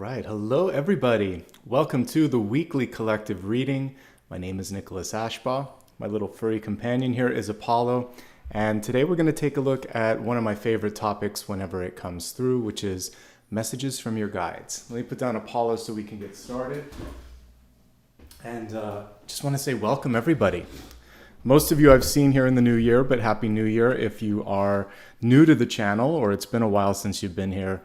Right. Hello, everybody. Welcome to the weekly collective reading. My name is Nicholas Ashbaugh. My little furry companion here is Apollo. And today we're going to take a look at one of my favorite topics whenever it comes through, which is messages from your guides. Let me put down Apollo so we can get started. And just want to say welcome, everybody. Most of you I've seen here in the new year, but Happy New Year. If you are new to the channel or it's been a while since you've been here,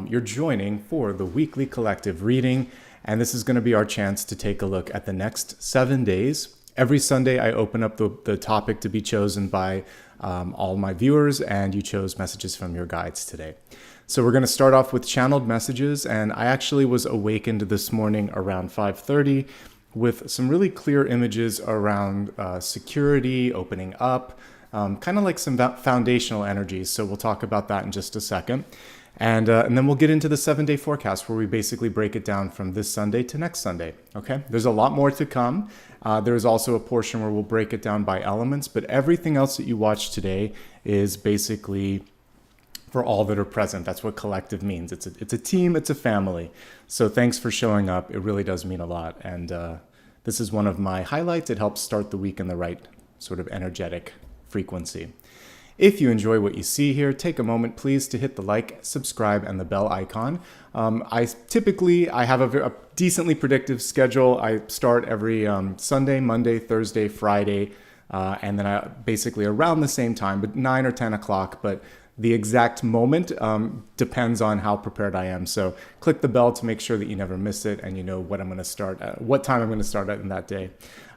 you're joining for the weekly collective reading. And this is going to be our chance to take a look at the next 7 days. Every Sunday, I open up the topic to be chosen by all my viewers, and you chose messages from your guides today. So we're going to start off with channeled messages. And I actually was awakened this morning around 5:30 with some really clear images around security, opening up, kind of like some foundational energies. So we'll talk about that in just a second. And then we'll get into the 7-day forecast where we basically break it down from this Sunday to next Sunday. Okay, there's a lot more to come. There's also a portion where we'll break it down by elements, but everything else that you watch today is basically for all that are present. That's what collective means. It's a team, it's a family. So thanks for showing up. It really does mean a lot. And this is one of my highlights. It helps start the week in the right sort of energetic frequency. If you enjoy what you see here, take a moment, please, to hit the like, subscribe, and the bell icon. I have a decently predictive schedule. I start every Sunday, Monday, Thursday, Friday, and then I basically around the same time, but 9 or 10 o'clock. But the exact moment depends on how prepared I am. So click the bell to make sure that you never miss it and you know what I'm going to start at, what time I'm going to start at in that day.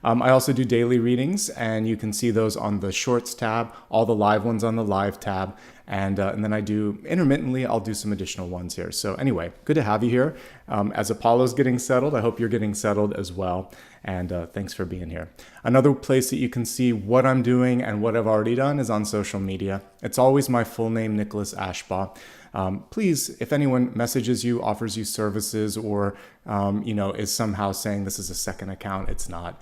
I also do daily readings, and you can see those on the Shorts tab, all the live ones on the Live tab, and then I do intermittently, I'll do some additional ones here. So anyway, good to have you here. As Apollo's getting settled, I hope you're getting settled as well, and thanks for being here. Another place that you can see what I'm doing and what I've already done is on social media. It's always my full name, Nicholas Ashbaugh. Please, if anyone messages you, offers you services, or is somehow saying this is a second account, it's not.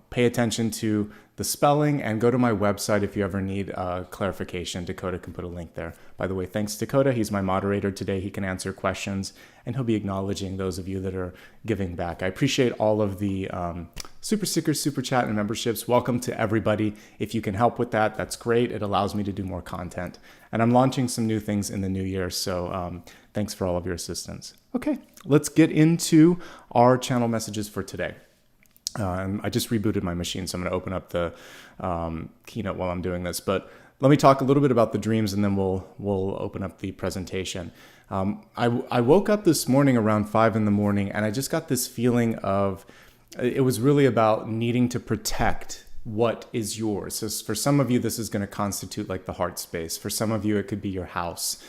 Pay attention to the spelling and go to my website if you ever need clarification. Dakota can put a link there. By the way, thanks Dakota. He's my moderator today. He can answer questions, and he'll be acknowledging those of you that are giving back. I appreciate all of the super stickers, super chat, and memberships. Welcome to everybody. If you can help with that, that's great. It allows me to do more content. And I'm launching some new things in the new year, so thanks for all of your assistance. Okay, let's get into our channel messages for today. I just rebooted my machine, so I'm going to open up the keynote while I'm doing this. But let me talk a little bit about the dreams, and then we'll open up the presentation. I woke up this morning around 5 in the morning, and I just got this feeling of, it was really about needing to protect what is yours. So for some of you, this is going to constitute like the heart space. For some of you, it could be your house.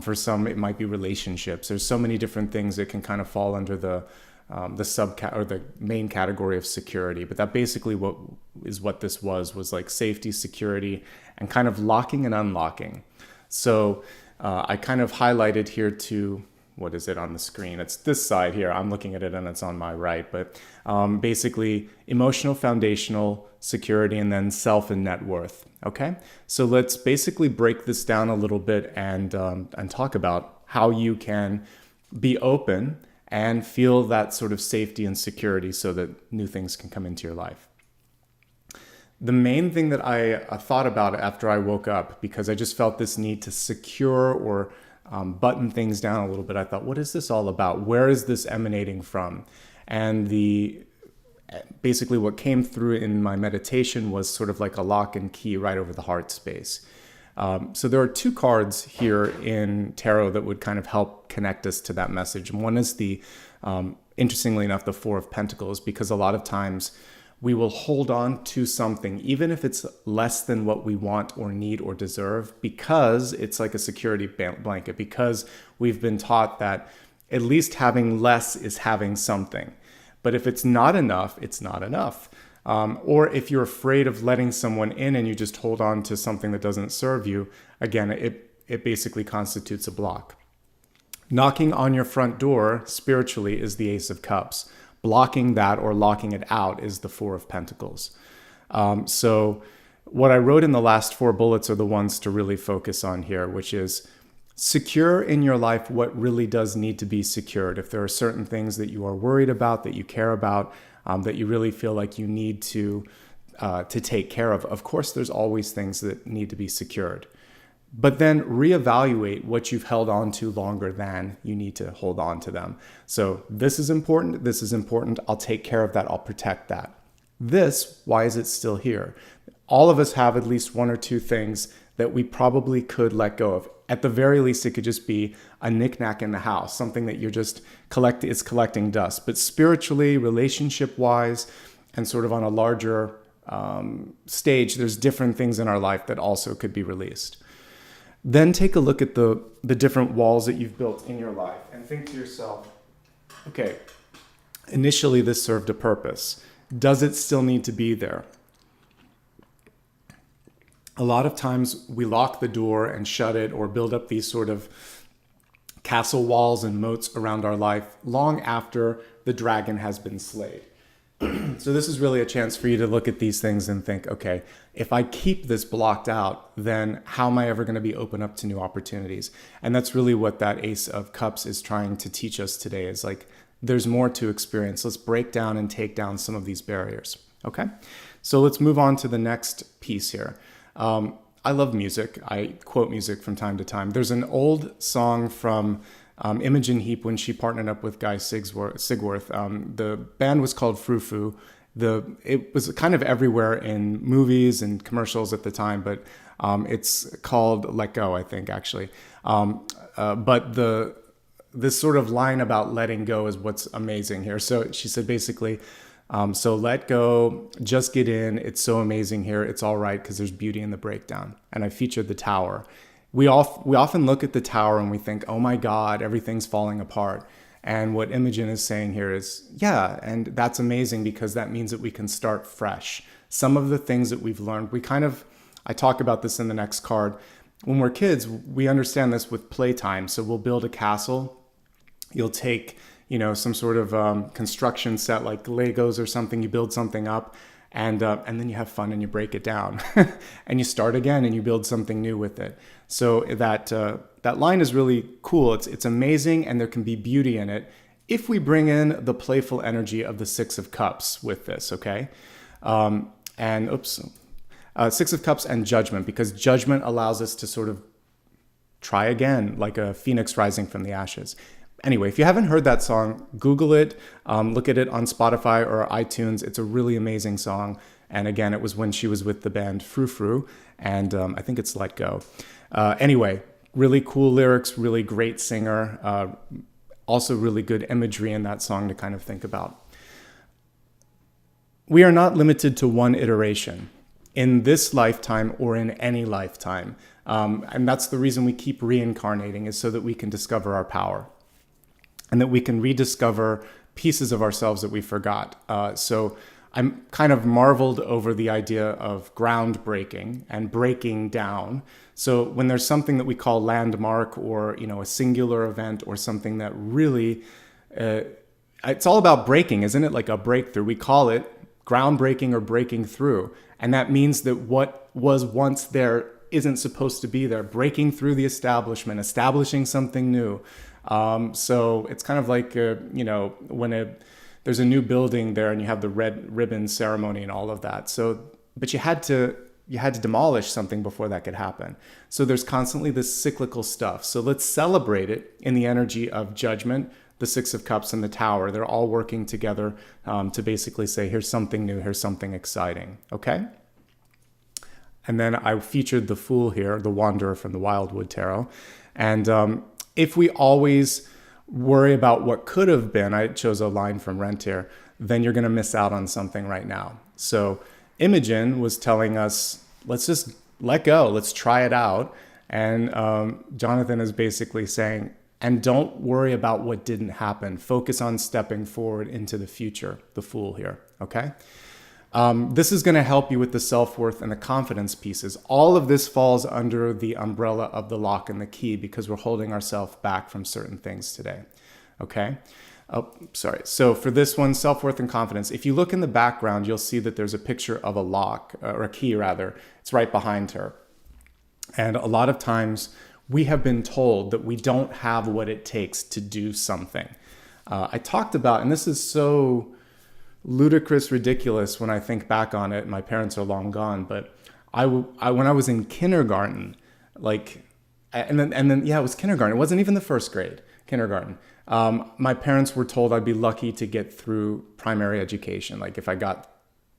For some, it might be relationships. There's so many different things that can kind of fall under the or the main category of security. But that basically what this was like safety, security, and kind of locking and unlocking. So I kind of highlighted here to, what is it on the screen? It's this side here. I'm looking at it and it's on my right. But basically emotional, foundational, security, and then self and net worth. Okay, so let's basically break this down a little bit and talk about how you can be open and feel that sort of safety and security so that new things can come into your life. The main thing that I thought about after I woke up, because I just felt this need to secure or button things down a little bit, I thought, what is this all about? Where is this emanating from? And basically what came through in my meditation was sort of like a lock and key right over the heart space. So there are two cards here in tarot that would kind of help connect us to that message. One is interestingly enough, the Four of Pentacles, because a lot of times we will hold on to something, even if it's less than what we want or need or deserve, because it's like a security blanket, because we've been taught that at least having less is having something. But if it's not enough, it's not enough. Or if you're afraid of letting someone in and you just hold on to something that doesn't serve you, again, it basically constitutes a block. Knocking on your front door spiritually is the Ace of Cups. Blocking that or locking it out is the Four of Pentacles. So what I wrote in the last 4 bullets are the ones to really focus on here, which is secure in your life what really does need to be secured. If there are certain things that you are worried about, that you care about, that you really feel like you need to take care of course, there's always things that need to be secured. But then reevaluate what you've held on to longer than you need to hold on to them. So this is important. This is important. I'll take care of that. I'll protect that. This, why is it still here? All of us have at least one or two things that we probably could let go of. At the very least, it could just be a knickknack in the house, something that you're just collecting dust. But spiritually, relationship-wise, and sort of on a larger stage, there's different things in our life that also could be released. Then take a look at the different walls that you've built in your life and think to yourself, okay, initially this served a purpose. Does it still need to be there? A lot of times we lock the door and shut it or build up these sort of castle walls and moats around our life long after the dragon has been slayed. So this is really a chance for you to look at these things and think, okay, if I keep this blocked out, then how am I ever going to be open up to new opportunities? And that's really what that Ace of Cups is trying to teach us today, is like, there's more to experience. Let's break down and take down some of these barriers. Okay, so let's move on to the next piece here. I love music. I quote music from time to time. There's an old song from Imogen Heap when she partnered up with Guy Sigworth. The band was called Frou Frou. It was kind of everywhere in movies and commercials at the time, but it's called Let Go, I think, actually. But this sort of line about letting go is what's amazing here. So she said basically, so let go, just get in. It's so amazing here. It's all right because there's beauty in the breakdown. And I featured the tower. We often look at the tower and we think, oh my God, everything's falling apart. And what Imogen is saying here is, yeah, and that's amazing because that means that we can start fresh. Some of the things that we've learned, I talk about this in the next card. When we're kids, we understand this with playtime. So we'll build a castle. You'll take, some sort of construction set like Legos or something. You build something up. And then you have fun and you break it down and you start again and you build something new with it. So that line is really cool. It's amazing and there can be beauty in it if we bring in the playful energy of the Six of Cups with this, okay? Six of Cups and Judgment, because Judgment allows us to sort of try again, like a phoenix rising from the ashes. Anyway, if you haven't heard that song, Google it, look at it on Spotify or iTunes. It's a really amazing song. And again, it was when she was with the band Frou Frou, and I think it's Let Go. Anyway, really cool lyrics, really great singer, also really good imagery in that song to kind of think about. We are not limited to one iteration in this lifetime or in any lifetime. And that's the reason we keep reincarnating, is so that we can discover our power. And that we can rediscover pieces of ourselves that we forgot. So I'm kind of marveled over the idea of groundbreaking and breaking down. So when there's something that we call landmark or, a singular event or something that really, it's all about breaking, isn't it? Like a breakthrough. We call it groundbreaking or breaking through. And that means that what was once there isn't supposed to be there. Breaking through the establishment, establishing something new. So it's kind of like, when there's a new building there and you have the red ribbon ceremony and all of that. So, but you had to demolish something before that could happen. So there's constantly this cyclical stuff. So let's celebrate it in the energy of Judgment, the Six of Cups, and the Tower. They're all working together to basically say, here's something new, here's something exciting. Okay? And then I featured the Fool here, the Wanderer from the Wildwood Tarot. And if we always worry about what could have been, I chose a line from Rent here, then you're going to miss out on something right now. So Imogen was telling us, let's just let go, let's try it out. And Jonathan is basically saying, and don't worry about what didn't happen. Focus on stepping forward into the future, the Fool here, okay? This is going to help you with the self-worth and the confidence pieces. All of this falls under the umbrella of the lock and the key because we're holding ourselves back from certain things today. Okay? Oh, sorry. So for this one, self-worth and confidence, if you look in the background, you'll see that there's a picture of a lock, or a key rather. It's right behind her. And a lot of times we have been told that we don't have what it takes to do something. I talked about, and this is so ludicrous, ridiculous when I think back on it. My parents are long gone, but when I was in kindergarten, and then it was kindergarten. It wasn't even the first grade, kindergarten. My parents were told I'd be lucky to get through primary education. Like if I got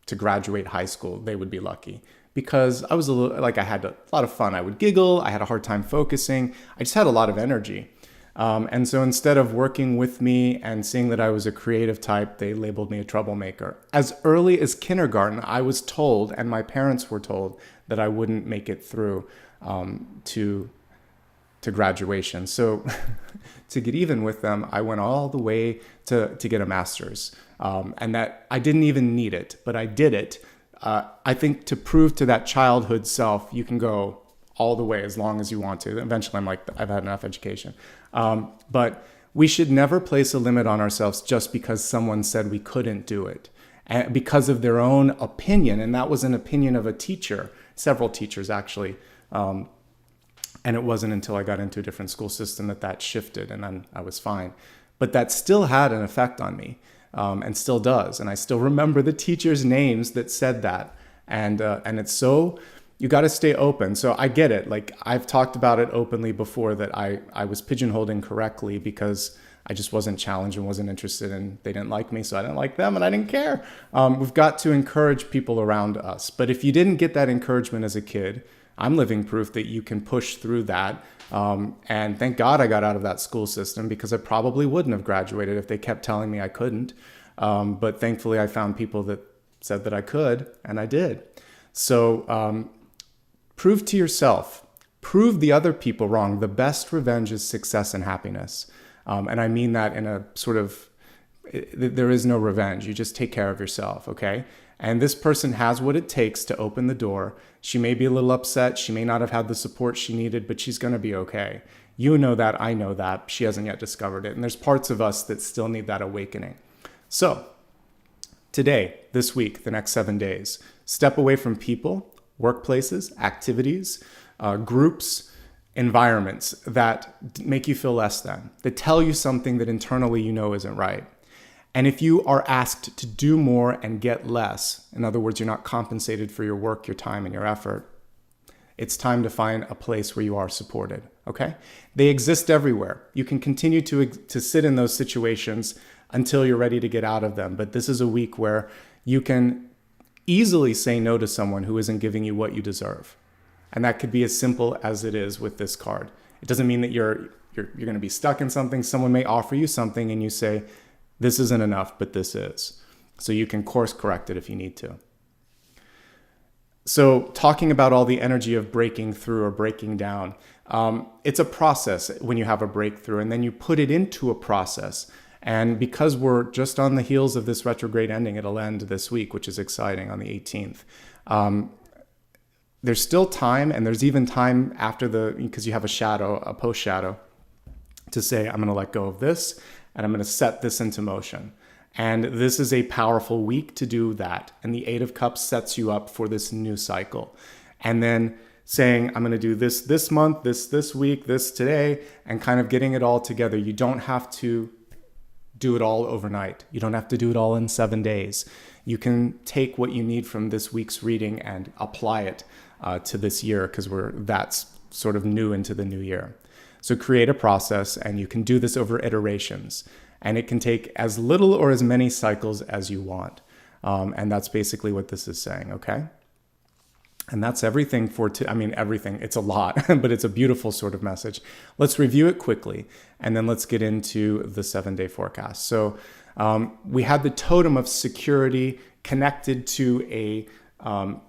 to graduate high school, they would be lucky, because I was I had a lot of fun. I would giggle. I had a hard time focusing. I just had a lot of energy. And so instead of working with me and seeing that I was a creative type, they labeled me a troublemaker. As early as kindergarten, I was told, and my parents were told, that I wouldn't make it through to graduation. So to get even with them, I went all the way to get a master's. And that I didn't even need it, but I did it. I think to prove to that childhood self, you can go all the way as long as you want to. Eventually, I'm like, I've had enough education. But we should never place a limit on ourselves just because someone said we couldn't do it, and because of their own opinion. And that was an opinion of a teacher, several teachers actually. And it wasn't until I got into a different school system that shifted, and then I was fine. But that still had an effect on me, and still does. And I still remember the teachers' names that said that. And it's so, you got to stay open. So I get it. Like I've talked about it openly before, that I was pigeonholed incorrectly because I just wasn't challenged and wasn't interested, and they didn't like me, so I didn't like them, and I didn't care. We've got to encourage people around us. But if you didn't get that encouragement as a kid, I'm living proof that you can push through that. And thank God I got out of that school system, because I probably wouldn't have graduated if they kept telling me I couldn't. But thankfully I found people that said that I could, and I did. So prove to yourself, prove the other people wrong. The best revenge is success and happiness. And I mean that in a sort of, there is no revenge. You just take care of yourself, okay? And this person has what it takes to open the door. She may be a little upset. She may not have had the support she needed, but she's going to be okay. You know that. I know that. She hasn't yet discovered it. And there's parts of us that still need that awakening. So today, this week, the next 7 days, step away from people, workplaces, activities, groups, environments that make you feel less than, that tell you something that internally you know isn't right. And if you are asked to do more and get less, in other words, you're not compensated for your work, your time, and your effort, it's time to find a place where you are supported, okay? They exist everywhere. You can continue to sit in those situations until you're ready to get out of them. But this is a week where you can easily say no to someone who isn't giving you what you deserve. And that could be as simple as it is with this card. It doesn't mean that you're going to be stuck in something. Someone may offer you something and you say, this isn't enough, but this is. So you can course correct it if you need to. So talking about all the energy of breaking through or breaking down, it's a process when you have a breakthrough, and then you put it into a process. And because we're just on the heels of this retrograde ending, it'll end this week, which is exciting, on the 18th. There's still time, and there's even time after because you have a post shadow, to say, I'm going to let go of this, and I'm going to set this into motion. And this is a powerful week to do that. And the 8 of Cups sets you up for this new cycle. And then saying, I'm going to do this month, this week, this today, and kind of getting it all together. You don't have to do it all overnight. You don't have to do it all in 7 days. You can take what you need from this week's reading and apply it to this year, because that's sort of new into the new year. So create a process, and you can do this over iterations. And it can take as little or as many cycles as you want. And that's basically what this is saying, okay? And that's everything everything. It's a lot, but it's a beautiful sort of message. Let's review it quickly, and then let's get into the 7-day forecast. So we had the totem of security connected to a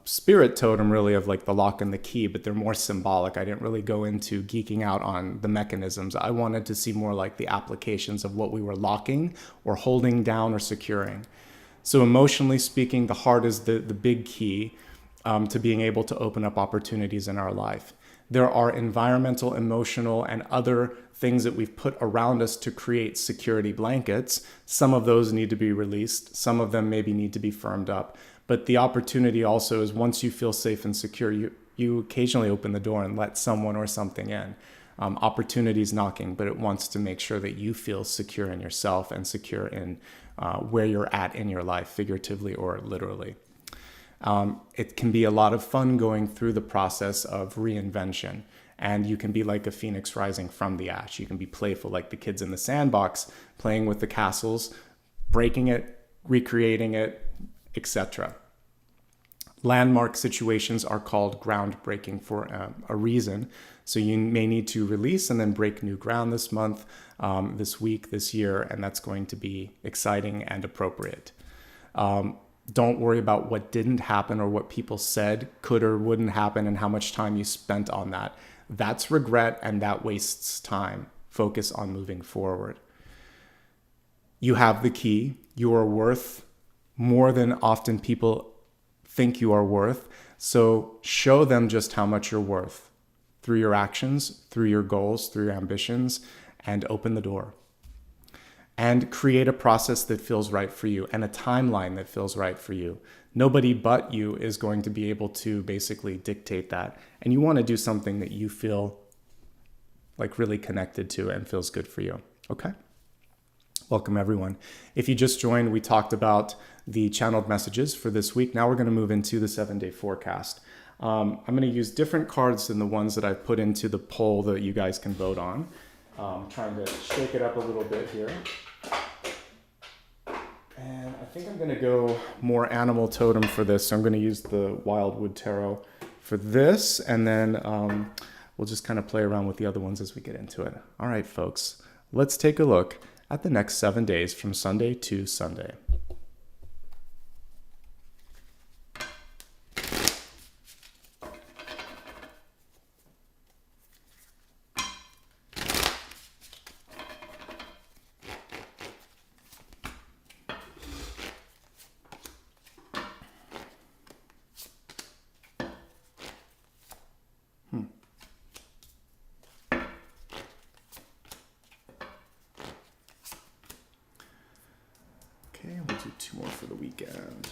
spirit totem, really, of like the lock and the key, but they're more symbolic. I didn't really go into geeking out on the mechanisms. I wanted to see more like the applications of what we were locking or holding down or securing. So emotionally speaking, the heart is the big key to being able to open up opportunities in our life. There are environmental, emotional, and other things that we've put around us to create security blankets. Some of those need to be released. Some of them maybe need to be firmed up. But the opportunity also is, once you feel safe and secure, you occasionally open the door and let someone or something in. opportunities knocking, but it wants to make sure that you feel secure in yourself and secure in where you're at in your life, figuratively or literally. It can be a lot of fun going through the process of reinvention. And you can be like a phoenix rising from the ash. You can be playful like the kids in the sandbox, playing with the castles, breaking it, recreating it, etc. Landmark situations are called groundbreaking for a reason. So you may need to release and then break new ground this month, this week, this year, and that's going to be exciting and appropriate. Don't worry about what didn't happen or what people said could or wouldn't happen and how much time you spent on that. That's regret and that wastes time. Focus on moving forward. You have the key. You are worth more than often people think you are worth. So show them just how much you're worth through your actions, through your goals, through your ambitions, and open the door. And create a process that feels right for you and a timeline that feels right for you. Nobody but you is going to be able to basically dictate that. And you want to do something that you feel like really connected to and feels good for you. Okay? Welcome, everyone. If you just joined, we talked about the channeled messages for this week. Now we're going to move into the 7-day forecast. I'm going to use different cards than the ones that I've put into the poll that you guys can vote on. Trying to shake it up a little bit here. And I think I'm going to go more animal totem for this. So I'm going to use the Wildwood Tarot for this. And then we'll just kind of play around with the other ones as we get into it. All right, folks, let's take a look at the next 7 days from Sunday to Sunday. Okay, we'll do 2 more for the weekend.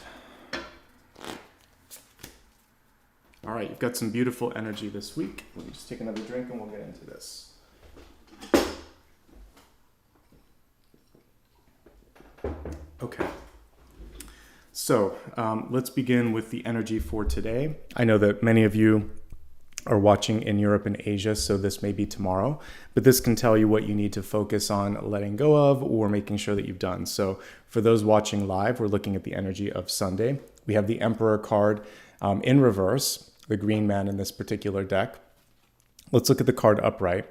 All right, you've got some beautiful energy this week. Let me just take another drink and we'll get into this. Okay. So let's begin with the energy for today. I know that many of you are watching in Europe and Asia, so this may be tomorrow, but this can tell you what you need to focus on letting go of or making sure that you've done. So for those watching live, we're looking at the energy of Sunday. We have the Emperor card in reverse, the green man in this particular deck. Let's look at the card upright.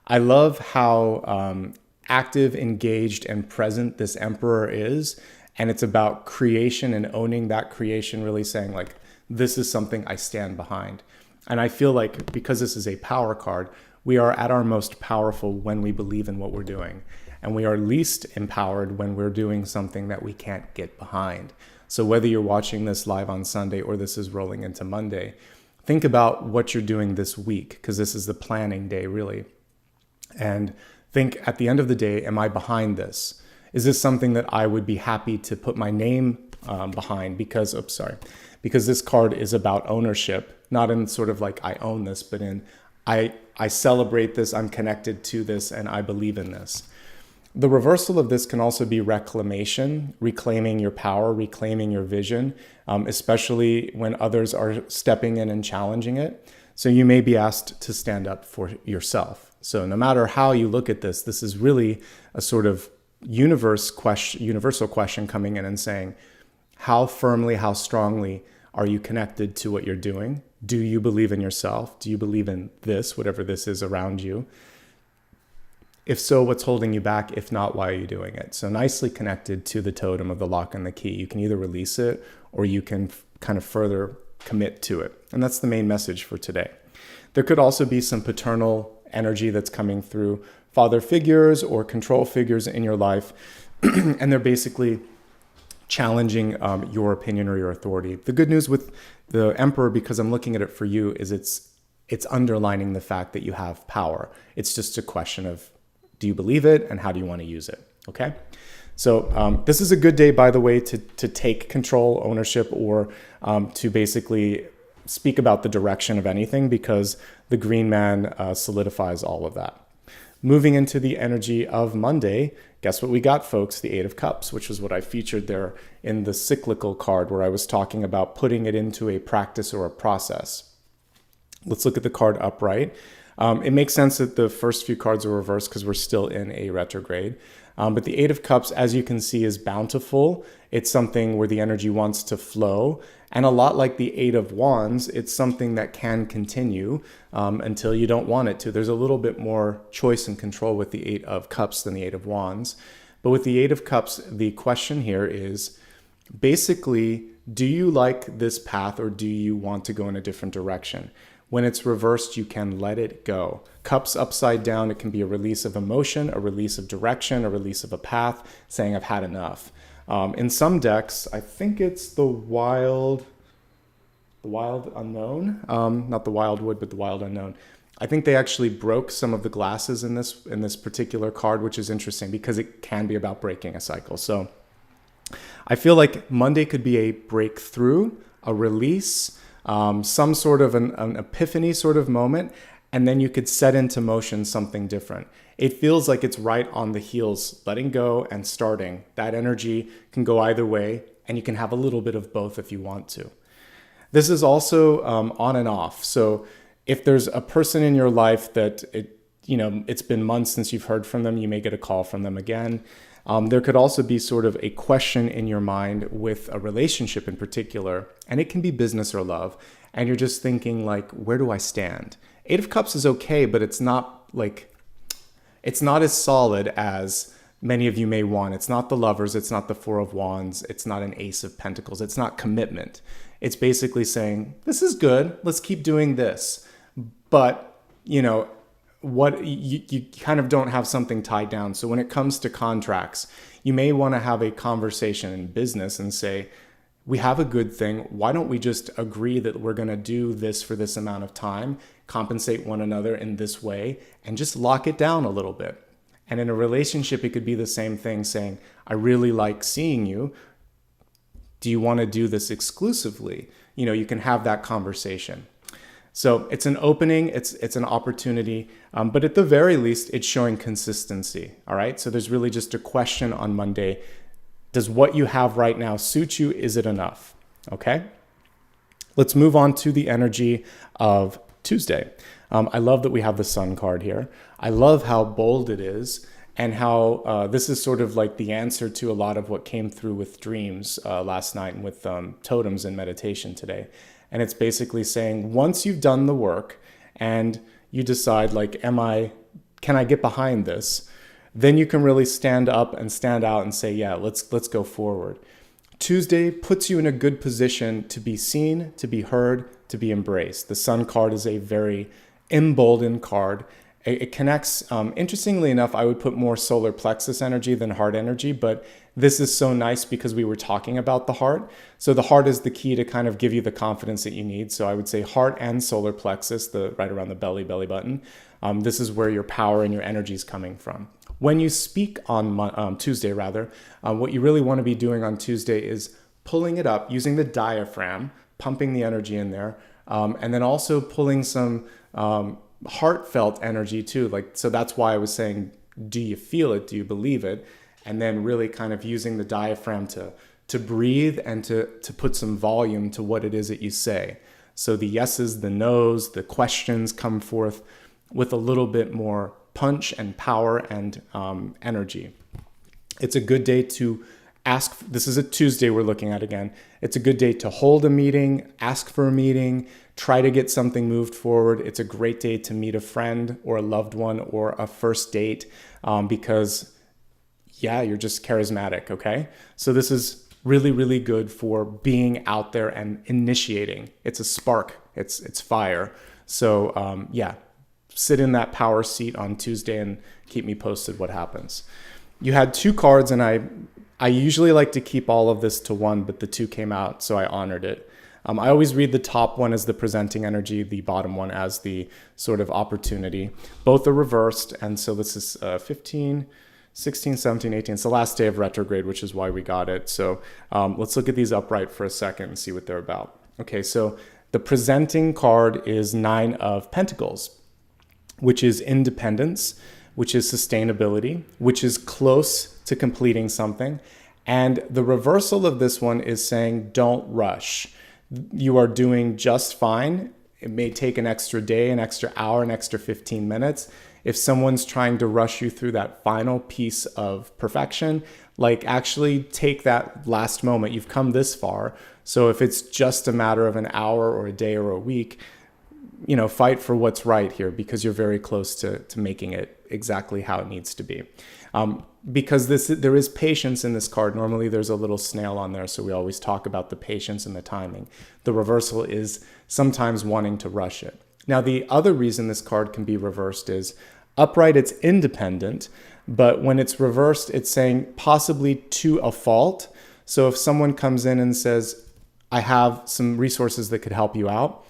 I love how active, engaged, and present this Emperor is, and it's about creation and owning that creation, really saying like, this is something I stand behind. And I feel like because this is a power card, we are at our most powerful when we believe in what we're doing. And we are least empowered when we're doing something that we can't get behind. So whether you're watching this live on Sunday or this is rolling into Monday, think about what you're doing this week, because this is the planning day, really. And think at the end of the day, am I behind this? Is this something that I would be happy to put my name behind? Because this card is about ownership. Not in sort of like I own this, but in I celebrate this, I'm connected to this, and I believe in this. The reversal of this can also be reclamation, reclaiming your power, reclaiming your vision, especially when others are stepping in and challenging it. So you may be asked to stand up for yourself. So no matter how you look at this, this is really a sort of universal question coming in and saying, how firmly, how strongly are you connected to what you're doing? Do you believe in yourself? Do you believe in this, whatever this is around you? If so, what's holding you back? If not, why are you doing it? So nicely connected to the totem of the lock and the key. You can either release it or you can kind of further commit to it. And that's the main message for today. There could also be some paternal energy that's coming through father figures or control figures in your life. And they're basically challenging your opinion or your authority. The good news with the Emperor, because I'm looking at it for you, is it's underlining the fact that you have power. It's just a question of, do you believe it and how do you want to use it? Okay. So this is a good day, by the way, to take control, ownership, or to basically speak about the direction of anything because the green man solidifies all of that. Moving into the energy of Monday, guess what we got, folks? The Eight of Cups, which is what I featured there in the cyclical card where I was talking about putting it into a practice or a process. Let's look at the card upright. It makes sense that the first few cards are reversed because we're still in a retrograde. But the Eight of Cups, as you can see, is bountiful. It's something where the energy wants to flow. And a lot like the Eight of Wands, it's something that can continue until you don't want it to. There's a little bit more choice and control with the Eight of Cups than the Eight of Wands. But with the Eight of Cups, the question here is basically, do you like this path or do you want to go in a different direction? When it's reversed, you can let it go. Cups upside down, it can be a release of emotion, a release of direction, a release of a path, saying I've had enough. In some decks, I think it's the Wild Unknown, not the Wildwood, but the Wild Unknown. I think they actually broke some of the glasses in this particular card, which is interesting because it can be about breaking a cycle. So I feel like Monday could be a breakthrough, a release, some sort of an epiphany sort of moment, and then you could set into motion something different. It feels like it's right on the heels, letting go and starting. That energy can go either way, and you can have a little bit of both if you want to. This is also on and off. So if there's a person in your life that it's been months since you've heard from them, you may get a call from them again. There could also be sort of a question in your mind with a relationship in particular, and it can be business or love. And you're just thinking like, where do I stand? Eight of Cups is okay, but it's not as solid as many of you may want. It's not the Lovers. It's not the Four of Wands. It's not an Ace of Pentacles. It's not commitment. It's basically saying, this is good. Let's keep doing this. But, what you kind of don't have something tied down. So when it comes to contracts, you may want to have a conversation in business and say, we have a good thing. Why don't we just agree that we're going to do this for this amount of time, compensate one another in this way, and just lock it down a little bit. And in a relationship, it could be the same thing, saying, I really like seeing you. Do you want to do this exclusively? You can have that conversation. So it's an opening, it's an opportunity, but at the very least, it's showing consistency, all right? So there's really just a question on Monday. Does what you have right now suit you? Is it enough? Okay? Let's move on to the energy of Tuesday. I love that we have the Sun card here. I love how bold it is and how this is sort of like the answer to a lot of what came through with dreams last night and with totems and meditation today. And it's basically saying, once you've done the work and you decide like, can I get behind this? Then you can really stand up and stand out and say, yeah, let's go forward. Tuesday puts you in a good position to be seen, to be heard, to be embraced. The Sun card is a very emboldened card. It connects, interestingly enough, I would put more solar plexus energy than heart energy, but this is so nice because we were talking about the heart. So the heart is the key to kind of give you the confidence that you need. So I would say heart and solar plexus, right around the belly button. This is where your power and your energy is coming from. When you speak on Tuesday, what you really want to be doing on Tuesday is pulling it up using the diaphragm, pumping the energy in there, and then also pulling some heartfelt energy too. So that's why I was saying, do you feel it? Do you believe it? And then really kind of using the diaphragm to breathe and to put some volume to what it is that you say. So the yeses, the nos, the questions come forth with a little bit more punch and power and energy. It's a good day to ask. This is a Tuesday we're looking at again. It's a good day to hold a meeting, ask for a meeting, try to get something moved forward. It's a great day to meet a friend or a loved one or a first date because, yeah, you're just charismatic, okay? So this is really, really good for being out there and initiating. It's a spark. It's fire. So, yeah. Sit in that power seat on Tuesday and keep me posted what happens. You had two cards, and I usually like to keep all of this to one, but the two came out, so I honored it. I always read the top one as the presenting energy, the bottom one as the sort of opportunity. Both are reversed, and so this is 15, 16, 17, 18. It's the last day of retrograde, which is why we got it. So let's look at these upright for a second and see what they're about. Okay, so The presenting card is Nine of Pentacles, which is independence, which is sustainability, which is close to completing something. And the reversal of this one is saying, don't rush. You are doing just fine. It may take an extra day, an extra hour, an extra 15 minutes. If someone's trying to rush you through that final piece of perfection, like actually take that last moment. You've come this far. So if it's just a matter of an hour or a day or a week, fight for what's right here, because you're very close to making it exactly how it needs to be. Because there is patience in this card. Normally there's a little snail on there, so we always talk about the patience and the timing. The reversal is sometimes wanting to rush it. Now, the other reason this card can be reversed is upright, it's independent, but when it's reversed, it's saying possibly to a fault. So if someone comes in and says, I have some resources that could help you out,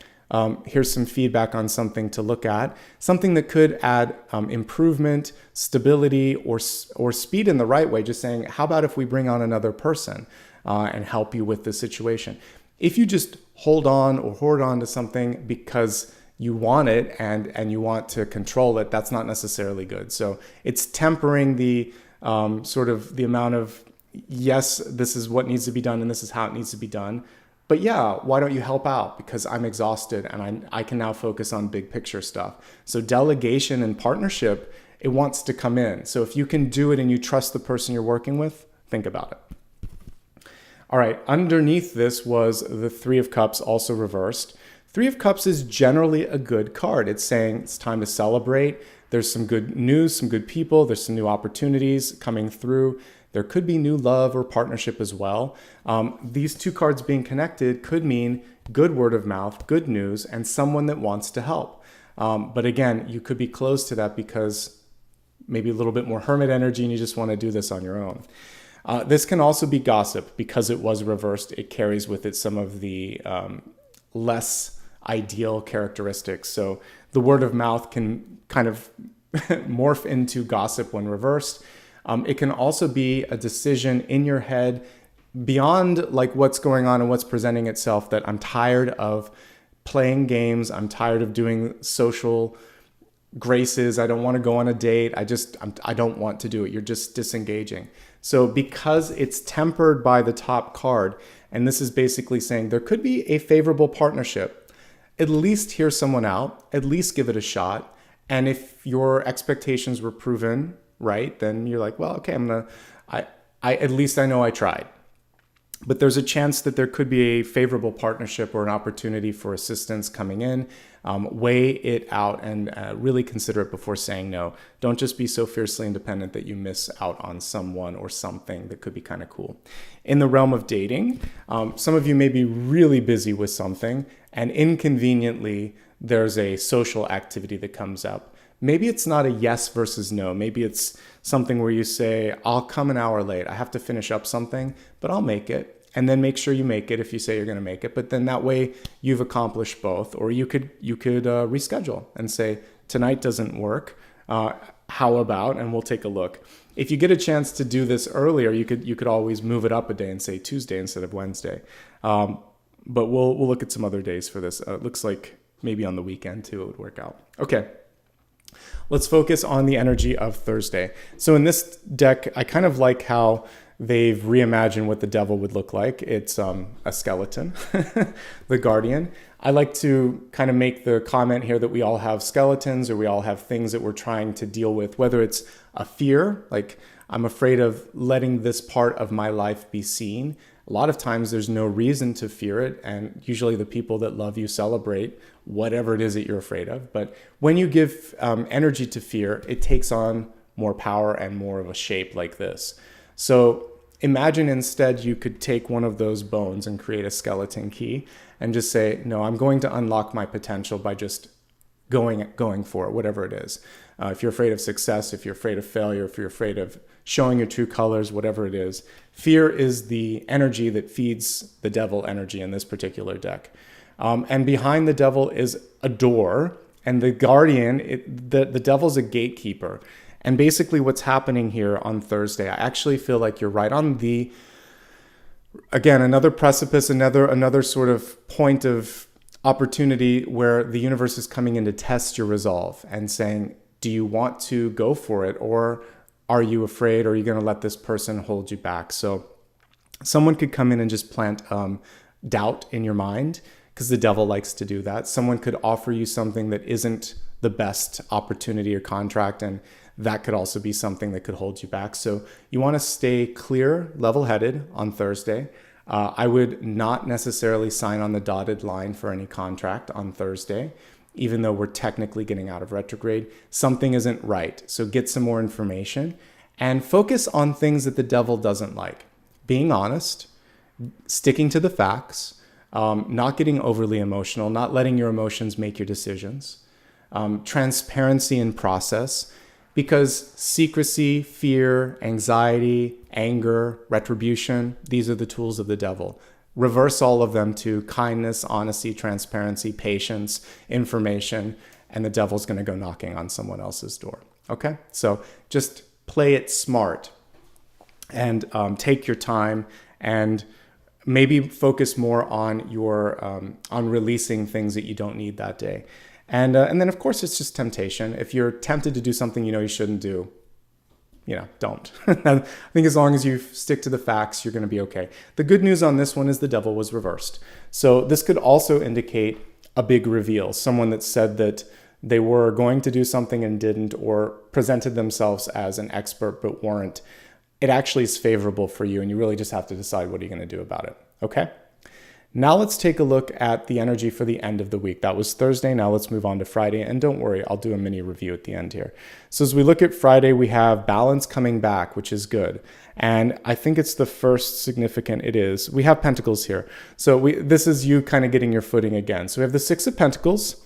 here's some feedback on something to look at, something that could add improvement, stability, or speed in the right way, just saying, how about if we bring on another person and help you with this situation? If you just hold on or hoard on to something because you want it and you want to control it, that's not necessarily good. So it's tempering the sort of the amount of, yes, this is what needs to be done and this is how it needs to be done. But yeah, why don't you help out? Because I'm exhausted and I can now focus on big picture stuff. So delegation and partnership, it wants to come in. So if you can do it and you trust the person you're working with, think about it. All right, underneath this was the Three of Cups, also reversed. Three of Cups is generally a good card. It's saying it's time to celebrate. There's some good news, some good people. There's some new opportunities coming through. There could be new love or partnership as well. These two cards being connected could mean good word of mouth, good news, and someone that wants to help. But again, you could be close to that because maybe a little bit more hermit energy and you just want to do this on your own. This can also be gossip because it was reversed. It carries with it some of the less ideal characteristics. So the word of mouth can kind of morph into gossip when reversed. It can also be a decision in your head beyond like what's going on and what's presenting itself, that I'm tired of playing games. I'm tired of doing social graces. I don't want to go on a date. I don't want to do it. You're just disengaging. So because it's tempered by the top card, and this is basically saying there could be a favorable partnership, at least hear someone out, at least give it a shot. And if your expectations were proven right, then you're like, well, okay, at least I know I tried. But there's a chance that there could be a favorable partnership or an opportunity for assistance coming in. Weigh it out and really consider it before saying no. Don't just be so fiercely independent that you miss out on someone or something that could be kind of cool. In the realm of dating, some of you may be really busy with something, and inconveniently, there's a social activity that comes up. Maybe it's not a yes versus no. Maybe it's something where you say, I'll come an hour late. I have to finish up something, but I'll make it. And then make sure you make it if you say you're going to make it. But then that way you've accomplished both. Or you could reschedule and say, tonight doesn't work. How about? And we'll take a look. If you get a chance to do this earlier, you could always move it up a day and say Tuesday instead of Wednesday. But we'll look at some other days for this. It looks like maybe on the weekend too it would work out. Okay. Let's focus on the energy of Thursday. So in this deck, I kind of like how they've reimagined what the devil would look like. It's a skeleton, the guardian. I like to kind of make the comment here that we all have skeletons, or we all have things that we're trying to deal with, whether it's a fear, like I'm afraid of letting this part of my life be seen. A lot of times there's no reason to fear it, and usually the people that love you celebrate whatever it is that you're afraid of. But when you give energy to fear, it takes on more power and more of a shape like this. So imagine instead you could take one of those bones and create a skeleton key and just say, no, I'm going to unlock my potential by just going for it, whatever it is. If you're afraid of success, if you're afraid of failure, if you're afraid of showing your true colors, whatever it is, fear is the energy that feeds the devil energy in this particular deck. And behind the devil is a door, and the guardian, the devil's a gatekeeper. And basically what's happening here on Thursday, I actually feel like you're right on again, another precipice, another sort of point of opportunity where the universe is coming in to test your resolve and saying, do you want to go for it, or are you afraid, or are you going to let this person hold you back? So someone could come in and just plant doubt in your mind, because the devil likes to do that. Someone could offer you something that isn't the best opportunity or contract, and that could also be something that could hold you back. So you want to stay clear, level-headed on Thursday. I would not necessarily sign on the dotted line for any contract on Thursday, even though we're technically getting out of retrograde. Something isn't right. So get some more information and focus on things that the devil doesn't like. Being honest, sticking to the facts, not getting overly emotional, not letting your emotions make your decisions, transparency in process, because secrecy, fear, anxiety, anger, retribution, these are the tools of the devil. Reverse all of them to kindness, honesty, transparency, patience, information, and the devil's going to go knocking on someone else's door. Okay? So just play it smart and take your time, and maybe focus more on your on releasing things that you don't need that day. And then, of course, it's just temptation. If you're tempted to do something you know you shouldn't do, don't. I think as long as you stick to the facts, you're going to be okay. The good news on this one is the devil was reversed. So this could also indicate a big reveal. Someone that said that they were going to do something and didn't, or presented themselves as an expert but weren't. It actually is favorable for you, and you really just have to decide what are you going to do about it. Okay? Now let's take a look at the energy for the end of the week. That was Thursday. Now let's move on to Friday. And don't worry, I'll do a mini review at the end here. So as we look at Friday, we have balance coming back, which is good. And I think it's the first significant, it is. We have Pentacles here. So this is you kind of getting your footing again. So we have the Six of Pentacles.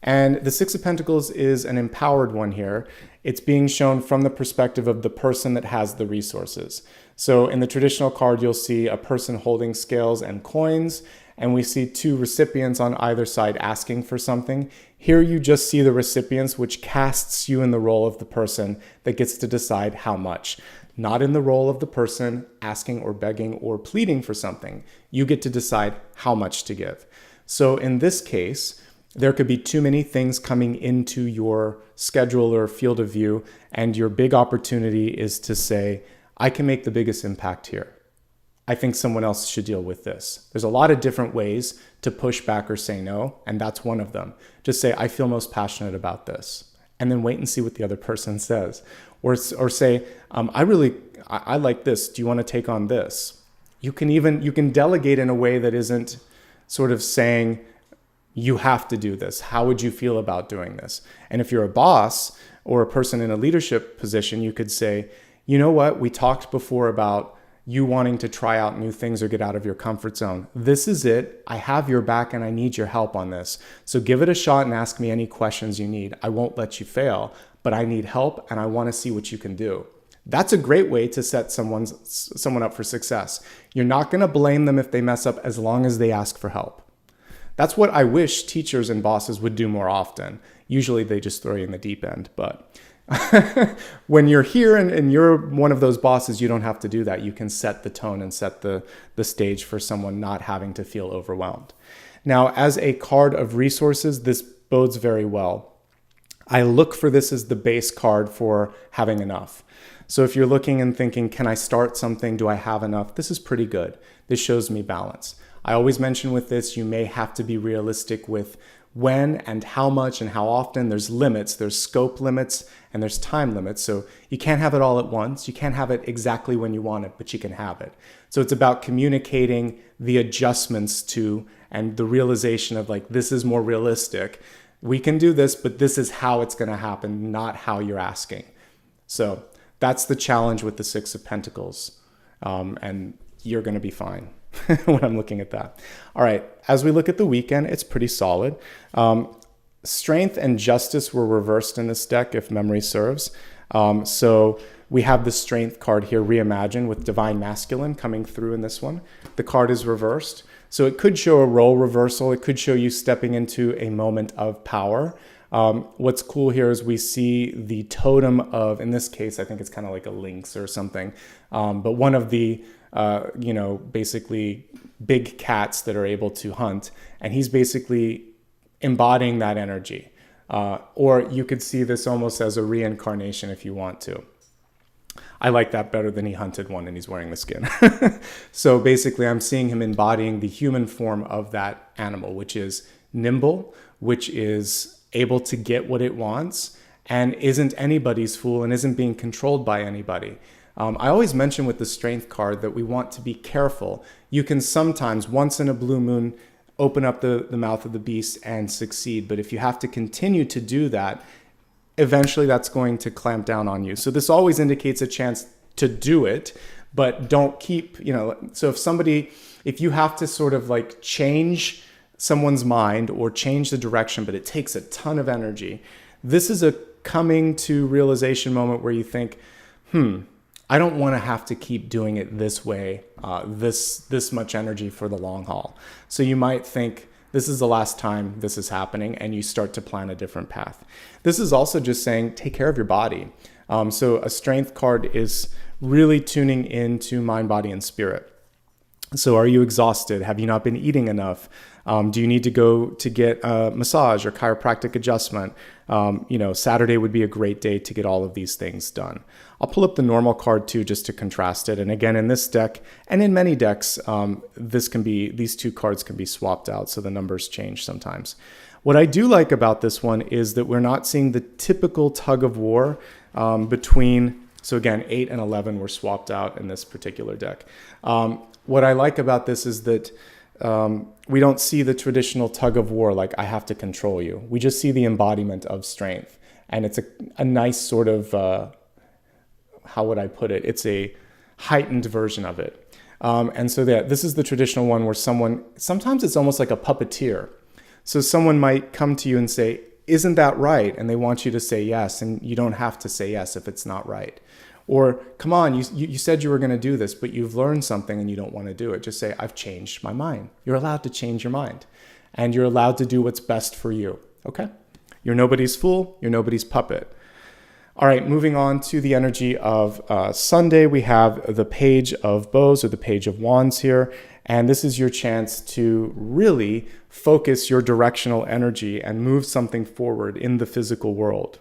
And the Six of Pentacles is an empowered one here. It's being shown from the perspective of the person that has the resources. So in the traditional card, you'll see a person holding scales and coins, and we see two recipients on either side asking for something. Here you just see the recipients, which casts you in the role of the person that gets to decide how much. Not in the role of the person asking or begging or pleading for something. You get to decide how much to give. So in this case, there could be too many things coming into your schedule or field of view, and your big opportunity is to say, I can make the biggest impact here. I think someone else should deal with this. There's a lot of different ways to push back or say no, and that's one of them. Just say, I feel most passionate about this, and then wait and see what the other person says. Or say, I like this. Do you want to take on this? You can delegate in a way that isn't sort of saying, you have to do this. How would you feel about doing this? And if you're a boss or a person in a leadership position, you could say, you know what? We talked before about you wanting to try out new things or get out of your comfort zone. This is it. I have your back and I need your help on this. So give it a shot and ask me any questions you need. I won't let you fail, but I need help and I want to see what you can do. That's a great way to set someone up for success. You're not going to blame them if they mess up as long as they ask for help. That's what I wish teachers and bosses would do more often. Usually they just throw you in the deep end, but when you're here and you're one of those bosses, you don't have to do that. You can set the tone and set the stage for someone not having to feel overwhelmed. Now, as a card of resources, this bodes very well. I look for this as the base card for having enough. So if you're looking and thinking, can I start something? Do I have enough? This is pretty good. This shows me balance. I always mention with this, you may have to be realistic with when and how much and how often. There's limits, there's scope limits, and there's time limits. So you can't have it all at once. You can't have it exactly when you want it, but you can have it. So it's about communicating the adjustments to and the realization of like, this is more realistic. We can do this, but this is how it's going to happen, not how you're asking. So that's the challenge with the Six of Pentacles. And you're going to be fine when I'm looking at that. All right. As we look at the weekend, it's pretty solid. Strength and justice were reversed in this deck, if memory serves. So we have the strength card here, Reimagine, with divine masculine coming through in this one. The card is reversed. So it could show a role reversal. It could show you stepping into a moment of power. What's cool here is we see the totem of, in this case, I think it's kind of like a lynx or something, but one of the, basically big cats that are able to hunt. And he's basically embodying that energy. Or you could see this almost as a reincarnation if you want to. I like that better than he hunted one and he's wearing the skin. So basically I'm seeing him embodying the human form of that animal, which is nimble, which is able to get what it wants and isn't anybody's fool and isn't being controlled by anybody. I always mention with the strength card that we want to be careful. You can sometimes, once in a blue moon, open up the mouth of the beast and succeed. But if you have to continue to do that, eventually that's going to clamp down on you. So this always indicates a chance to do it, but don't keep, so if you have to sort of like change someone's mind or change the direction, but it takes a ton of energy, this is a coming to realization moment where you think, I don't want to have to keep doing it this way, this much energy for the long haul. So you might think, this is the last time this is happening, and you start to plan a different path. This is also just saying, take care of your body. So a strength card is really tuning into mind, body, and spirit. So are you exhausted? Have you not been eating enough? Do you need to go to get a massage or chiropractic adjustment? Saturday would be a great day to get all of these things done. I'll pull up the normal card too, just to contrast it. And again, in this deck and in many decks, these two cards can be swapped out. So the numbers change sometimes. What I do like about this one is that we're not seeing the typical tug of war between, so again, 8 and 11 were swapped out in this particular deck. What I like about this is that we don't see the traditional tug of war, like I have to control you. We just see the embodiment of strength. And it's a nice sort of, how would I put it? It's a heightened version of it. And so this is the traditional one where sometimes it's almost like a puppeteer. So someone might come to you and say, isn't that right? And they want you to say yes, and you don't have to say yes if it's not right. Or, come on, you said you were going to do this, but you've learned something and you don't want to do it. Just say, I've changed my mind. You're allowed to change your mind. And you're allowed to do what's best for you, okay? You're nobody's fool. You're nobody's puppet. All right, moving on to the energy of Sunday, we have the Page of Bows or the Page of Wands here. And this is your chance to really focus your directional energy and move something forward in the physical world.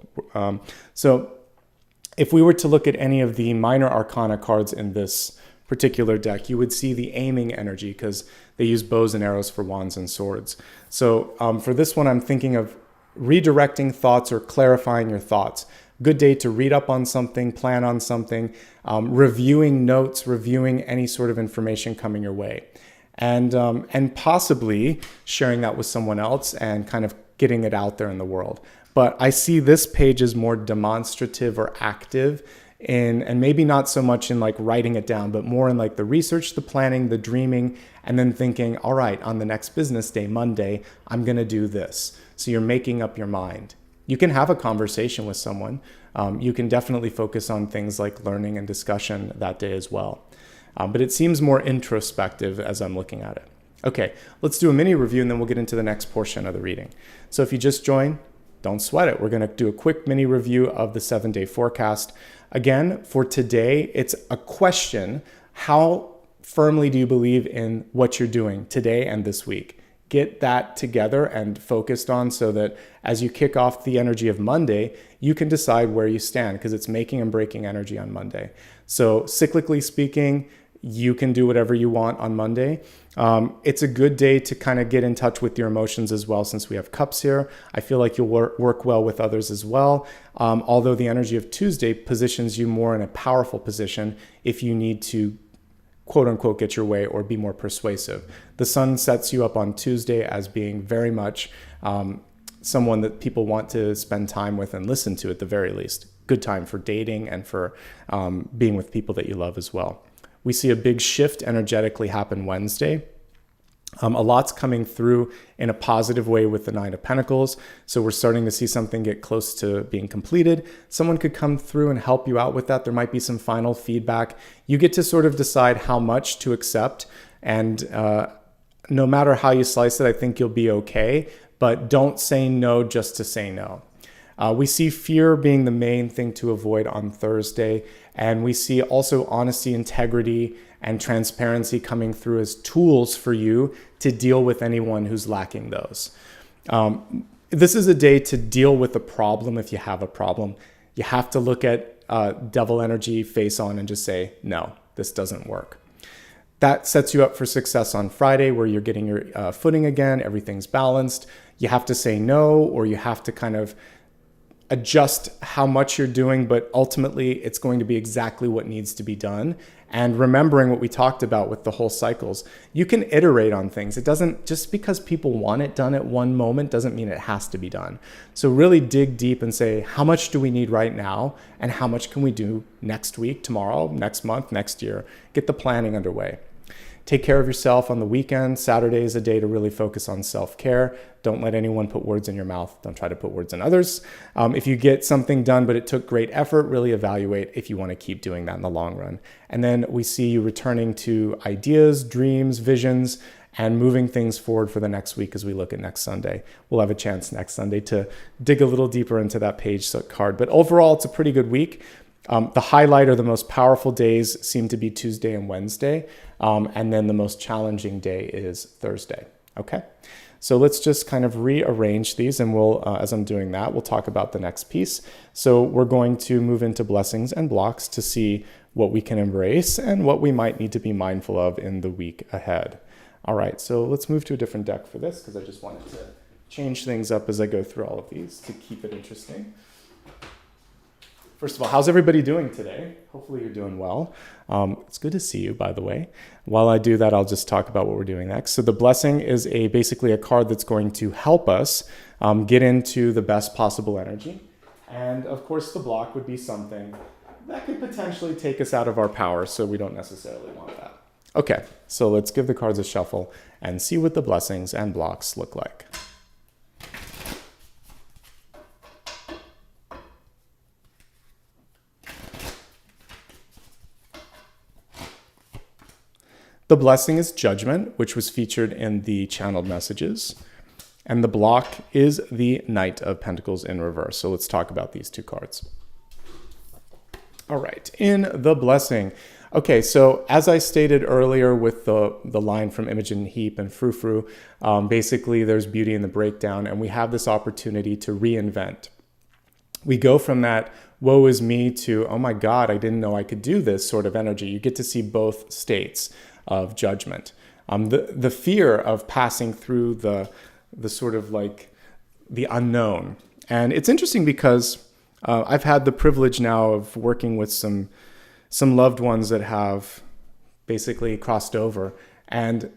So if we were to look at any of the minor arcana cards in this particular deck, you would see the aiming energy because they use bows and arrows for wands and swords. So for this one, I'm thinking of redirecting thoughts or clarifying your thoughts. Good day to read up on something, plan on something, reviewing notes, reviewing any sort of information coming your way, and possibly sharing that with someone else and kind of getting it out there in the world. But I see this page as more demonstrative or active and maybe not so much in like writing it down, but more in like the research, the planning, the dreaming, and then thinking, all right, on the next business day, Monday, I'm going to do this. So you're making up your mind. You can have a conversation with someone. You can definitely focus on things like learning and discussion that day as well. But it seems more introspective as I'm looking at it. Okay, let's do a mini review and then we'll get into the next portion of the reading. So if you just joined, don't sweat it. We're going to do a quick mini review of the 7-day forecast. Again, for today, it's a question. How firmly do you believe in what you're doing today and this week? Get that together and focused on so that as you kick off the energy of Monday, you can decide where you stand because it's making and breaking energy on Monday. So cyclically speaking, you can do whatever you want on Monday. It's a good day to kind of get in touch with your emotions as well since we have cups here. I feel like you'll work well with others as well. Although the energy of Tuesday positions you more in a powerful position if you need to quote unquote get your way or be more persuasive. The sun sets you up on Tuesday as being very much someone that people want to spend time with and listen to at the very least. Good time for dating and for being with people that you love as well. We see a big shift energetically happen Wednesday. A lot's coming through in a positive way with the 9 of Pentacles. So we're starting to see something get close to being completed. Someone could come through and help you out with that. There might be some final feedback. You get to sort of decide how much to accept. And no matter how you slice it, I think you'll be okay. But don't say no just to say no. We see fear being the main thing to avoid on Thursday. And we see also honesty, integrity, and transparency coming through as tools for you to deal with anyone who's lacking those. This is a day to deal with a problem if you have a problem. You have to look at devil energy face on and just say, no, this doesn't work. That sets you up for success on Friday, where you're getting your footing again, everything's balanced. You have to say no, or you have to kind of adjust how much you're doing, but ultimately it's going to be exactly what needs to be done. And remembering what we talked about with the whole cycles, you can iterate on things. It doesn't, just because people want it done at one moment doesn't mean it has to be done. So really dig deep and say, how much do we need right now? And how much can we do next week, tomorrow, next month, next year? Get the planning underway. Take care of yourself on the weekend. Saturday is a day to really focus on self-care. Don't let anyone put words in your mouth. Don't try to put words in others. If you get something done, but it took great effort, really evaluate if you want to keep doing that in the long run. And then we see you returning to ideas, dreams, visions, and moving things forward for the next week as we look at next Sunday. We'll have a chance next Sunday to dig a little deeper into that page card. But overall, it's a pretty good week. The highlight or the most powerful days seem to be Tuesday and Wednesday. And then the most challenging day is Thursday. Okay. So let's just kind of rearrange these, and we'll, as I'm doing that, we'll talk about the next piece. So we're going to move into blessings and blocks to see what we can embrace and what we might need to be mindful of in the week ahead. All right. So let's move to a different deck for this, because I just wanted to change things up as I go through all of these to keep it interesting. First of all, how's everybody doing today? Hopefully you're doing well. It's good to see you, by the way. While I do that, I'll just talk about what we're doing next. So the blessing is basically a card that's going to help us get into the best possible energy. And of course, the block would be something that could potentially take us out of our power, so we don't necessarily want that. Okay, so let's give the cards a shuffle and see what the blessings and blocks look like. The blessing is Judgment, which was featured in the channeled messages. And the block is the Knight of Pentacles in reverse. So let's talk about these two cards. All right, in the blessing. Okay, so as I stated earlier with the line from Imogen Heap and Frou Frou, basically there's beauty in the breakdown, and we have this opportunity to reinvent. We go from that woe is me to, oh my God, I didn't know I could do this sort of energy. You get to see both states of judgment. The fear of passing through the sort of like the unknown. And it's interesting because I've had the privilege now of working with some loved ones that have basically crossed over. And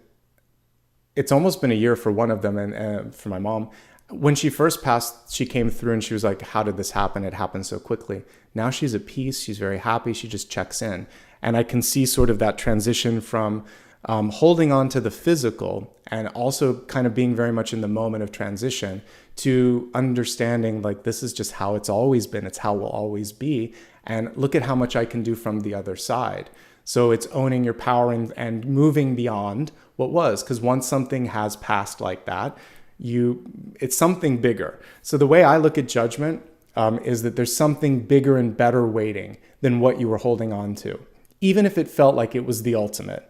it's almost been a year for one of them and for my mom. When she first passed, she came through and she was like, how did this happen? It happened so quickly. Now she's at peace. She's very happy. She just checks in. And I can see sort of that transition from holding on to the physical and also kind of being very much in the moment of transition to understanding like this is just how it's always been. It's how we'll always be. And look at how much I can do from the other side. So it's owning your power and moving beyond what was. Because once something has passed like that, it's something bigger. So the way I look at judgment is that there's something bigger and better waiting than what you were holding on to. Even if it felt like it was the ultimate,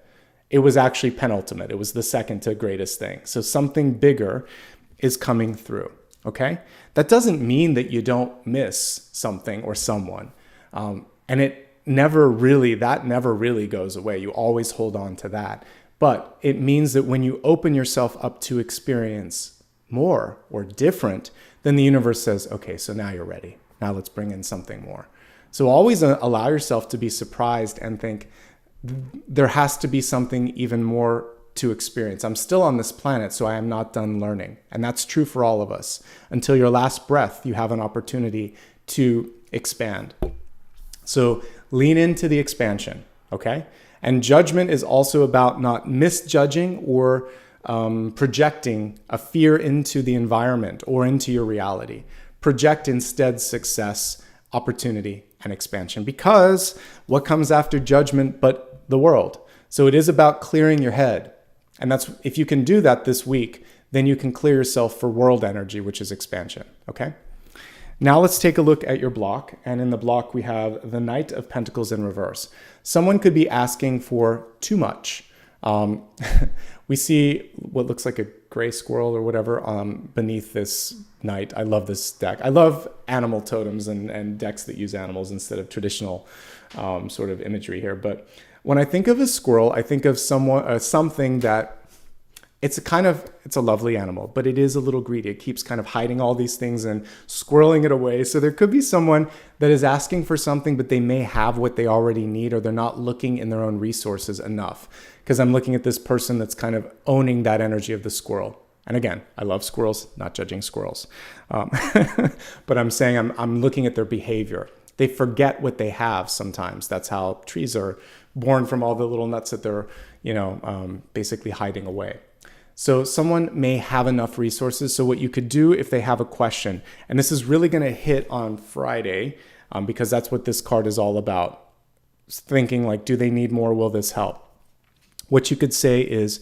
it was actually penultimate. It was the second to greatest thing. So something bigger is coming through, okay? That doesn't mean that you don't miss something or someone. And that never really goes away. You always hold on to that. But it means that when you open yourself up to experience more or different, then the universe says, okay, so now you're ready. Now let's bring in something more. So always allow yourself to be surprised and think there has to be something even more to experience. I'm still on this planet, so I am not done learning. And that's true for all of us. Until your last breath, you have an opportunity to expand. So lean into the expansion, okay? And judgment is also about not misjudging or projecting a fear into the environment or into your reality. Project instead success, opportunity, and expansion, because what comes after judgment but the world? So it is about clearing your head. And that's, if you can do that this week, then you can clear yourself for world energy, which is expansion, okay? Now let's take a look at your block. And in the block, we have the Knight of Pentacles in reverse. Someone could be asking for too much. We see what looks like a gray squirrel or whatever beneath this knight. I love this deck. I love animal totems and decks that use animals instead of traditional sort of imagery here. But when I think of a squirrel, I think of something that it's a lovely animal, but it is a little greedy. It keeps kind of hiding all these things and squirreling it away. So there could be someone that is asking for something, but they may have what they already need, or they're not looking in their own resources enough. Because I'm looking at this person that's kind of owning that energy of the squirrel. And again, I love squirrels, not judging squirrels. But I'm saying I'm looking at their behavior. They forget what they have sometimes. That's how trees are born, from all the little nuts that they're, basically hiding away. So someone may have enough resources. So what you could do if they have a question, and this is really going to hit on Friday, because that's what this card is all about. Thinking like, do they need more? Will this help? What you could say is,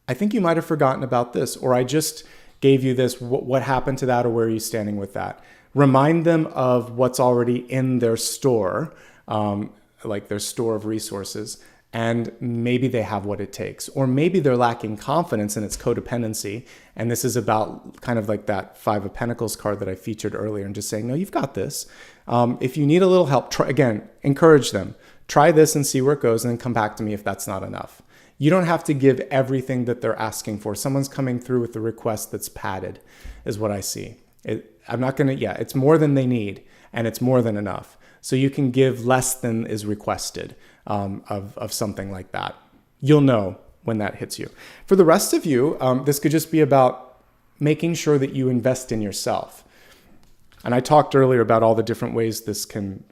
I think you might have forgotten about this, or I just gave you this. What happened to that, or where are you standing with that? Remind them of what's already in their store, like their store of resources. And maybe they have what it takes, or maybe they're lacking confidence and it's codependency. And this is about kind of like that Five of Pentacles card that I featured earlier, and just saying, no, you've got this. If you need a little help, encourage them. Try this and see where it goes, and then come back to me if that's not enough. You don't have to give everything that they're asking for. Someone's coming through with a request that's padded, is what I see. It's more than they need, and it's more than enough. So you can give less than is requested of something like that. You'll know when that hits you. For the rest of you, this could just be about making sure that you invest in yourself. And I talked earlier about all the different ways this can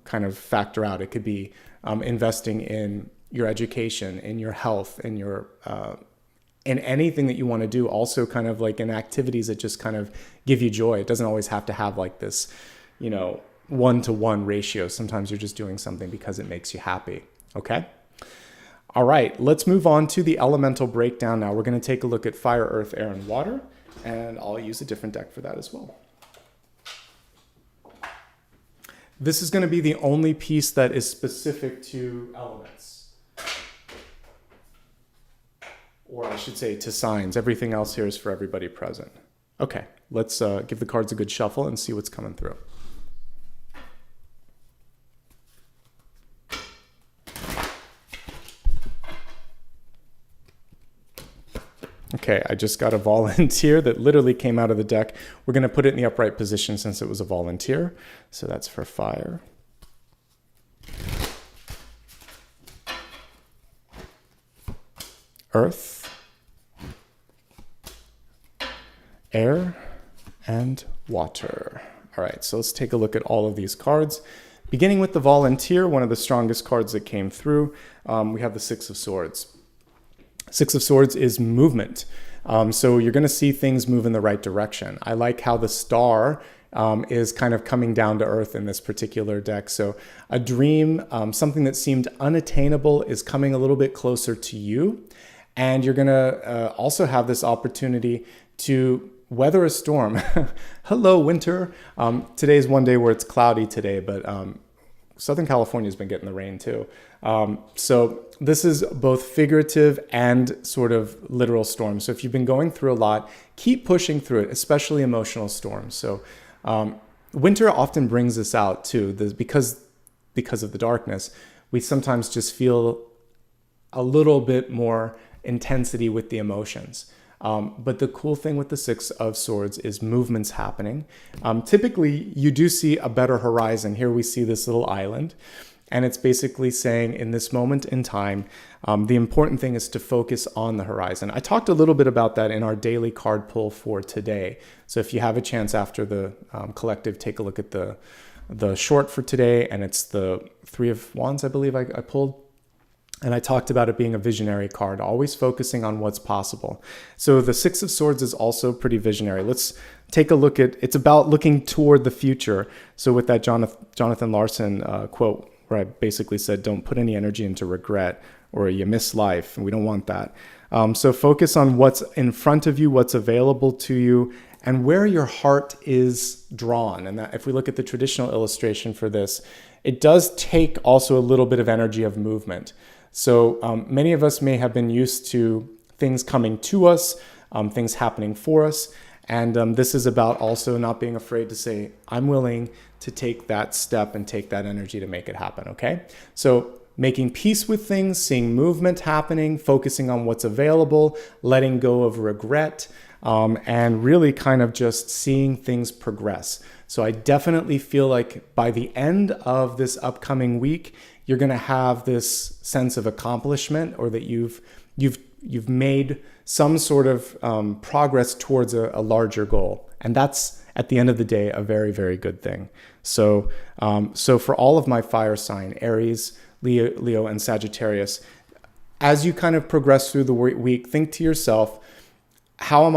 kind of factor out. It could be investing in your education, in your health, in your in anything that you want to do. Also kind of like in activities that just kind of give you joy. It doesn't always have to have like this, 1-to-1 ratio. Sometimes you're just doing something because it makes you happy. Okay? All right, let's move on to the elemental breakdown now. We're going to take a look at fire, earth, air, and water, and I'll use a different deck for that as well. This is going to be the only piece that is specific to elements. Or I should say to signs. Everything else here is for everybody present. Okay, let's give the cards a good shuffle and see what's coming through. Okay, I just got a volunteer that literally came out of the deck. We're going to put it in the upright position since it was a volunteer. So that's for fire. Earth. Air. And water. All right, so let's take a look at all of these cards. Beginning with the volunteer, one of the strongest cards that came through, we have the Six of Swords. Six of Swords is movement. So you're going to see things move in the right direction. I like how the star is kind of coming down to earth in this particular deck. So a dream, something that seemed unattainable, is coming a little bit closer to you. And you're going to also have this opportunity to weather a storm. Hello, winter. Today is one day where it's cloudy today, but Southern California has been getting the rain too. So this is both figurative and sort of literal storms. So if you've been going through a lot, keep pushing through it, especially emotional storms. So winter often brings this out too, because of the darkness. We sometimes just feel a little bit more intensity with the emotions. But the cool thing with the Six of Swords is movement's happening. Typically, you do see a better horizon. Here we see this little island, and it's basically saying in this moment in time, the important thing is to focus on the horizon. I talked a little bit about that in our daily card pull for today. So if you have a chance after the collective, take a look at the short for today, and it's the Three of Wands, I believe I pulled. And I talked about it being a visionary card, always focusing on what's possible. So the Six of Swords is also pretty visionary. Let's take a look at, it's about looking toward the future. So with that Jonathan Larson quote, where I basically said, don't put any energy into regret or you miss life, and we don't want that. So focus on what's in front of you, what's available to you, and where your heart is drawn. And that, if we look at the traditional illustration for this, it does take also a little bit of energy of movement. So many of us may have been used to things coming to us, things happening for us. And this is about also not being afraid to say, I'm willing to take that step and take that energy to make it happen, okay? So making peace with things, seeing movement happening, focusing on what's available, letting go of regret, and really kind of just seeing things progress. So I definitely feel like by the end of this upcoming week, you're going to have this sense of accomplishment, or that you've made some sort of progress towards a larger goal. And that's, at the end of the day, a very, very good thing. So for all of my fire sign, Aries, Leo, and Sagittarius, as you kind of progress through the week, think to yourself, how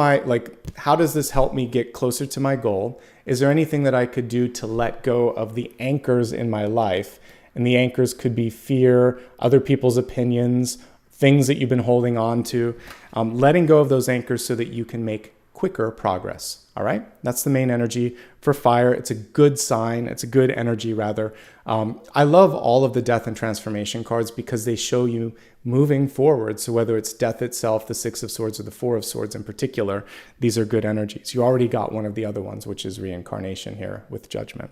does this help me get closer to my goal? Is there anything that I could do to let go of the anchors in my life? And the anchors could be fear, other people's opinions, things that you've been holding on to, letting go of those anchors so that you can make quicker progress. All right, that's the main energy for fire. It's a good sign. It's a good energy, rather. I love all of the death and transformation cards because they show you moving forward. So whether it's death itself, the Six of Swords, or the Four of Swords in particular, these are good energies. You already got one of the other ones, which is reincarnation here with Judgment.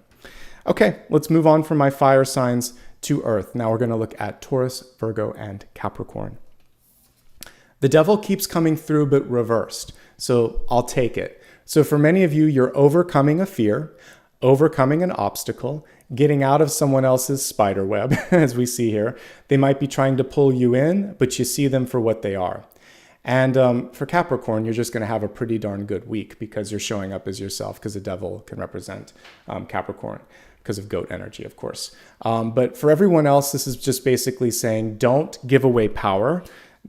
Okay, let's move on from my fire signs to Earth. Now we're going to look at Taurus, Virgo, and Capricorn. The devil keeps coming through, but reversed. So I'll take it. So for many of you, you're overcoming a fear, overcoming an obstacle, getting out of someone else's spider web, as we see here. They might be trying to pull you in, but you see them for what they are. And for Capricorn, you're just going to have a pretty darn good week because you're showing up as yourself, because the devil can represent Capricorn because of goat energy, of course. But for everyone else, this is just basically saying, don't give away power.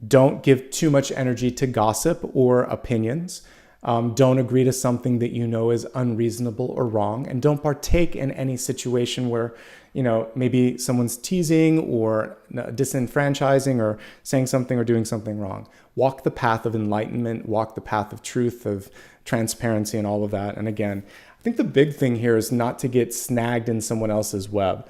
Don't give too much energy to gossip or opinions. Don't agree to something that you know is unreasonable or wrong. And don't partake in any situation where, maybe someone's teasing or disenfranchising or saying something or doing something wrong. Walk the path of enlightenment, walk the path of truth, of transparency, and all of that. And again, I think the big thing here is not to get snagged in someone else's web.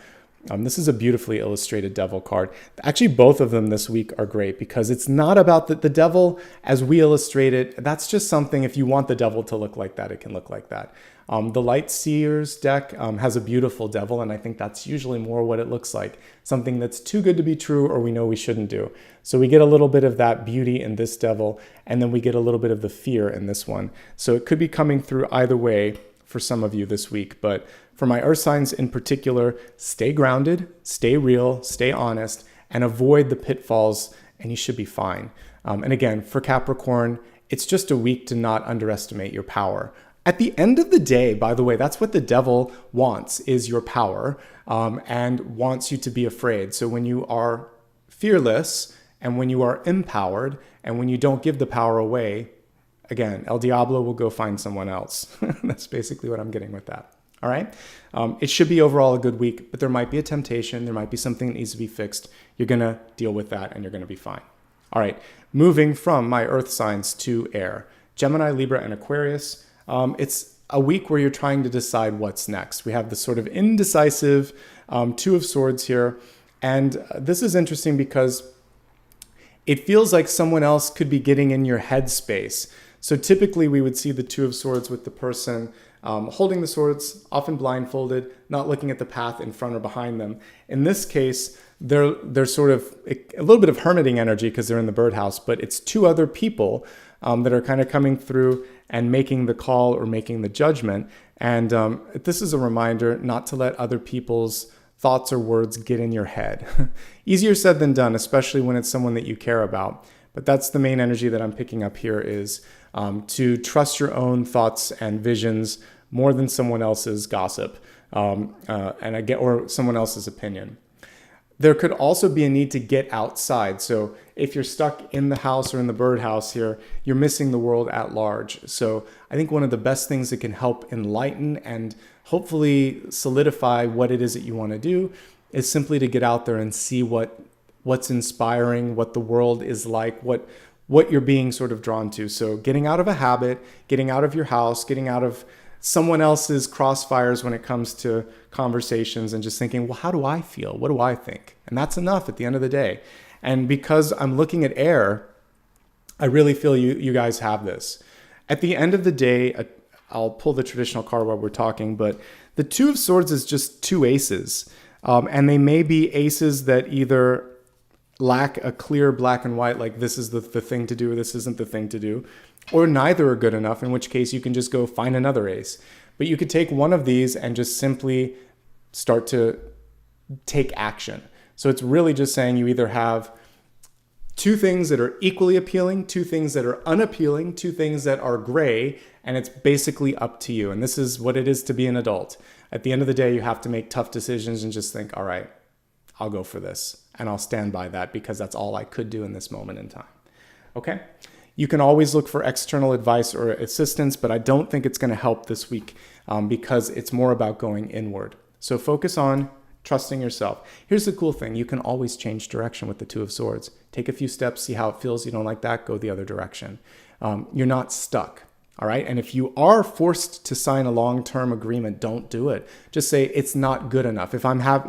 This is a beautifully illustrated devil card. Actually, both of them this week are great because it's not about the devil as we illustrate it. That's just something, if you want the devil to look like that, it can look like that. The Light Seers deck has a beautiful devil, and I think that's usually more what it looks like. Something that's too good to be true, or we know we shouldn't do. So we get a little bit of that beauty in this devil, and then we get a little bit of the fear in this one. So it could be coming through either way for some of you this week. But for my earth signs in particular, stay grounded, stay real, stay honest, and avoid the pitfalls, and you should be fine. And again, for Capricorn, it's just a week to not underestimate your power. At the end of the day, by the way, that's what the devil wants, is your power, and wants you to be afraid. So when you are fearless, and when you are empowered, and when you don't give the power away, again, El Diablo will go find someone else. That's basically what I'm getting with that. All right. It should be overall a good week, but there might be a temptation. There might be something that needs to be fixed. You're going to deal with that and you're going to be fine. All right. Moving from my earth signs to air, Gemini, Libra, and Aquarius. It's a week where you're trying to decide what's next. We have this sort of indecisive Two of Swords here. And this is interesting because it feels like someone else could be getting in your headspace. So typically we would see the Two of Swords with the person holding the swords, often blindfolded, not looking at the path in front or behind them. In this case, they're sort of a little bit of hermiting energy because they're in the birdhouse, but it's two other people that are kind of coming through and making the call or making the judgment. And this is a reminder not to let other people's thoughts or words get in your head. Easier said than done, especially when it's someone that you care about. But that's the main energy that I'm picking up here, is to trust your own thoughts and visions more than someone else's gossip or someone else's opinion. There could also be a need to get outside. So if you're stuck in the house or in the birdhouse here, you're missing the world at large. So I think one of the best things that can help enlighten and hopefully solidify what it is that you want to do is simply to get out there and see what's inspiring, what the world is like, what you're being sort of drawn to. So getting out of a habit, getting out of your house, getting out of someone else's crossfires when it comes to conversations, and just thinking, well, how do I feel? What do I think? And that's enough at the end of the day. And because I'm looking at air, I really feel you guys have this. At the end of the day, I'll pull the traditional card while we're talking, but the Two of Swords is just two aces. And they may be aces that either lack a clear black and white, like this is the thing to do or this isn't the thing to do, or neither are good enough, in which case you can just go find another ace. But you could take one of these and just simply start to take action. So it's really just saying you either have two things that are equally appealing, two things that are unappealing, two things that are gray, and it's basically up to you. And this is what it is to be an adult. At the end of the day, you have to make tough decisions and just think, all right, I'll go for this. And I'll stand by that because that's all I could do in this moment in time. Okay? You can always look for external advice or assistance, but I don't think it's going to help this week because it's more about going inward. So focus on trusting yourself. Here's the cool thing. You can always change direction with the Two of Swords. Take a few steps, see how it feels. You don't like that, go the other direction. You're not stuck. All right. And if you are forced to sign a long-term agreement, don't do it. Just say it's not good enough. If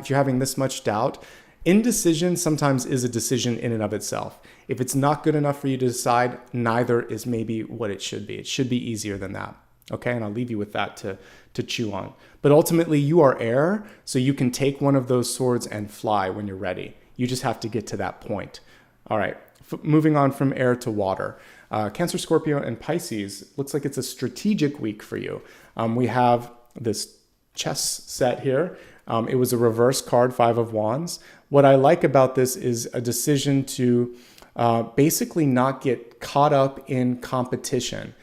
you're having this much doubt, indecision sometimes is a decision in and of itself. If it's not good enough for you to decide, neither is maybe what it should be. It should be easier than that. Okay. And I'll leave you with that to chew on. But ultimately you are air, so you can take one of those swords and fly when you're ready. You just have to get to that point. All right. Moving on from air to water. Cancer, Scorpio, and Pisces, looks like it's a strategic week for you. We have this chess set here. It was a reverse card, Five of Wands. What I like about this is a decision to basically not get caught up in competition.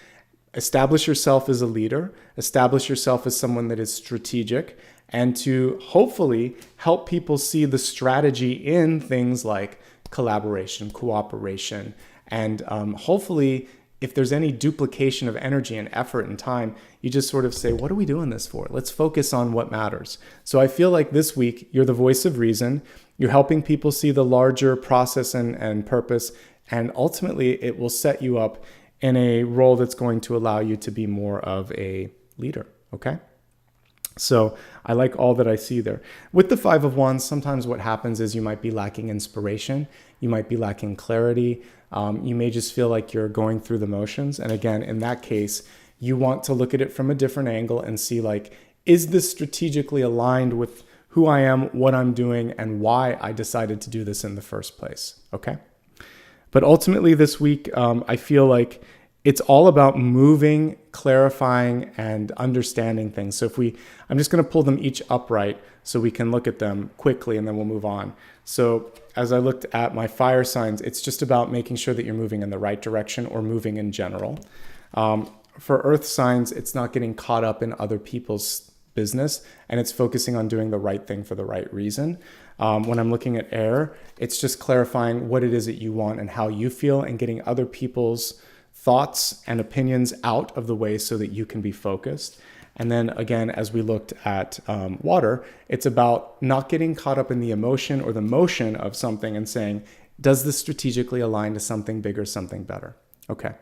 Establish yourself as a leader, establish yourself as someone that is strategic, and to hopefully help people see the strategy in things like collaboration, cooperation, and hopefully if there's any duplication of energy and effort and time, you just sort of say, what are we doing this for? Let's focus on what matters. So I feel like this week, you're the voice of reason. You're helping people see the larger process and purpose. And ultimately, it will set you up in a role that's going to allow you to be more of a leader, okay? So I like all that I see there. With the Five of Wands, sometimes what happens is you might be lacking inspiration. You might be lacking clarity. You may just feel like you're going through the motions. And again, in that case, you want to look at it from a different angle and see like, is this strategically aligned with who I am, what I'm doing, and why I decided to do this in the first place, okay? But ultimately this week, I feel like it's all about moving, clarifying, and understanding things. So I'm just going to pull them each upright so we can look at them quickly and then we'll move on. So as I looked at my fire signs, it's just about making sure that you're moving in the right direction or moving in general. For earth signs, it's not getting caught up in other people's business and it's focusing on doing the right thing for the right reason. When I'm looking at air, it's just clarifying what it is that you want and how you feel and getting other people's thoughts and opinions out of the way so that you can be focused. And then again, as we looked at water, it's about not getting caught up in the emotion or the motion of something and saying, does this strategically align to something bigger, something better? Okay.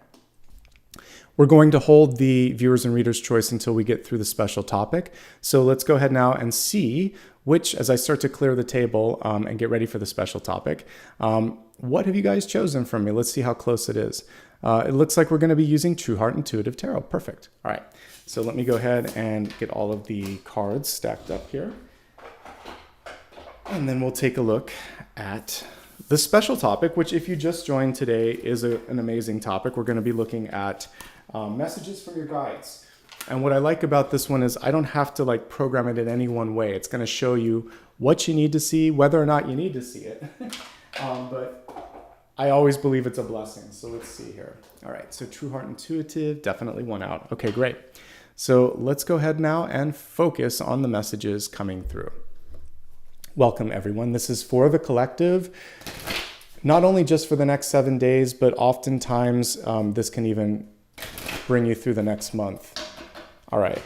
We're going to hold the viewers and readers' choice until we get through the special topic. So let's go ahead now and see which, as I start to clear the table and get ready for the special topic, what have you guys chosen from me? Let's see how close it is. It looks like we're going to be using True Heart Intuitive Tarot. Perfect. All right. So let me go ahead and get all of the cards stacked up here. And then we'll take a look at the special topic, which if you just joined today is an amazing topic. We're going to be looking at messages from your guides. And what I like about this one is I don't have to like program it in any one way. It's going to show you what you need to see, whether or not you need to see it. But I always believe it's a blessing. So let's see here. All right. So True Heart Intuitive, definitely one out. Okay, great. So let's go ahead now and focus on the messages coming through. Welcome, everyone. This is for the collective, not only just for the next 7 days, but oftentimes this can even bring you through the next month. All right.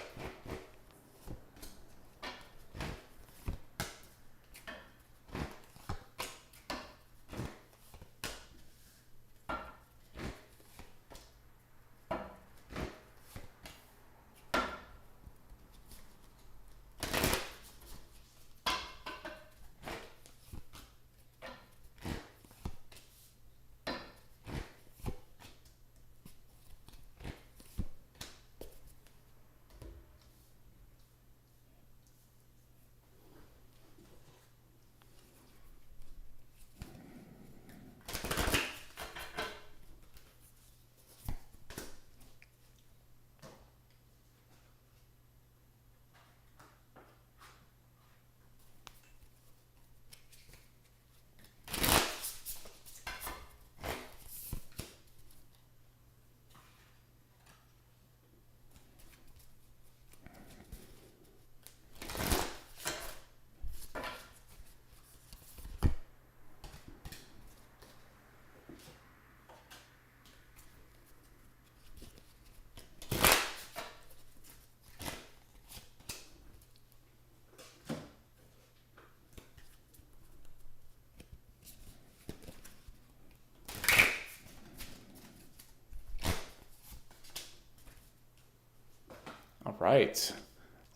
right.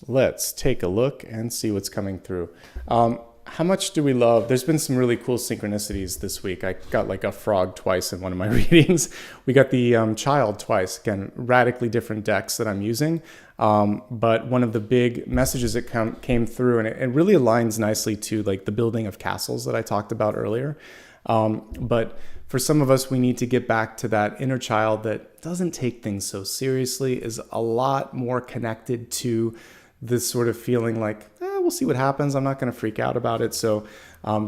Let's take a look and see what's coming through. How much do we love? There's been some really cool synchronicities this week. I got like a frog twice in one of my readings. We got the child twice. Again, radically different decks that I'm using. But one of the big messages that came through, and it really aligns nicely to like the building of castles that I talked about earlier. But for some of us, we need to get back to that inner child that doesn't take things so seriously, is a lot more connected to this sort of feeling like, we'll see what happens. I'm not going to freak out about it. So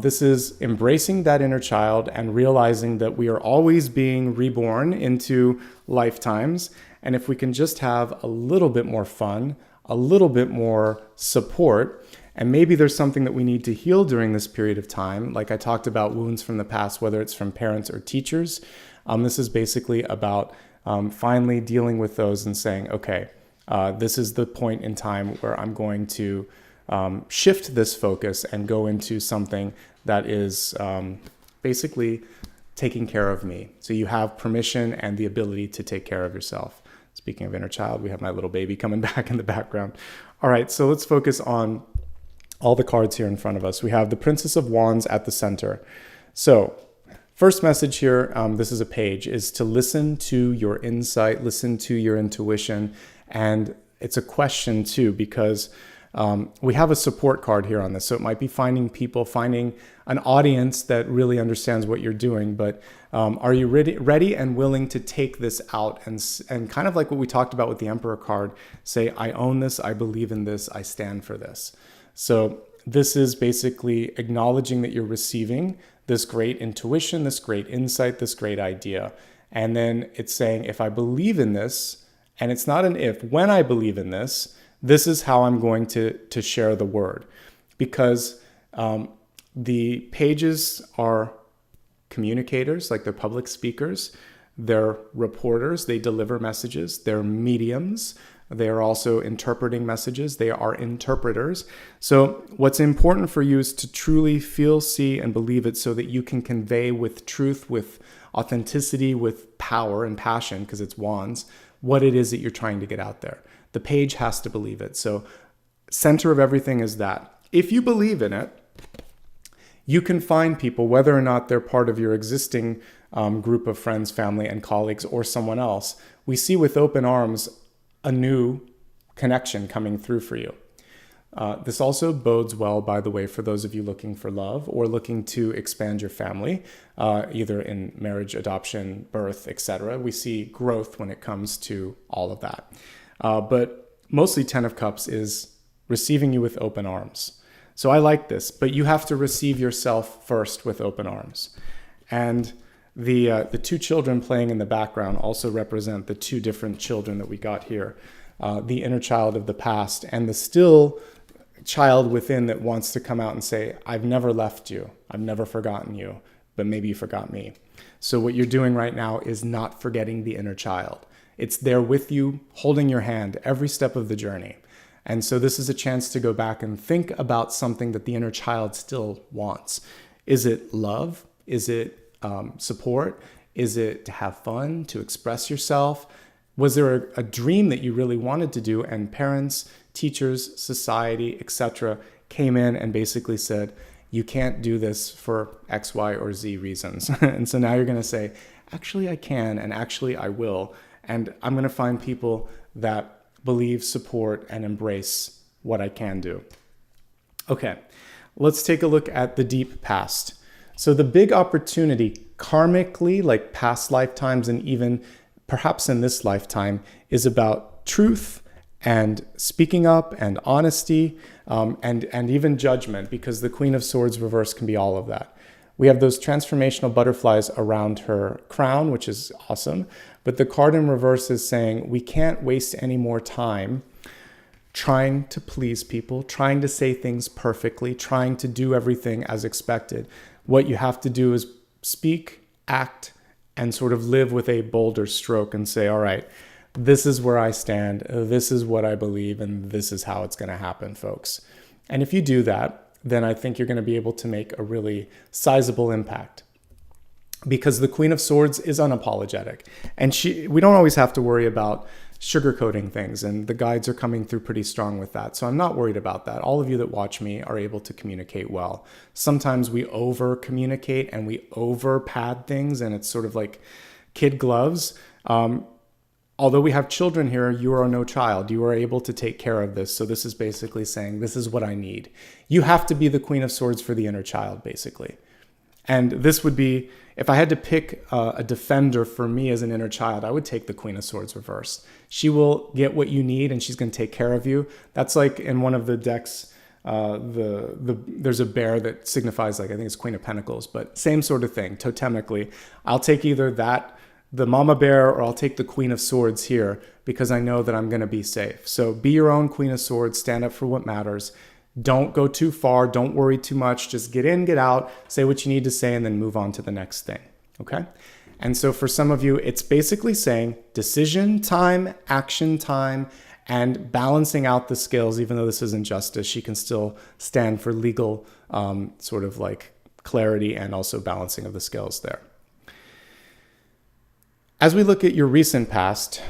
this is embracing that inner child and realizing that we are always being reborn into lifetimes. And if we can just have a little bit more fun, a little bit more support, and maybe there's something that we need to heal during this period of time. Like I talked about wounds from the past, whether it's from parents or teachers. This is basically about finally dealing with those and saying, okay, this is the point in time where I'm going to shift this focus and go into something that is basically taking care of me. So you have permission and the ability to take care of yourself. Speaking of inner child, we have my little baby coming back in the background. All right, so let's focus on all the cards here in front of us. We have the Princess of Wands at the center. So first message here, this is a page, is to listen to your insight, listen to your intuition. And it's a question too, because we have a support card here on this. So it might be finding an audience that really understands what you're doing. But are you ready and willing to take this out and kind of like what we talked about with the Emperor card, say, I own this, I believe in this, I stand for this. So this is basically acknowledging that you're receiving this great intuition, this great insight, this great idea. And then it's saying, if I believe in this, and it's not an if, when I believe in this, this is how I'm going to share the word. Because the pages are communicators, like they're public speakers, they're reporters, they deliver messages, they're mediums, they are also interpreting messages, they are interpreters. So what's important for you is to truly feel, see, and believe it so that you can convey with truth, with authenticity, with power and passion, because it's wands, what it is that you're trying to get out there. The page has to believe it. So center of everything is that. If you believe in it, you can find people, whether or not they're part of your existing group of friends, family, and colleagues, or someone else. We see with open arms a new connection coming through for you. This also bodes well, by the way, for those of you looking for love or looking to expand your family, either in marriage, adoption, birth, etc. We see growth when it comes to all of that. But mostly Ten of Cups is receiving you with open arms. So I like this, but you have to receive yourself first with open arms. And the two children playing in the background also represent the two different children that we got here. The inner child of the past and the still child within that wants to come out and say, I've never left you. I've never forgotten you, but maybe you forgot me. So what you're doing right now is not forgetting the inner child. It's there with you, holding your hand every step of the journey. And so this is a chance to go back and think about something that the inner child still wants. Is it love? Is it support? Is it to have fun, to express yourself? Was there a dream that you really wanted to do and parents, teachers, society, etc. came in and basically said, you can't do this for X, Y, or Z reasons. And so now you're going to say, actually I can, and actually I will. And I'm going to find people that believe, support, and embrace what I can do. Okay, let's take a look at the deep past. So the big opportunity karmically, like past lifetimes and even perhaps in this lifetime, is about truth and speaking up and honesty and even judgment, because the Queen of Swords reverse can be all of that. We have those transformational butterflies around her crown, which is awesome. But the card in reverse is saying we can't waste any more time trying to please people, trying to say things perfectly, trying to do everything as expected. What you have to do is speak, act, and sort of live with a bolder stroke and say, all right, this is where I stand, this is what I believe, and this is how it's going to happen, folks. And if you do that, then I think you're going to be able to make a really sizable impact. Because the Queen of Swords is unapologetic. And we don't always have to worry about sugarcoating things, and the guides are coming through pretty strong with that. So I'm not worried about that. All of you that watch me are able to communicate well. Sometimes we over communicate and we over pad things, and it's sort of like kid gloves. Although we have children here, you are no child. You are able to take care of this. So this is basically saying, this is what I need. You have to be the Queen of Swords for the inner child, basically. And this would be, if I had to pick a defender for me as an inner child, I would take the Queen of Swords reverse. She will get what you need and she's going to take care of you. That's like in one of the decks, there's a bear that signifies, like, I think it's Queen of Pentacles, but same sort of thing, totemically. I'll take either that, the mama bear, or I'll take the Queen of Swords here because I know that I'm going to be safe. So be your own Queen of Swords, stand up for what matters. Don't go too far. Don't worry too much. Just get in, get out, say what you need to say, and then move on to the next thing. Okay? And so for some of you, it's basically saying decision time, action time, and balancing out the scales. Even though this isn't justice, she can still stand for legal sort of like clarity and also balancing of the scales there. As we look at your recent past,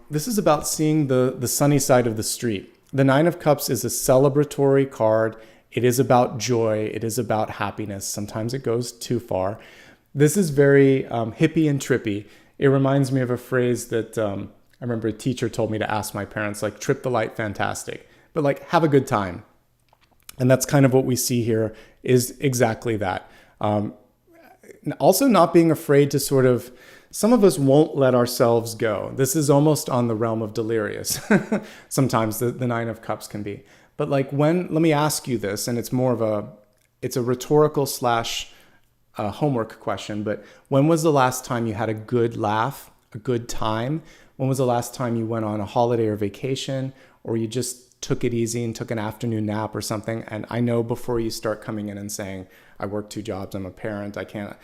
this is about seeing the sunny side of the street. The Nine of Cups is a celebratory card. It is about joy. It is about happiness. Sometimes it goes too far. This is very hippie and trippy. It reminds me of a phrase that I remember a teacher told me to ask my parents, like, trip the light, fantastic. But like, have a good time. And that's kind of what we see here, is exactly that. Also not being afraid to sort of, some of us won't let ourselves go. This is almost on the realm of delirious. Sometimes the Nine of Cups can be. But like let me ask you this, and it's more of it's a rhetorical slash homework question, but when was the last time you had a good laugh, a good time? When was the last time you went on a holiday or vacation, or you just took it easy and took an afternoon nap or something? And I know before you start coming in and saying, I work 2 jobs, I'm a parent, I can't.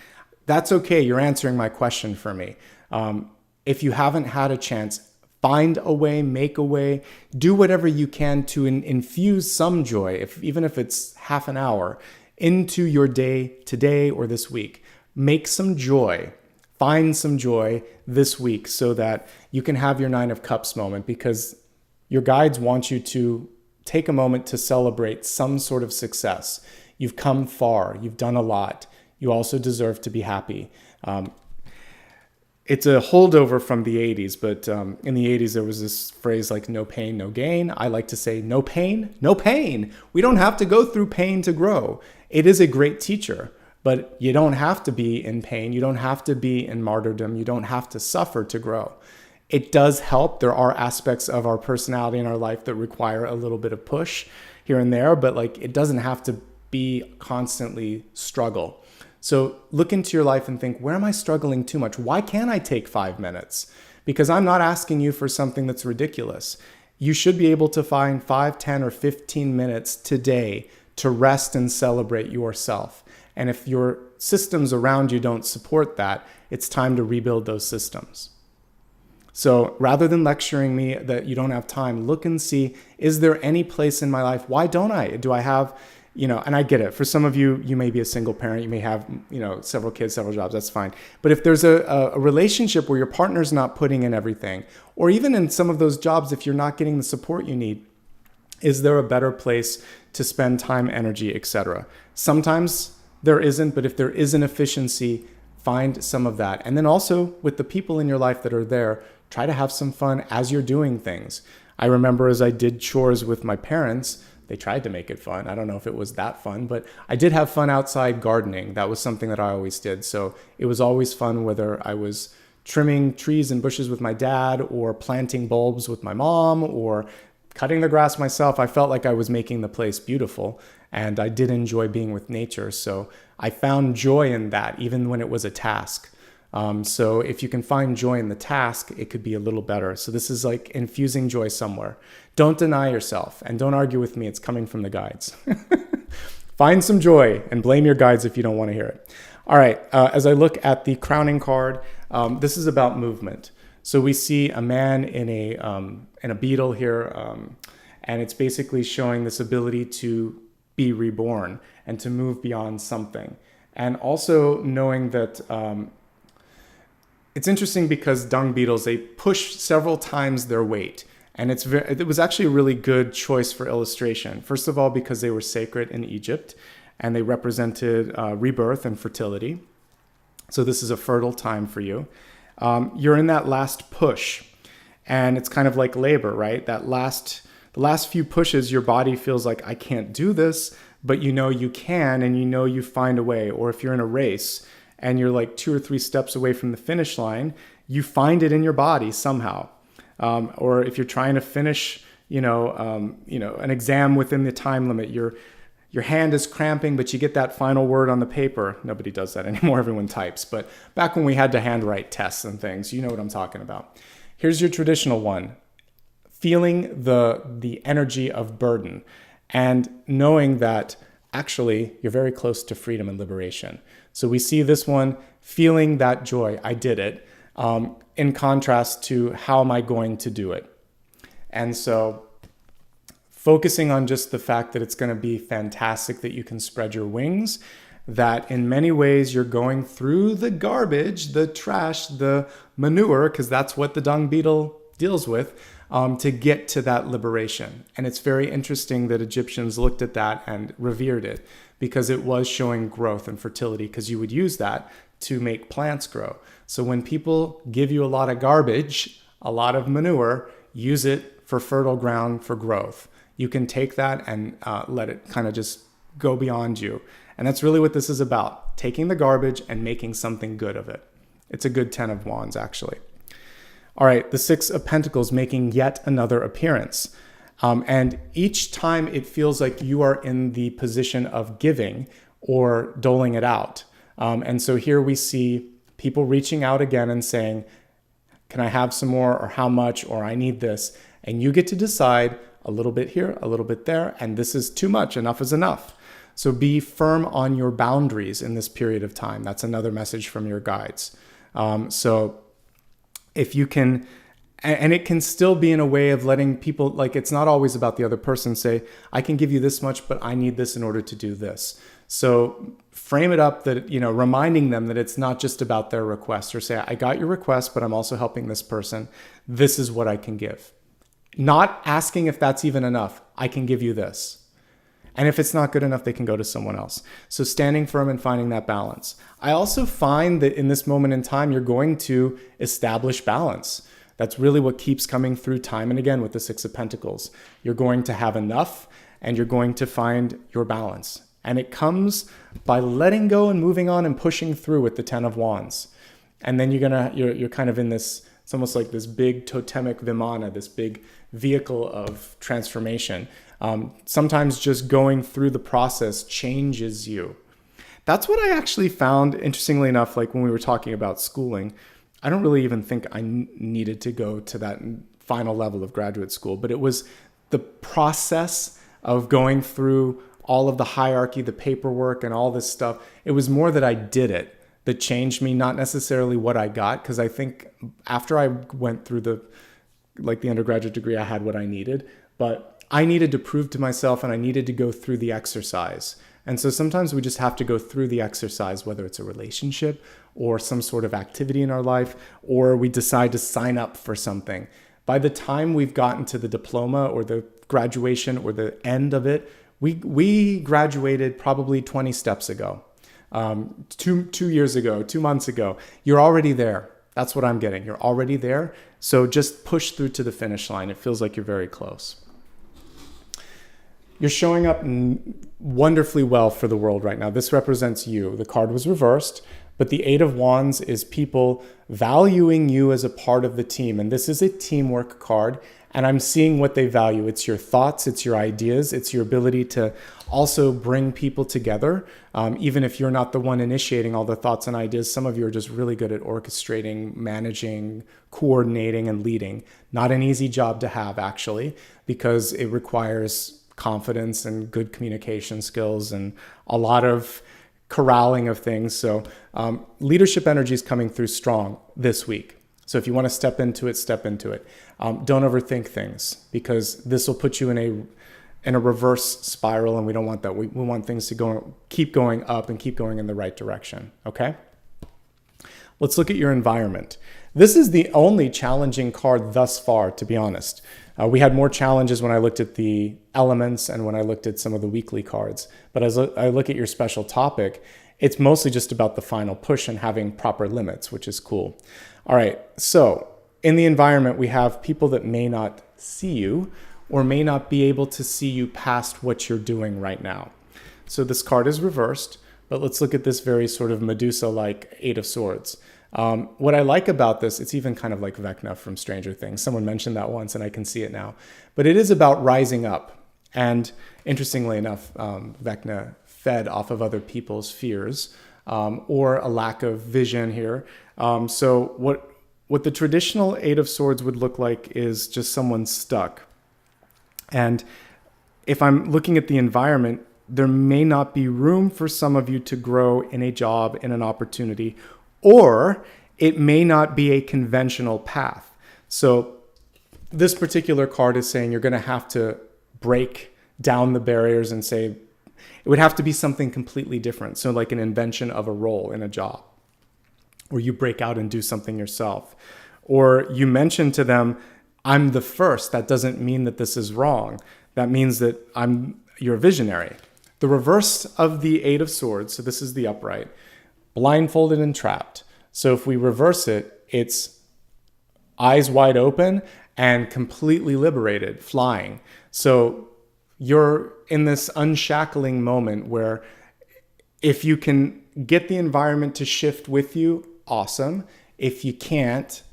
That's okay. You're answering my question for me. If you haven't had a chance, find a way, make a way, do whatever you can to infuse some joy, even if it's half an hour, into your day today or this week. Make some joy. Find some joy this week so that you can have your Nine of Cups moment, because your guides want you to take a moment to celebrate some sort of success. You've come far. You've done a lot. You also deserve to be happy. It's a holdover from the 80s, but in the 80s, there was this phrase like, no pain, no gain. I like to say, no pain, no pain. We don't have to go through pain to grow. It is a great teacher, but you don't have to be in pain. You don't have to be in martyrdom. You don't have to suffer to grow. It does help. There are aspects of our personality in our life that require a little bit of push here and there, but like, it doesn't have to be constantly struggle. So look into your life and think, where am I struggling too much? Why can't I take 5 minutes? Because I'm not asking you for something that's ridiculous. You should be able to find 5, 10, or 15 minutes today to rest and celebrate yourself. And if your systems around you don't support that, it's time to rebuild those systems. So rather than lecturing me that you don't have time, look and see, is there any place in my life? Why don't I? Do I have... and I get it. For some of you, you may be a single parent. You may have, several kids, several jobs. That's fine. But if there's a relationship where your partner's not putting in everything, or even in some of those jobs, if you're not getting the support you need, is there a better place to spend time, energy, etc.? Sometimes there isn't, but if there is an efficiency, find some of that. And then also with the people in your life that are there, try to have some fun as you're doing things. I remember as I did chores with my parents, they tried to make it fun. I don't know if it was that fun, but I did have fun outside gardening. That was something that I always did. So it was always fun, whether I was trimming trees and bushes with my dad, or planting bulbs with my mom, or cutting the grass myself. I felt like I was making the place beautiful, and I did enjoy being with nature. So I found joy in that, even when it was a task. So if you can find joy in the task, it could be a little better. So this is like infusing joy somewhere. Don't deny yourself, and don't argue with me. It's coming from the guides. Find some joy and blame your guides if you don't want to hear it. All right. As I look at the crowning card, this is about movement. So we see a man in a beetle here, and it's basically showing this ability to be reborn and to move beyond something. And also knowing that It's interesting because dung beetles, they push several times their weight. And it was actually a really good choice for illustration. First of all, because they were sacred in Egypt and they represented rebirth and fertility. So this is a fertile time for you. You're in that last push, and it's kind of like labor, right? The last few pushes, your body feels like, I can't do this, but you know you can, and you know you find a way. Or if you're in a race and you're like 2 or 3 steps away from the finish line, you find it in your body somehow. Or if you're trying to finish, an exam within the time limit, your hand is cramping, but you get that final word on the paper. Nobody does that anymore. Everyone types. But back when we had to handwrite tests and things, you know what I'm talking about. Here's your traditional one. Feeling the energy of burden and knowing that actually you're very close to freedom and liberation. So we see this one, feeling that joy. I did it. In contrast to how am I going to do it? And so focusing on just the fact that it's going to be fantastic, that you can spread your wings, that in many ways you're going through the garbage, the trash, the manure, because that's what the dung beetle deals with, to get to that liberation. And it's very interesting that Egyptians looked at that and revered it because it was showing growth and fertility, because you would use that to make plants grow. So when people give you a lot of garbage, a lot of manure, use it for fertile ground for growth. You can take that and let it kind of just go beyond you. And that's really what this is about, taking the garbage and making something good of it. It's a good 10 of Wands, actually. All right, the 6 of Pentacles making yet another appearance. And each time it feels like you are in the position of giving or doling it out. And so here we see people reaching out again and saying, can I have some more, or how much, or I need this. And you get to decide a little bit here, a little bit there, and this is too much, enough is enough. So be firm on your boundaries in this period of time. That's another message from your guides. So if you can, and it can still be in a way of letting people, like it's not always about the other person, say, I can give you this much, but I need this in order to do this. So frame it up that, reminding them that it's not just about their request, or say, I got your request, but I'm also helping this person. This is what I can give. Not asking if that's even enough. I can give you this. And if it's not good enough, they can go to someone else. So standing firm and finding that balance. I also find that in this moment in time, you're going to establish balance. That's really what keeps coming through time and again with the 6 of Pentacles. You're going to have enough, and you're going to find your balance. And it comes by letting go and moving on and pushing through with the 10 of Wands. And then you're kind of in this, it's almost like this big totemic vimana, this big vehicle of transformation. Sometimes just going through the process changes you. That's what I actually found, interestingly enough, like when we were talking about schooling, I don't really even think I needed to go to that final level of graduate school, but it was the process of going through all of the hierarchy, the paperwork and all this stuff. It was more that I did it that changed me, not necessarily what I got. Because I think after I went through the undergraduate degree, I had what I needed, but I needed to prove to myself and I needed to go through the exercise. And so sometimes we just have to go through the exercise, whether it's a relationship or some sort of activity in our life, or we decide to sign up for something. By the time we've gotten to the diploma or the graduation or the end of it, we graduated probably 20 steps ago, 2 years ago, 2 months ago. You're already there. That's what I'm getting. You're already there. So just push through to the finish line. It feels like you're very close. You're showing up wonderfully well for the world right now. This represents you. The card was reversed, but the 8 of Wands is people valuing you as a part of the team. And this is a teamwork card. And I'm seeing what they value. It's your thoughts, it's your ideas, it's your ability to also bring people together. Even if you're not the one initiating all the thoughts and ideas, some of you are just really good at orchestrating, managing, coordinating, and leading. Not an easy job to have, actually, because it requires confidence and good communication skills and a lot of corralling of things. So leadership energy is coming through strong this week. So if you want to step into it, step into it. Don't overthink things, because this will put you in a reverse spiral, and we don't want that. We want things to keep going up and keep going in the right direction. Okay. Let's look at your environment. This is the only challenging card thus far, to be honest. We had more challenges when I looked at the elements and when I looked at some of the weekly cards. But as I look at your special topic, it's mostly just about the final push and having proper limits, which is cool. All right, so in the environment, we have people that may not see you or may not be able to see you past what you're doing right now. So this card is reversed, but let's look at this very sort of Medusa-like Eight of Swords. What I like about this, it's even kind of like Vecna from Stranger Things. Someone mentioned that once and I can see it now. But it is about rising up. And interestingly enough, Vecna fed off of other people's fears or a lack of vision here. So what the traditional Eight of Swords would look like is just someone stuck. And if I'm looking at the environment, there may not be room for some of you to grow in a job, in an opportunity, or it may not be a conventional path. So this particular card is saying you're going to have to break down the barriers and say it would have to be something completely different. So like an invention of a role in a job, or you break out and do something yourself, or you mention to them, I'm the first. That doesn't mean that this is wrong. That means that you're a visionary. The reverse of the Eight of Swords, so this is the upright, blindfolded and trapped. So if we reverse it, it's eyes wide open and completely liberated, flying. So you're in this unshackling moment where if you can get the environment to shift with you, awesome. If you can't,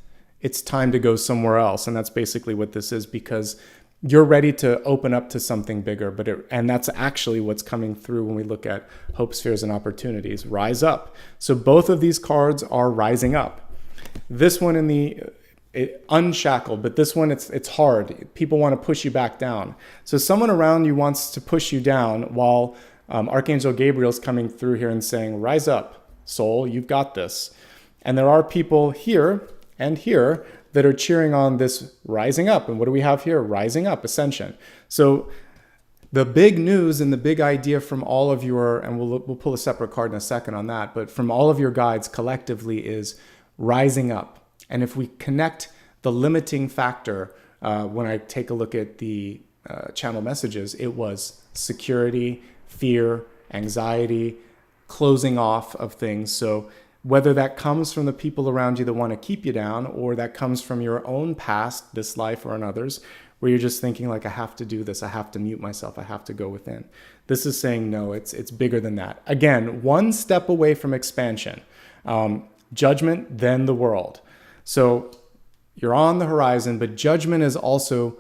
it's time to go somewhere else. And that's basically what this is, because you're ready to open up to something bigger. And that's actually what's coming through when we look at hopes, fears, and opportunities. Rise up. So both of these cards are rising up. This one in the unshackled, but this one, it's hard. People want to push you back down. So someone around you wants to push you down while Archangel Gabriel's coming through here and saying, rise up, soul, you've got this. And there are people here and here that are cheering on this rising up. And what do we have here? Rising up, ascension. So the big news and the big idea from all of your, and we'll pull a separate card in a second on that, but from all of your guides collectively is rising up. And if we connect the limiting factor, when I take a look at the channel messages, it was security, fear, anxiety, closing off of things. So whether that comes from the people around you that want to keep you down, or that comes from your own past, this life or another's, where you're just thinking like, I have to do this, I have to mute myself, I have to go within. This is saying, no, it's bigger than that. Again, one step away from expansion. Judgment, then the world. So you're on the horizon, but judgment is also,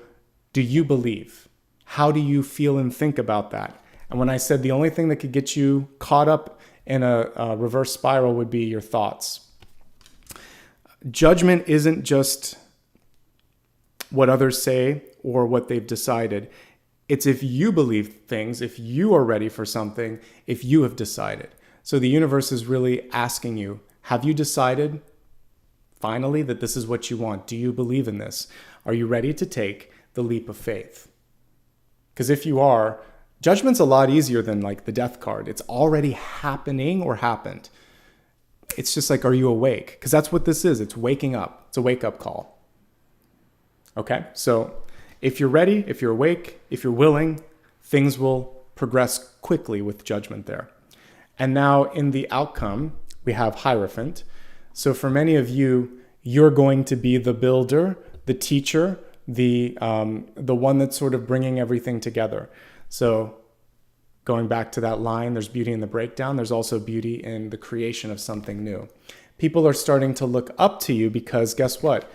do you believe? How do you feel and think about that? And when I said the only thing that could get you caught up in a reverse spiral would be your thoughts. Judgment isn't just what others say or what they've decided. It's if you believe things, if you are ready for something, if you have decided. So the universe is really asking you, have you decided finally that this is what you want? Do you believe in this? Are you ready to take the leap of faith? Because if you are, judgment's a lot easier than like the death card. It's already happening or happened. It's just like, are you awake? Because that's what this is. It's waking up. It's a wake-up call. Okay? So if you're ready, if you're awake, if you're willing, things will progress quickly with judgment there. And now in the outcome, we have Hierophant. So for many of you, you're going to be the builder, the teacher, the one that's sort of bringing everything together. So going back to that line, there's beauty in the breakdown. There's also beauty in the creation of something new. People are starting to look up to you because guess what?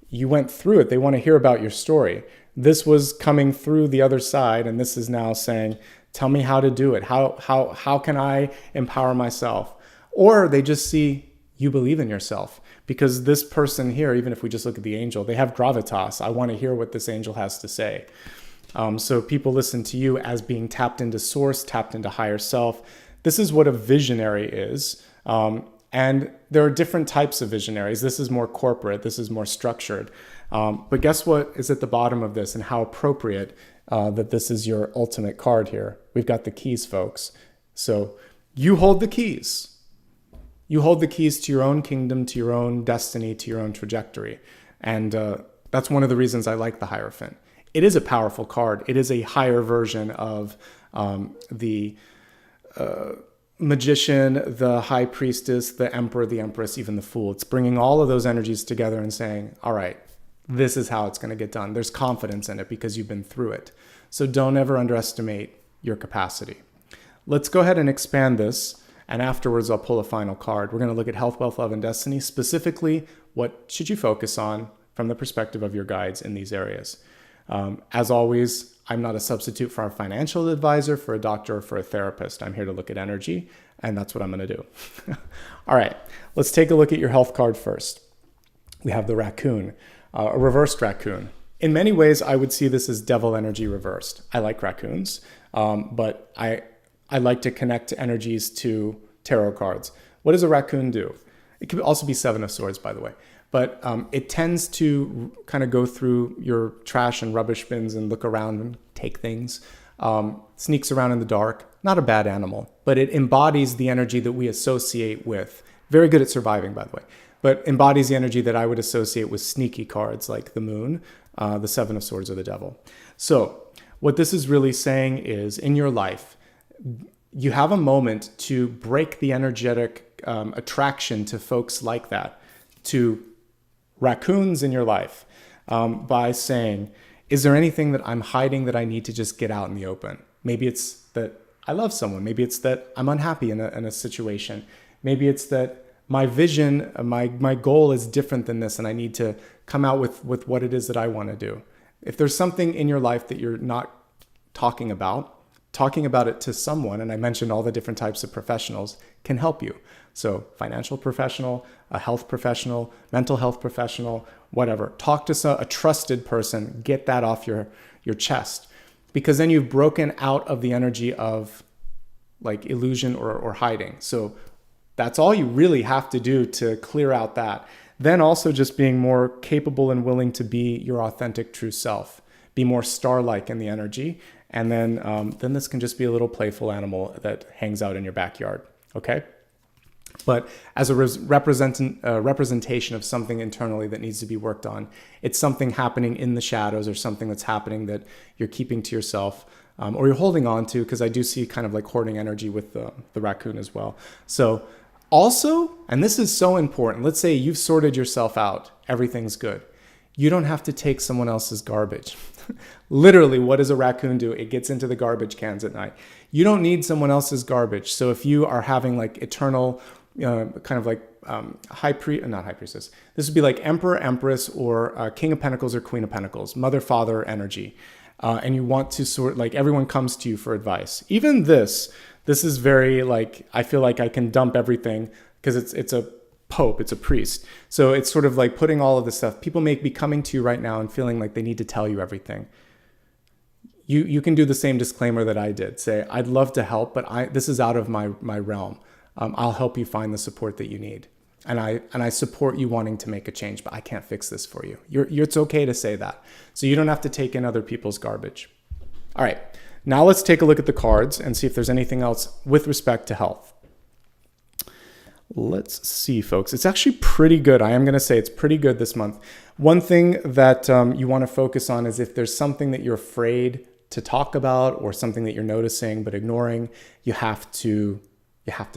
You went through it. They want to hear about your story. This was coming through the other side, and this is now saying, tell me how to do it. How can I empower myself? Or they just see you believe in yourself. Because this person here, even if we just look at the angel, they have gravitas. I want to hear what this angel has to say. So people listen to you as being tapped into source, tapped into higher self. This is what a visionary is. And there are different types of visionaries. This is more corporate. This is more structured. But guess what is at the bottom of this and how appropriate that this is your ultimate card here. We've got the keys, folks. So you hold the keys. You hold the keys to your own kingdom, to your own destiny, to your own trajectory. And that's one of the reasons I like the Hierophant. It is a powerful card. It is a higher version of the Magician, the High Priestess, the Emperor, the Empress, even the Fool. It's bringing all of those energies together and saying, all right, this is how it's going to get done. There's confidence in it because you've been through it. So don't ever underestimate your capacity. Let's go ahead and expand this. And afterwards, I'll pull a final card. We're going to look at health, wealth, love, and destiny. Specifically, what should you focus on from the perspective of your guides in these areas? As always, I'm not a substitute for a financial advisor, for a doctor, or for a therapist. I'm here to look at energy, and that's what I'm going to do. All right, let's take a look at your health card first. We have the raccoon, a reversed raccoon. In many ways, I would see this as devil energy reversed. I like raccoons, but I like to connect energies to tarot cards. What does a raccoon do? It could also be Seven of Swords, by the way. But it tends to kind of go through your trash and rubbish bins and look around and take things. Sneaks around in the dark. Not a bad animal, but it embodies the energy that we associate with. Very good at surviving, by the way. But embodies the energy that I would associate with sneaky cards like the Moon, the Seven of Swords, or the Devil. So what this is really saying is, in your life, you have a moment to break the energetic attraction to folks like that, to raccoons in your life, by saying, is there anything that I'm hiding that I need to just get out in the open? Maybe it's that I love someone. Maybe it's that I'm unhappy in a situation. Maybe it's that my vision, my goal is different than this, and I need to come out with what it is that I want to do. If there's something in your life that you're not talking about it to someone, and I mentioned all the different types of professionals, can help you. So financial professional, a health professional, mental health professional, whatever. Talk to a trusted person, get that off your chest, because then you've broken out of the energy of like illusion or hiding. So that's all you really have to do to clear out that. Then also just being more capable and willing to be your authentic true self, be more star-like in the energy. And then this can just be a little playful animal that hangs out in your backyard, okay? But as a representation of something internally that needs to be worked on, it's something happening in the shadows or something that's happening that you're keeping to yourself, or you're holding on to, because I do see kind of like hoarding energy with the raccoon as well. So also, and this is so important, let's say you've sorted yourself out, everything's good. You don't have to take someone else's garbage. Literally, what does a raccoon do? It gets into the garbage cans at night. You don't need someone else's garbage. So if you are having like eternal, kind of like not high priestess. This would be like Emperor, Empress, or King of Pentacles or Queen of Pentacles, mother, father energy. And you want to sort, like everyone comes to you for advice. Even this is very like, I feel like I can dump everything because it's a pope, it's a priest. So it's sort of like putting all of this stuff. People may be coming to you right now and feeling like they need to tell you everything. You can do the same disclaimer that I did. Say, I'd love to help, but this is out of my realm. I'll help you find the support that you need. And I support you wanting to make a change, but I can't fix this for you. It's okay to say that. So you don't have to take in other people's garbage. All right, now let's take a look at the cards and see if there's anything else with respect to health. Let's see, folks. It's actually pretty good. I am going to say it's pretty good this month. One thing that you want to focus on is if there's something that you're afraid to talk about or something that you're noticing but ignoring, you have to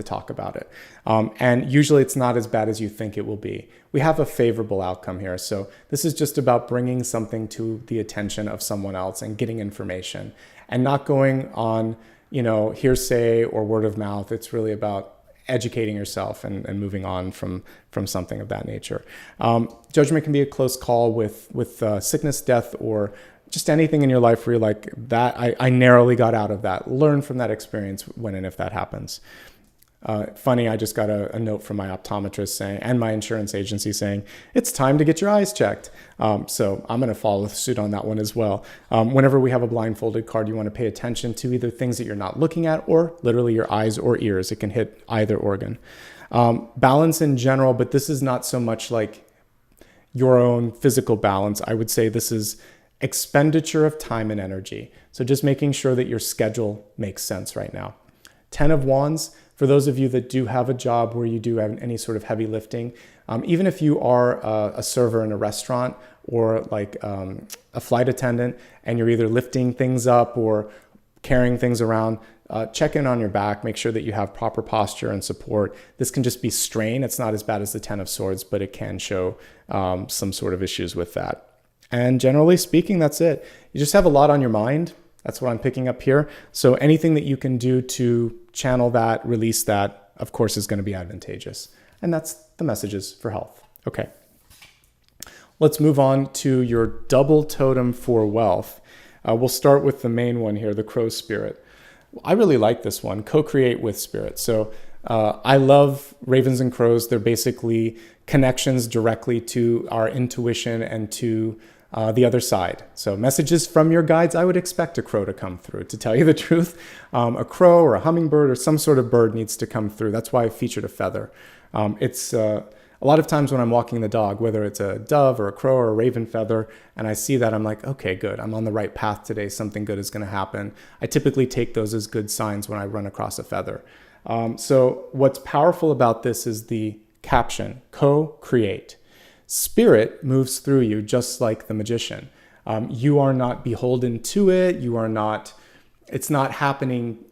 talk about it. And usually it's not as bad as you think it will be. We have a favorable outcome here. So this is just about bringing something to the attention of someone else and getting information and not going on, hearsay or word of mouth. It's really about educating yourself and moving on from something of that nature. Judgment can be a close call with sickness, death, or just anything in your life where you're like, that I narrowly got out of that. Learn from that experience when and if that happens. Funny, I just got a note from my optometrist saying, and my insurance agency saying, it's time to get your eyes checked. So I'm going to follow suit on that one as well. Whenever we have a blindfolded card, you want to pay attention to either things that you're not looking at or literally your eyes or ears. It can hit either organ. Balance in general, but this is not so much like your own physical balance. I would say this is expenditure of time and energy. So just making sure that your schedule makes sense right now. 10 of Wands, For those of you that do have a job where you do have any sort of heavy lifting, even if you are a server in a restaurant or like a flight attendant and you're either lifting things up or carrying things around, check in on your back, make sure that you have proper posture and support. This can just be strain. It's not as bad as the Ten of Swords, but it can show some sort of issues with that. And generally speaking, that's it. You just have a lot on your mind. That's what I'm picking up here. So anything that you can do to channel that, release that, of course, is going to be advantageous. And that's the messages for health. Okay. Let's move on to your double totem for wealth. We'll start with the main one here, the crow spirit. I really like this one, co-create with spirit. So I love ravens and crows. They're basically connections directly to our intuition and to the other side. So messages from your guides, I would expect a crow to come through. To tell you the truth, a crow or a hummingbird or some sort of bird needs to come through. That's why I featured a feather. It's a lot of times when I'm walking the dog, whether it's a dove or a crow or a raven feather, and I see that, I'm like, okay, good. I'm on the right path today. Something good is going to happen. I typically take those as good signs when I run across a feather. So what's powerful about this is the caption, co-create. Spirit moves through you just like the magician. You are not beholden to it. It's not happening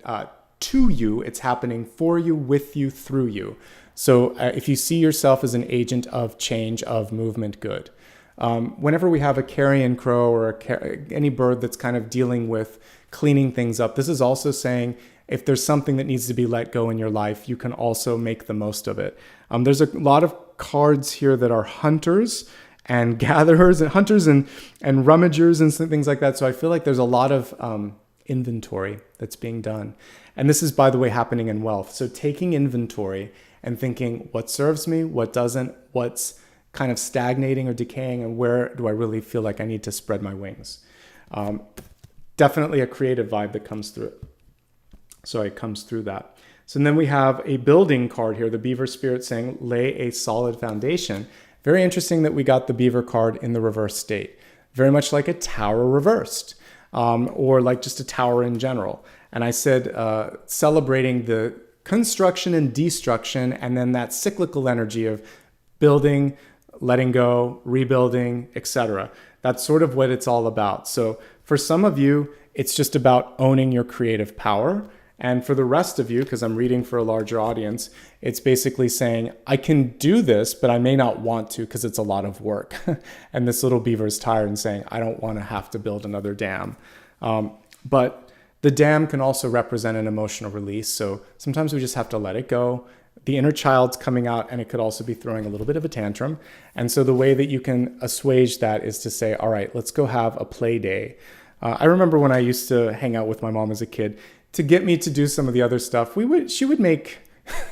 to you. It's happening for you, with you, through you. So if you see yourself as an agent of change, of movement, good. Whenever we have a carrion crow or any bird that's kind of dealing with cleaning things up, this is also saying if there's something that needs to be let go in your life, you can also make the most of it. There's a lot of cards here that are hunters and gatherers and hunters and rummagers and things like that. So I feel like there's a lot of inventory that's being done. And this is, by the way, happening in wealth. So taking inventory and thinking what serves me, what doesn't, what's kind of stagnating or decaying, and where do I really feel like I need to spread my wings. Definitely a creative vibe that comes through it. So it comes through that. So then we have a building card here, the beaver spirit saying, lay a solid foundation. Very interesting that we got the beaver card in the reverse state. Very much like a tower reversed, or like just a tower in general. And I said, celebrating the construction and destruction, and then that cyclical energy of building, letting go, rebuilding, etc. That's sort of what it's all about. So for some of you, it's just about owning your creative power. And for the rest of you, because I'm reading for a larger audience, it's basically saying, I can do this, but I may not want to because it's a lot of work. And this little beaver is tired and saying, I don't want to have to build another dam. But the dam can also represent an emotional release. So sometimes we just have to let it go. The inner child's coming out, and it could also be throwing a little bit of a tantrum. And so the way that you can assuage that is to say, all right, let's go have a play day. I remember when I used to hang out with my mom as a kid, to get me to do some of the other stuff, she would make,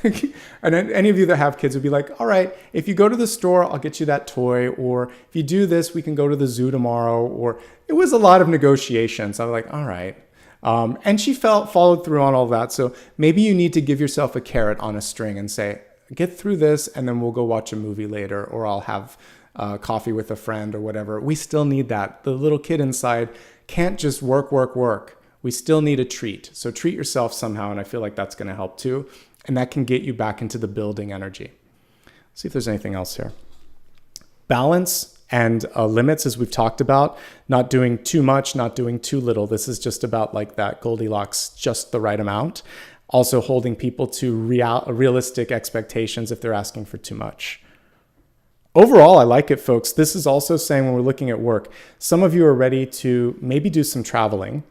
and any of you that have kids would be like, all right, if you go to the store, I'll get you that toy. Or if you do this, we can go to the zoo tomorrow. Or it was a lot of negotiations. I was like, all right. And she followed through on all that. So maybe you need to give yourself a carrot on a string and say, get through this, and then we'll go watch a movie later, or I'll have coffee with a friend or whatever. We still need that. The little kid inside can't just work, work, work. We still need a treat. So treat yourself somehow, and I feel like that's going to help too. And that can get you back into the building energy. See if there's anything else here. Balance and limits, as we've talked about, not doing too much, not doing too little. This is just about like that Goldilocks, just the right amount. Also holding people to realistic expectations if they're asking for too much. Overall, I like it, folks. This is also saying when we're looking at work, some of you are ready to maybe do some traveling,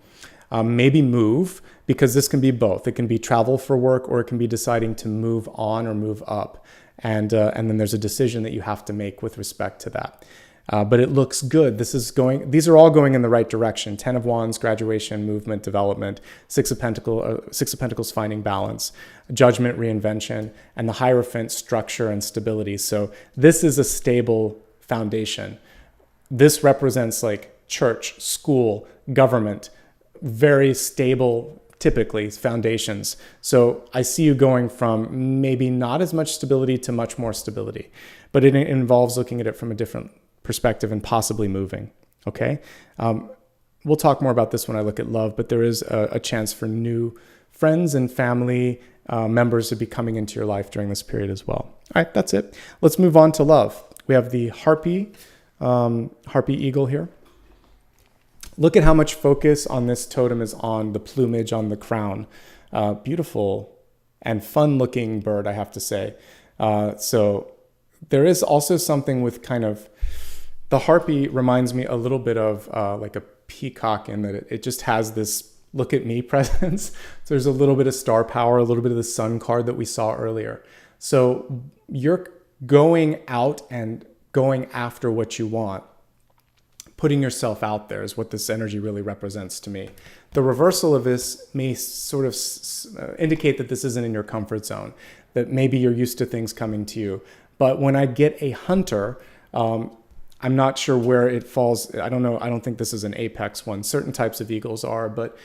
maybe move, because this can be both. It can be travel for work, or it can be deciding to move on or move up. And then there's a decision that you have to make with respect to that. But it looks good. These are all going in the right direction. 10 of Wands, graduation, movement, development, Six of Pentacles, finding balance, Judgment, reinvention, and the Hierophant, structure and stability. So this is a stable foundation. This represents like church, school, government, very stable, typically, foundations. So I see you going from maybe not as much stability to much more stability, but it involves looking at it from a different perspective and possibly moving. Okay. We'll talk more about this when I look at love, but there is a chance for new friends and family members to be coming into your life during this period as well. All right, that's it. Let's move on to love. We have the harpy eagle here. Look at how much focus on this totem is on the plumage on the crown. Beautiful and fun looking bird, I have to say. So there is also something with kind of, the harpy reminds me a little bit of like a peacock in that it just has this look at me presence. So there's a little bit of star power, a little bit of the sun card that we saw earlier. So you're going out and going after what you want. Putting yourself out there is what this energy really represents to me. The reversal of this may sort of indicate that this isn't in your comfort zone, that maybe you're used to things coming to you. But when I get a hunter, I'm not sure where it falls. I don't know. I don't think this is an apex one. Certain types of eagles are, but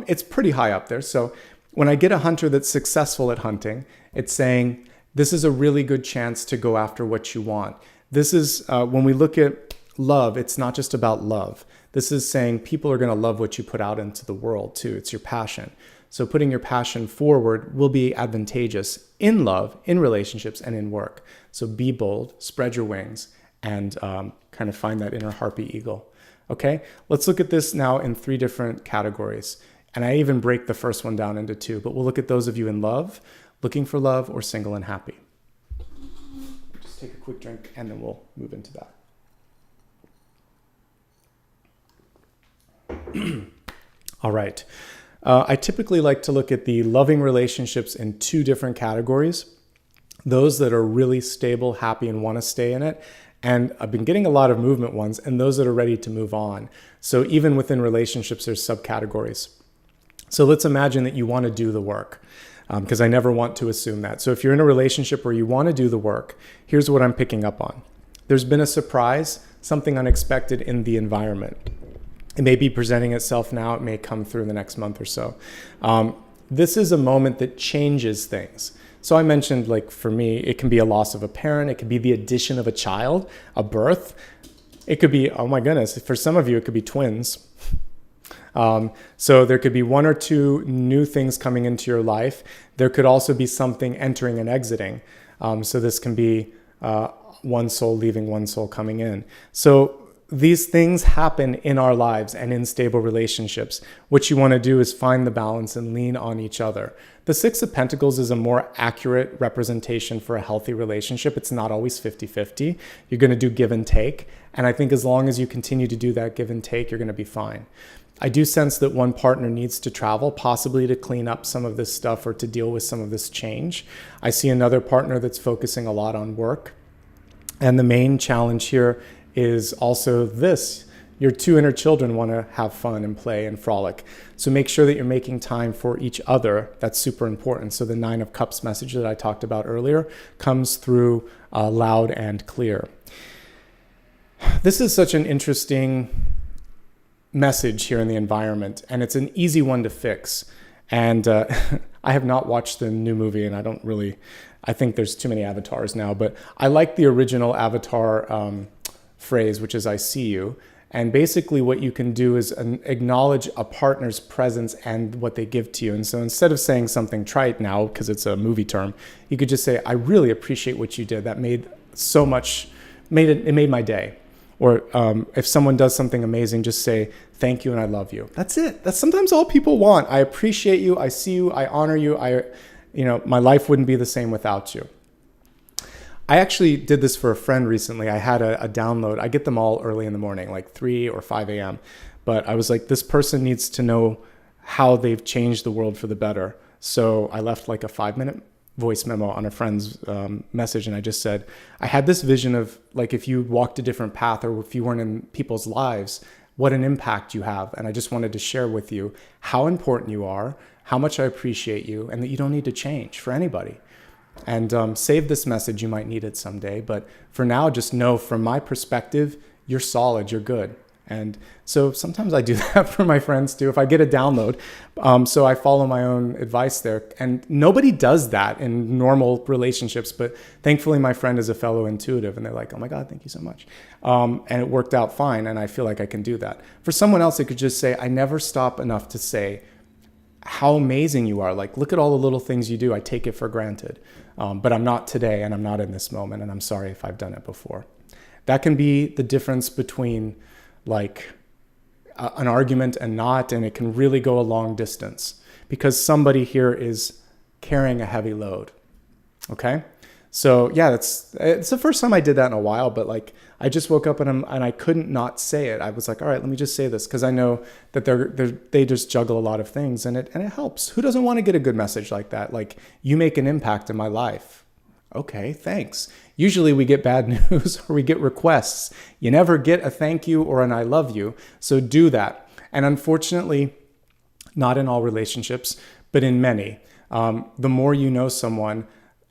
it's pretty high up there. So when I get a hunter that's successful at hunting, it's saying this is a really good chance to go after what you want. This is when we look at love, it's not just about love. This is saying people are going to love what you put out into the world too. It's your passion. So putting your passion forward will be advantageous in love, in relationships, and in work. So be bold, spread your wings, and kind of find that inner harpy eagle. Okay, let's look at this now in 3 different categories. And I even break the first one down into 2, but we'll look at those of you in love, looking for love, or single and happy. Just take a quick drink and then we'll move into that. All right. I typically like to look at the loving relationships in 2 different categories. Those that are really stable, happy, and want to stay in it. And I've been getting a lot of movement ones, and those that are ready to move on. So even within relationships, there's subcategories. So let's imagine that you want to do the work, because I never want to assume that. So if you're in a relationship where you want to do the work, here's what I'm picking up on. There's been a surprise, something unexpected in the environment. It may be presenting itself now. It may come through in the next month or so. This is a moment that changes things. So I mentioned, like for me, it can be a loss of a parent. It could be the addition of a child, a birth. It could be, oh my goodness, for some of you, it could be twins. So there could be 1 or 2 new things coming into your life. There could also be something entering and exiting. So this can be one soul leaving, one soul coming in. So these things happen in our lives and in stable relationships. What you want to do is find the balance and lean on each other. The 6 of Pentacles is a more accurate representation for a healthy relationship. It's not always 50-50. You're going to do give and take. And I think as long as you continue to do that give and take, you're going to be fine. I do sense that one partner needs to travel, possibly to clean up some of this stuff or to deal with some of this change. I see another partner that's focusing a lot on work. And the main challenge here is also this. Your 2 inner children want to have fun and play and frolic. So make sure that you're making time for each other. That's super important. So the 9 of Cups message that I talked about earlier comes through loud and clear. This is such an interesting message here in the environment, and it's an easy one to fix. And I have not watched the new movie, and I think there's too many avatars now, but I like the original Avatar phrase, which is I see you. And basically what you can do is acknowledge a partner's presence and what they give to you. And so instead of saying something trite now, because it's a movie term, you could just say, I really appreciate what you did. That made so much, it made my day. Or if someone does something amazing, just say, thank you and I love you. That's it. That's sometimes all people want. I appreciate you. I see you. I honor you. My life wouldn't be the same without you. I actually did this for a friend recently. I had a download. I get them all early in the morning, like 3 or 5 a.m. But I was like, this person needs to know how they've changed the world for the better. So I left like a 5-minute voice memo on a friend's message. And I just said, I had this vision of like, if you walked a different path or if you weren't in people's lives, what an impact you have. And I just wanted to share with you how important you are, how much I appreciate you, and that you don't need to change for anybody. And save this message. You might need it someday. But for now, just know from my perspective, you're solid, you're good. And so sometimes I do that for my friends too. If I get a download, so I follow my own advice there. And nobody does that in normal relationships. But thankfully, my friend is a fellow intuitive. And they're like, oh my God, thank you so much. And it worked out fine. And I feel like I can do that. For someone else, it could just say, I never stop enough to say, how amazing you are. Like, look at all the little things you do. I take it for granted. But I'm not today, and I'm not in this moment, and I'm sorry if I've done it before. That can be the difference between like an argument and not, and it can really go a long distance because somebody here is carrying a heavy load. Okay? So yeah, it's the first time I did that in a while, but like I just woke up and I couldn't not say it. I was like, all right, let me just say this because I know that they just juggle a lot of things, and it helps. Who doesn't want to get a good message like that? Like, you make an impact in my life. Okay, thanks. Usually we get bad news or we get requests. You never get a thank you or an I love you. So do that. And unfortunately, not in all relationships, but in many, the more you know someone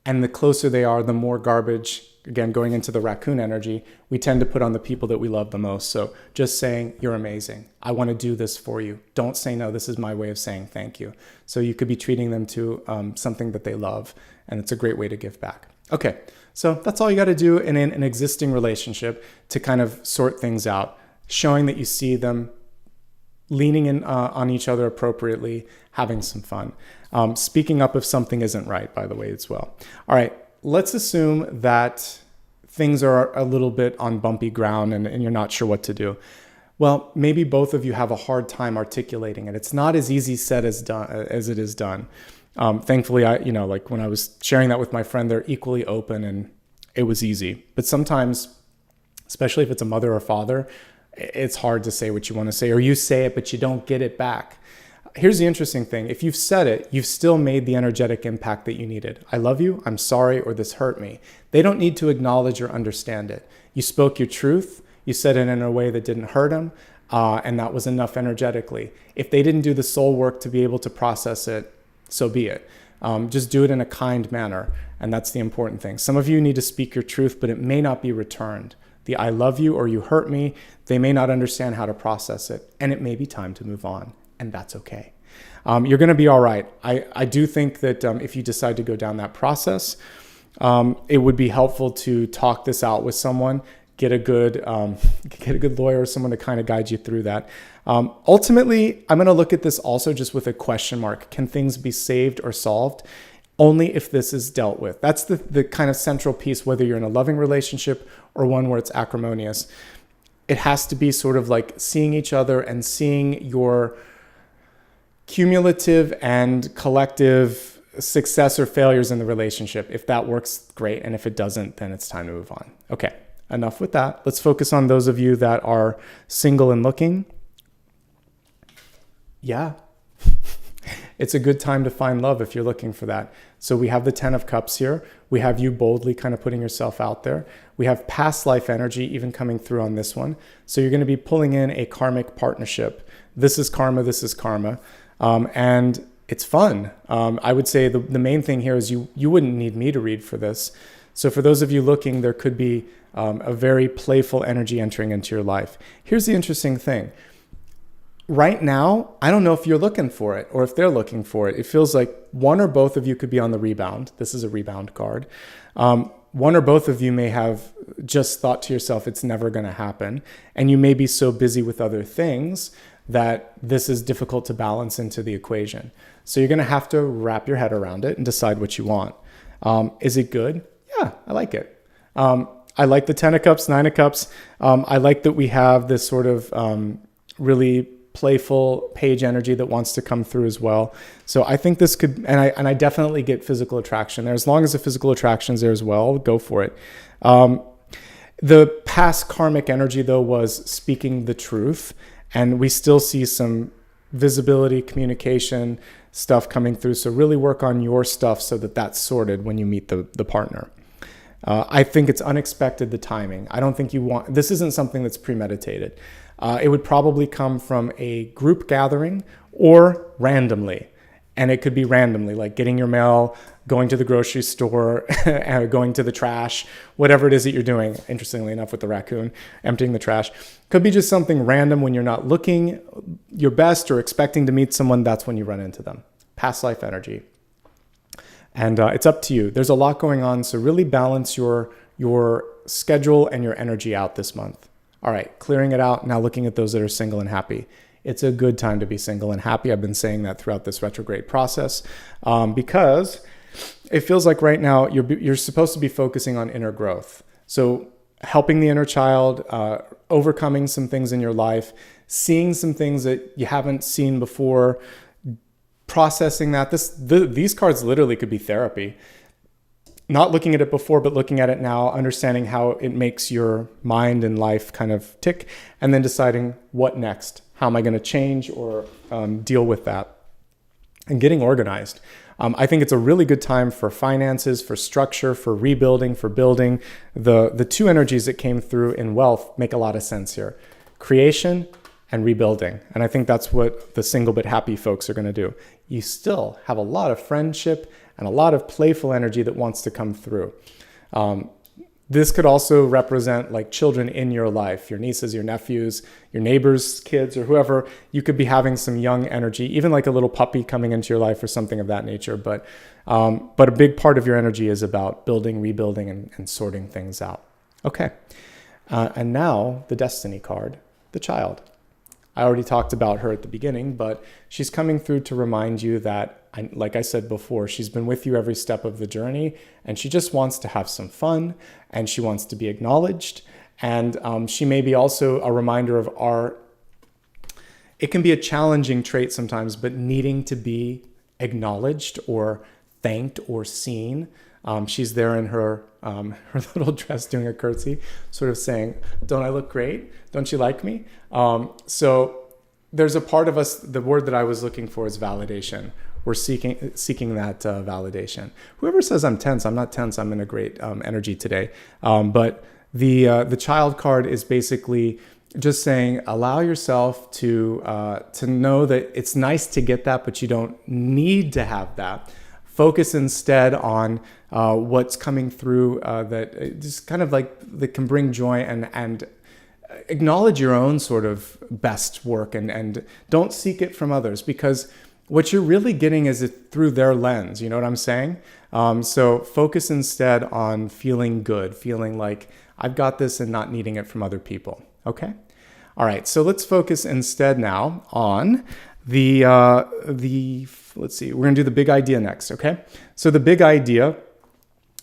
and the closer they are, the more garbage, again, going into the raccoon energy, we tend to put on the people that we love the most. So just saying, you're amazing. I want to do this for you. Don't say no. This is my way of saying thank you. So you could be treating them to something that they love, and it's a great way to give back. Okay, so that's all you got to do in an existing relationship to kind of sort things out, showing that you see them, leaning in on each other appropriately, having some fun. Speaking up if something isn't right, by the way, as well. All right, let's assume that things are a little bit on bumpy ground and you're not sure what to do. Well, maybe both of you have a hard time articulating it. It's not as easy said as it is done. Thankfully, like when I was sharing that with my friend, they're equally open and it was easy. But sometimes, especially if it's a mother or father, it's hard to say what you want to say, or you say it, but you don't get it back. Here's the interesting thing. If you've said it, you've still made the energetic impact that you needed. I love you, I'm sorry, or this hurt me. They don't need to acknowledge or understand it. You spoke your truth. You said it in a way that didn't hurt them. And that was enough energetically. If they didn't do the soul work to be able to process it, so be it. Just do it in a kind manner. And that's the important thing. Some of you need to speak your truth, but it may not be returned. The I love you or you hurt me, they may not understand how to process it. And it may be time to move on. And that's okay. You're going to be all right. I do think that if you decide to go down that process, it would be helpful to talk this out with someone, get a good lawyer or someone to kind of guide you through that. Ultimately, I'm going to look at this also just with a question mark. Can things be saved or solved? Only if this is dealt with. That's the kind of central piece, whether you're in a loving relationship or one where it's acrimonious. It has to be sort of like seeing each other and seeing your cumulative and collective success or failures in the relationship. If that works, great. And if it doesn't, then it's time to move on. Okay, enough with that. Let's focus on those of you that are single and looking. Yeah, it's a good time to find love if you're looking for that. So we have the 10 of Cups here. We have you boldly kind of putting yourself out there. We have past life energy even coming through on this one. So you're going to be pulling in a karmic partnership. This is karma. This is karma. And it's fun. I would say the main thing here is you wouldn't need me to read for this. So for those of you looking, there could be a very playful energy entering into your life. Here's the interesting thing. Right now, I don't know if you're looking for it or if they're looking for it. It feels like one or both of you could be on the rebound. This is a rebound card. One or both of you may have just thought to yourself, it's never going to happen. And you may be so busy with other things that this is difficult to balance into the equation. So you're going to have to wrap your head around it and decide what you want. Is it good? Yeah, I like it. I like the 10 of Cups, 9 of Cups. I like that we have this sort of really playful page energy that wants to come through as well. So I think this could, and I definitely get physical attraction there. As long as the physical attraction is there as well, go for it. The past karmic energy though was speaking the truth, and we still see some visibility, communication stuff coming through. So really work on your stuff so that that's sorted when you meet the partner. I think it's unexpected, the timing. I don't think this isn't something that's premeditated. It would probably come from a group gathering or randomly. And it could be randomly, like getting your mail, going to the grocery store, going to the trash, whatever it is that you're doing. Interestingly enough, with the raccoon, emptying the trash. Could be just something random when you're not looking your best or expecting to meet someone. That's when you run into them. Past life energy. And it's up to you. There's a lot going on, so really balance your schedule and your energy out this month. All right, clearing it out. Now looking at those that are single and happy. it's a good time to be single and happy. I've been saying that throughout this retrograde process because it feels like right now you're supposed to be focusing on inner growth. So helping the inner child, overcoming some things in your life, seeing some things that you haven't seen before, processing that. These cards literally could be therapy. Not looking at it before, but looking at it now, understanding how it makes your mind and life kind of tick, and then deciding what next. How am I going to change or deal with that? And getting organized. I think it's a really good time for finances, for structure, for rebuilding, for building. The two energies that came through in wealth make a lot of sense here. Creation and rebuilding. And I think that's what the single but happy folks are going to do. You still have a lot of friendship and a lot of playful energy that wants to come through. This could also represent like children in your life, your nieces, your nephews, your neighbors' kids, or whoever. You could be having some young energy, even like a little puppy coming into your life or something of that nature. But a big part of your energy is about building, rebuilding, and sorting things out. Okay. And now the Destiny card, the child. I already talked about her at the beginning, but she's coming through to remind you that, like I said before, she's been with you every step of the journey, and she just wants to have some fun, and she wants to be acknowledged. And she may be also a reminder of it can be a challenging trait sometimes, but needing to be acknowledged or thanked or seen. She's there in her little dress doing a curtsy, sort of saying, "Don't I look great? Don't you like me?" So there's a part of us, the word that I was looking for is validation. We're seeking that validation. Whoever says I'm tense, I'm not tense. I'm in a great energy today. But the child card is basically just saying, allow yourself to know that it's nice to get that, but you don't need to have that. Focus instead on what's coming through that just kind of like that can bring joy, and acknowledge your own sort of best work, and don't seek it from others, because what you're really getting is it through their lens. You know what I'm saying? So focus instead on feeling good, feeling like I've got this, and not needing it from other people. Okay? All right. So let's focus instead now on let's see, we're going to do the big idea next. Okay? So the big idea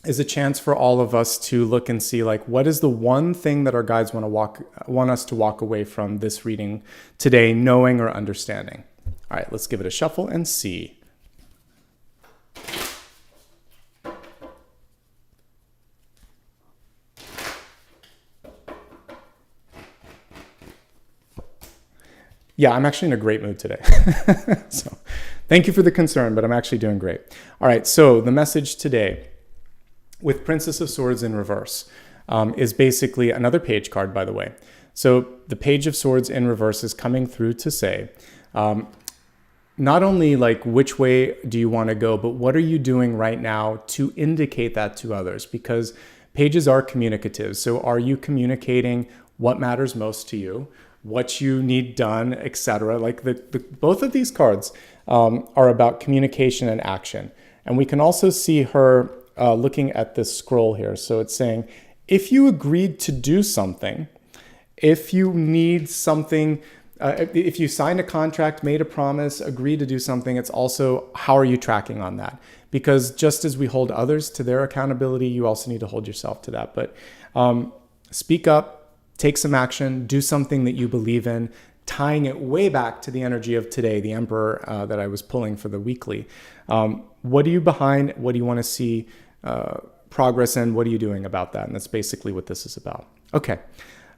is a chance for all of us to look and see, like, what is the one thing that our guides want us to walk away from this reading today, knowing or understanding. All right, let's give it a shuffle and see. Yeah, I'm actually in a great mood today. So thank you for the concern, but I'm actually doing great. All right, so the message today with Princess of Swords in reverse is basically another page card, by the way. So the Page of Swords in reverse is coming through to say, not only like which way do you want to go, but what are you doing right now to indicate that to others? Because pages are communicative. So are you communicating what matters most to you, what you need done, etc.? Like both of these cards are about communication and action. And we can also see her looking at this scroll here. So it's saying, if you agreed to do something, if you need something, if you signed a contract, made a promise, agreed to do something, it's also how are you tracking on that? Because just as we hold others to their accountability, you also need to hold yourself to that. But speak up, take some action, do something that you believe in, tying it way back to the energy of today, the Emperor that I was pulling for the weekly. What are you behind? What do you want to see progress in? What are you doing about that? And that's basically what this is about. Okay.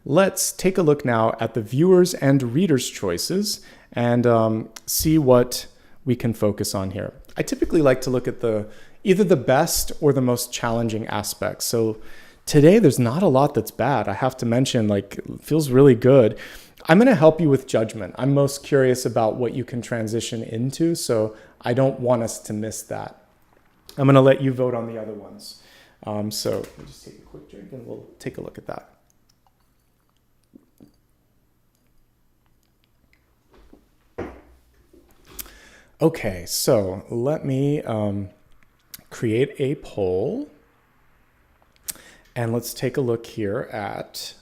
Let's take a look now at the viewers and readers' choices and see what we can focus on here. I typically like to look at either the best or the most challenging aspects. So today there's not a lot that's bad. I have to mention, like, it feels really good. I'm going to help you with judgment. I'm most curious about what you can transition into, so I don't want us to miss that. I'm going to let you vote on the other ones. So we'll just take a quick drink and we'll take a look at that. Okay, so let me create a poll, and let's take a look here at,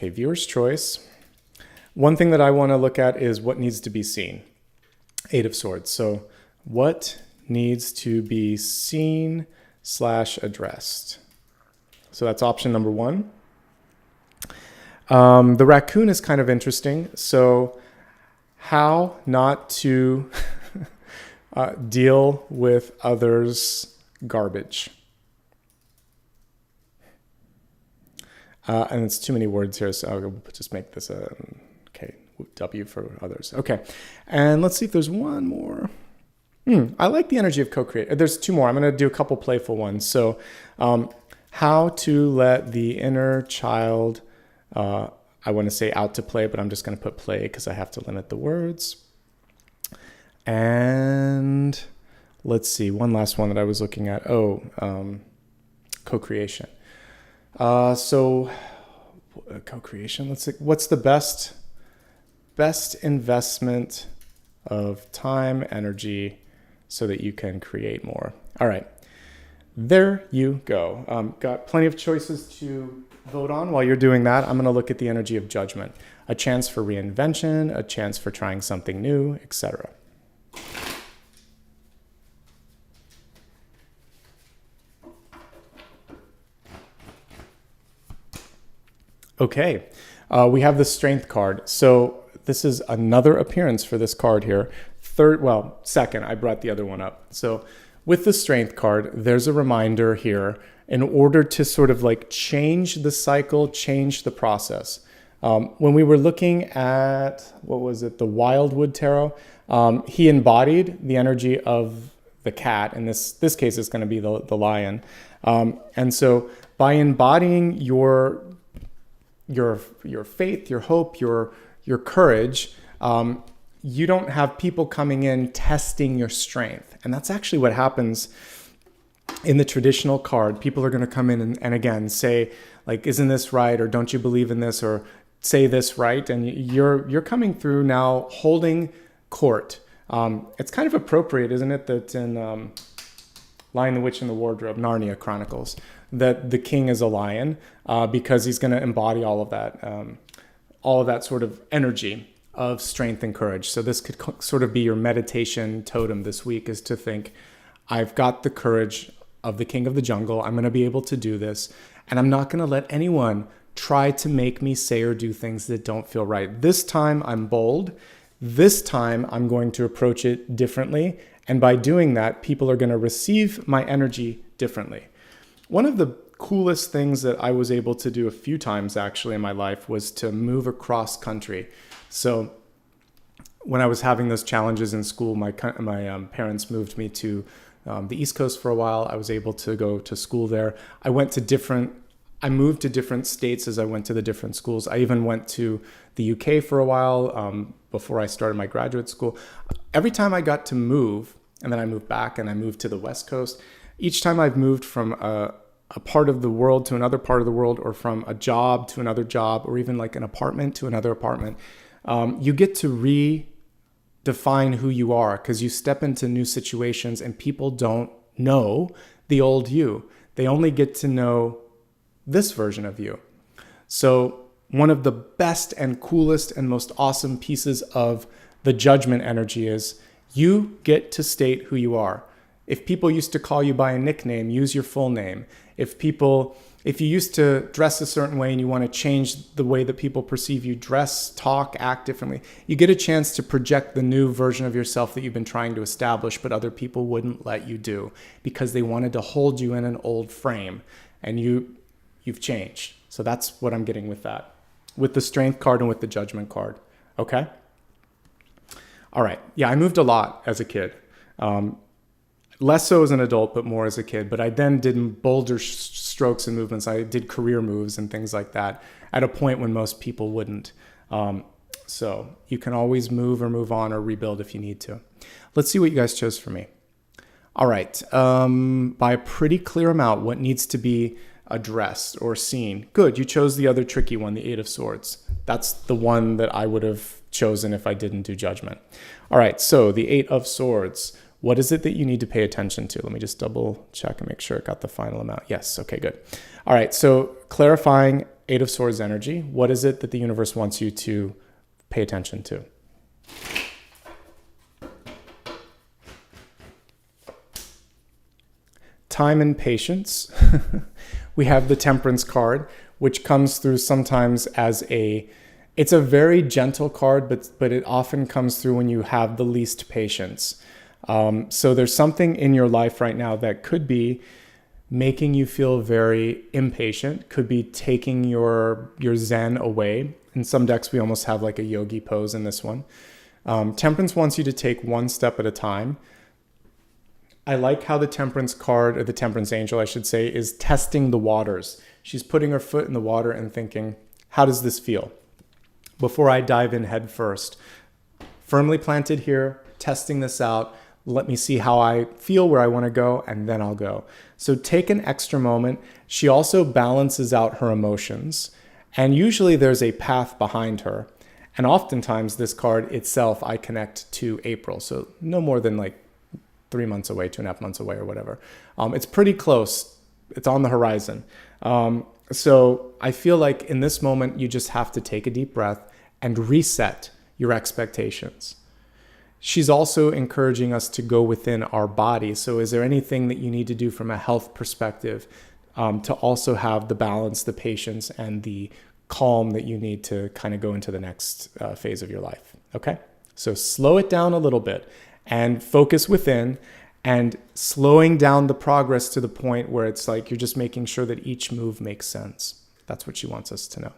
viewer's choice. One thing that I want to look at is what needs to be seen. Eight of Swords. So what needs to be seen / addressed? So that's option number one. The raccoon is kind of interesting. So how not to deal with others' garbage. And it's too many words here, so I'll just make this a, okay, W for others. Okay, and let's see if there's one more. I like the energy of co-create. There's two more. I'm going to do a couple playful ones. So how to let the inner child, I want to say out to play, but I'm just going to put play because I have to limit the words. And let's see, one last one that I was looking at. Co-creation. So co-creation, let's see, what's the best investment of time, energy, so that you can create more? All right, there you go. Got plenty of choices to vote on. While you're doing that, I'm going to look at the energy of judgment, a chance for reinvention, a chance for trying something new, etc. Okay, we have the Strength card. So this is another appearance for this card here. Second, I brought the other one up. So with the Strength card, there's a reminder here in order to sort of like change the cycle, change the process. When we were looking at, the Wildwood Tarot, he embodied the energy of the cat. In this case, it's going to be the lion. And so by embodying your faith, your hope, your courage, you don't have people coming in testing your strength. And that's actually what happens in the traditional card. People are going to come in and again say, like, isn't this right? Or don't you believe in this? Or say this right? And you're coming through now holding court. It's kind of appropriate, isn't it, that in Lion, the Witch, and the Wardrobe, Narnia Chronicles, that the king is a lion because he's going to embody all of that sort of energy of strength and courage. So this could sort of be your meditation totem this week, is to think, I've got the courage of the king of the jungle. I'm going to be able to do this. And I'm not going to let anyone try to make me say or do things that don't feel right. This time I'm bold. This time I'm going to approach it differently. And by doing that, people are going to receive my energy differently. One of the coolest things that I was able to do a few times actually in my life was to move across country. So when I was having those challenges in school, my parents moved me to the East Coast for a while. I was able to go to school there. I moved to different states as I went to the different schools. I even went to the UK for a while before I started my graduate school. Every time I got to move, and then I moved back and I moved to the West Coast, each time I've moved from a part of the world to another part of the world, or from a job to another job, or even like an apartment to another apartment, you get to redefine who you are, because you step into new situations and people don't know the old you. They only get to know this version of you. So one of the best and coolest and most awesome pieces of the judgment energy is you get to state who you are. If people used to call you by a nickname, use your full name. If you used to dress a certain way and you want to change the way that people perceive you, dress, talk, act differently, you get a chance to project the new version of yourself that you've been trying to establish, but other people wouldn't let you do because they wanted to hold you in an old frame, and you've changed. So that's what I'm getting with that, with the Strength card and with the Judgment card. Okay? All right. Yeah, I moved a lot as a kid. Less so as an adult, but more as a kid. But I then did bolder strokes and movements. I did career moves and things like that at a point when most people wouldn't. So you can always move or move on or rebuild if you need to. Let's see what you guys chose for me. All right. By a pretty clear amount, what needs to be addressed or seen? Good. You chose the other tricky one, the Eight of Swords. That's the one that I would have chosen if I didn't do Judgment. All right. So the Eight of Swords. What is it that you need to pay attention to? Let me just double check and make sure it got the final amount. Yes. Okay, good. All right. So clarifying Eight of Swords energy. What is it that the universe wants you to pay attention to. Time and patience. We have the Temperance card, which comes through sometimes as it's a very gentle card, but it often comes through when you have the least patience. So there's something in your life right now that could be making you feel very impatient, could be taking your zen away. In some decks, we almost have like a yogi pose in this one. Temperance wants you to take one step at a time. I like how the Temperance card, or the Temperance angel, I should say, is testing the waters. She's putting her foot in the water and thinking, how does this feel? Before I dive in head first, firmly planted here, testing this out. Let me see how I feel, where I want to go, and then I'll go. So take an extra moment. She also balances out her emotions. And usually there's a path behind her. And oftentimes this card itself, I connect to April. So no more than like 3 months away, 2.5 months away or whatever. It's pretty close. It's on the horizon. So I feel like in this moment, you just have to take a deep breath and reset your expectations. She's also encouraging us to go within our body. So is there anything that you need to do from a health perspective to also have the balance, the patience, and the calm that you need to kind of go into the next phase of your life? Okay? So slow it down a little bit and focus within, and slowing down the progress to the point where it's like you're just making sure that each move makes sense. That's what she wants us to know.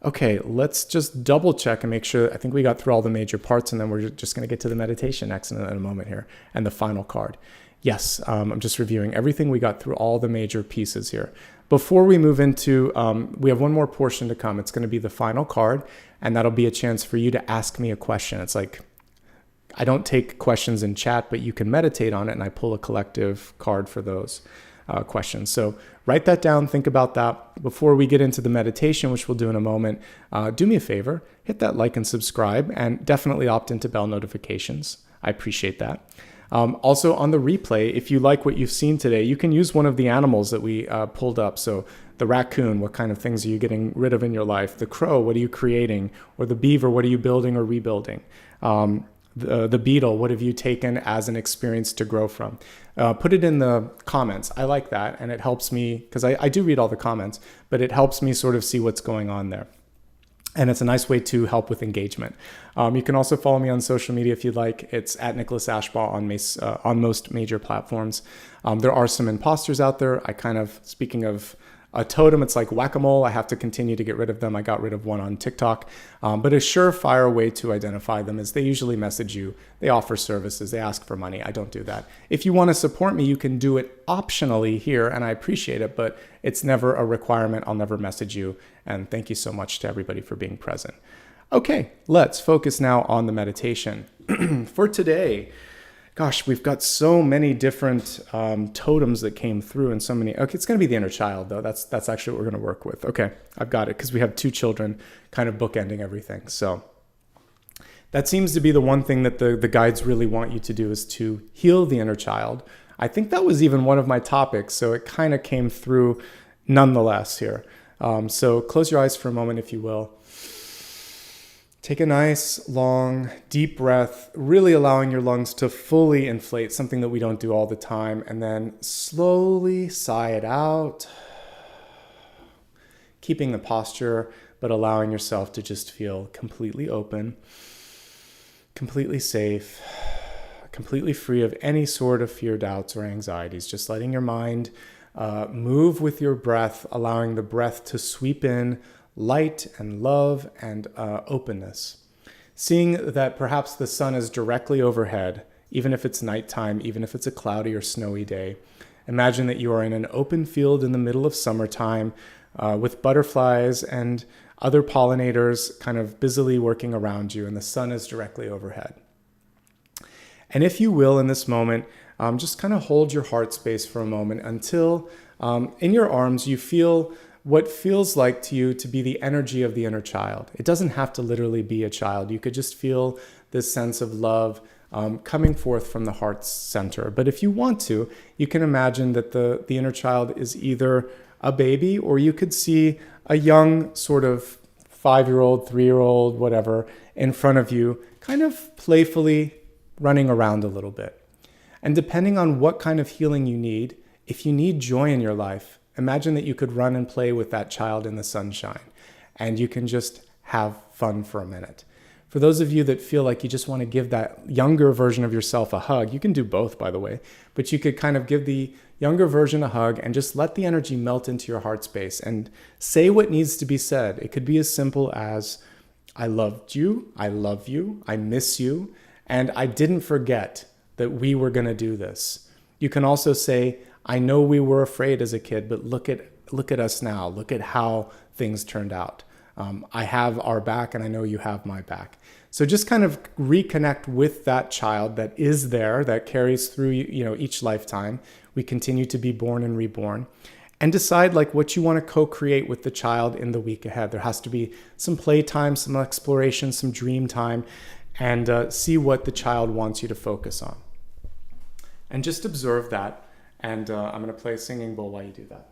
Okay, let's just double check and make sure. I think we got through all the major parts, and then we're just going to get to the meditation next in a moment here, and the final card. Yes, I'm just reviewing everything. We got through all the major pieces here. Before we move into, we have one more portion to come. It's going to be the final card, and that'll be a chance for you to ask me a question. It's like, I don't take questions in chat, but you can meditate on it, and I pull a collective card for those questions. So write that down, think about that. Before we get into the meditation, which we'll do in a moment, do me a favor, hit that like and subscribe, and definitely opt into bell notifications. I appreciate that. Also on the replay, if you like what you've seen today, you can use one of the animals that we pulled up. So the raccoon, what kind of things are you getting rid of in your life? The crow, what are you creating? Or the beaver, what are you building or rebuilding? The beetle, what have you taken as an experience to grow from? Put it in the comments. I like that, and it helps me, because I do read all the comments, but it helps me sort of see what's going on there. And it's a nice way to help with engagement. You can also follow me on social media if you'd like. It's at Nicholas Ashbaugh on most major platforms. There are some imposters out there. Speaking of a totem, it's like whack-a-mole. I have to continue to get rid of them. I got rid of one on TikTok. But a surefire way to identify them is they usually message you. They offer services. They ask for money. I don't do that. If you want to support me, you can do it optionally here, and I appreciate it, but it's never a requirement. I'll never message you. And thank you so much to everybody for being present. Okay, let's focus now on the meditation. For today, gosh, we've got so many different totems that came through, and so many. Okay, it's going to be the inner child, though. That's actually what we're going to work with. Okay, I've got it, because we have two children kind of bookending everything. So that seems to be the one thing that the guides really want you to do, is to heal the inner child. I think that was even one of my topics, so it kind of came through nonetheless here. So close your eyes for a moment, if you will. Take a nice, long, deep breath, really allowing your lungs to fully inflate, something that we don't do all the time, and then slowly sigh it out, keeping the posture, but allowing yourself to just feel completely open, completely safe, completely free of any sort of fear, doubts, or anxieties, just letting your mind move with your breath, allowing the breath to sweep in light and love and openness. Seeing that perhaps the sun is directly overhead, even if it's nighttime, even if it's a cloudy or snowy day. Imagine that you are in an open field in the middle of summertime with butterflies and other pollinators kind of busily working around you, and the sun is directly overhead. And if you will, in this moment, just kind of hold your heart space for a moment until in your arms you feel what feels like to you to be the energy of the inner child. It doesn't have to literally be a child. You could just feel this sense of love coming forth from the heart's center. But if you want to, you can imagine that the inner child is either a baby, or you could see a young sort of 5-year-old, 3-year-old, whatever, in front of you, kind of playfully running around a little bit. And depending on what kind of healing you need, if you need joy in your life, imagine that you could run and play with that child in the sunshine, and you can just have fun for a minute. For those of you that feel like you just want to give that younger version of yourself a hug, you can do both, by the way, but you could kind of give the younger version a hug and just let the energy melt into your heart space and say what needs to be said. It could be as simple as, I loved you, I love you, I miss you, and I didn't forget that we were going to do this. You can also say, I know we were afraid as a kid, but look at us now. Look at how things turned out. I have our back, and I know you have my back. So just kind of reconnect with that child that is there, that carries through, each lifetime. We continue to be born and reborn, and decide like what you want to co-create with the child in the week ahead. There has to be some playtime, some exploration, some dream time, and see what the child wants you to focus on. And just observe that. And I'm going to play a singing bowl while you do that.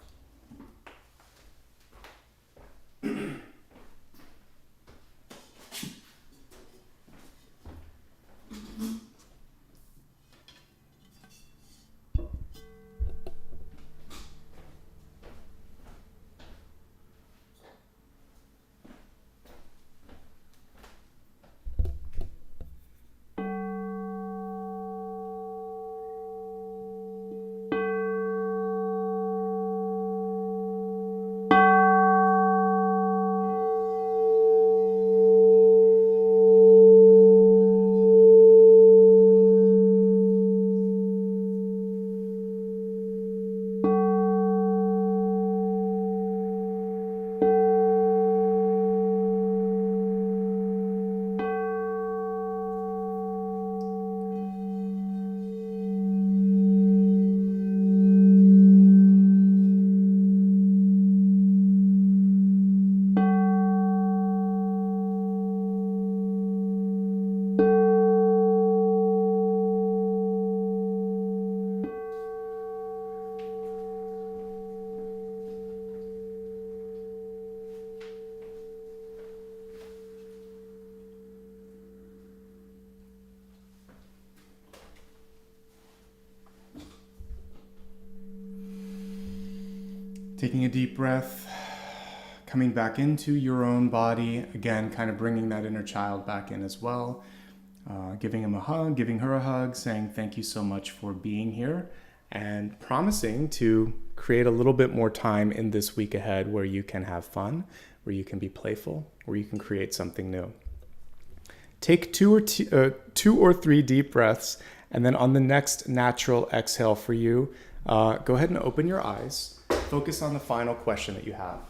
Taking a deep breath, coming back into your own body, again, kind of bringing that inner child back in as well, giving him a hug, giving her a hug, saying thank you so much for being here, and promising to create a little bit more time in this week ahead where you can have fun, where you can be playful, where you can create something new. Take two or three deep breaths, and then on the next natural exhale for you, go ahead and open your eyes. Focus on the final question that you have.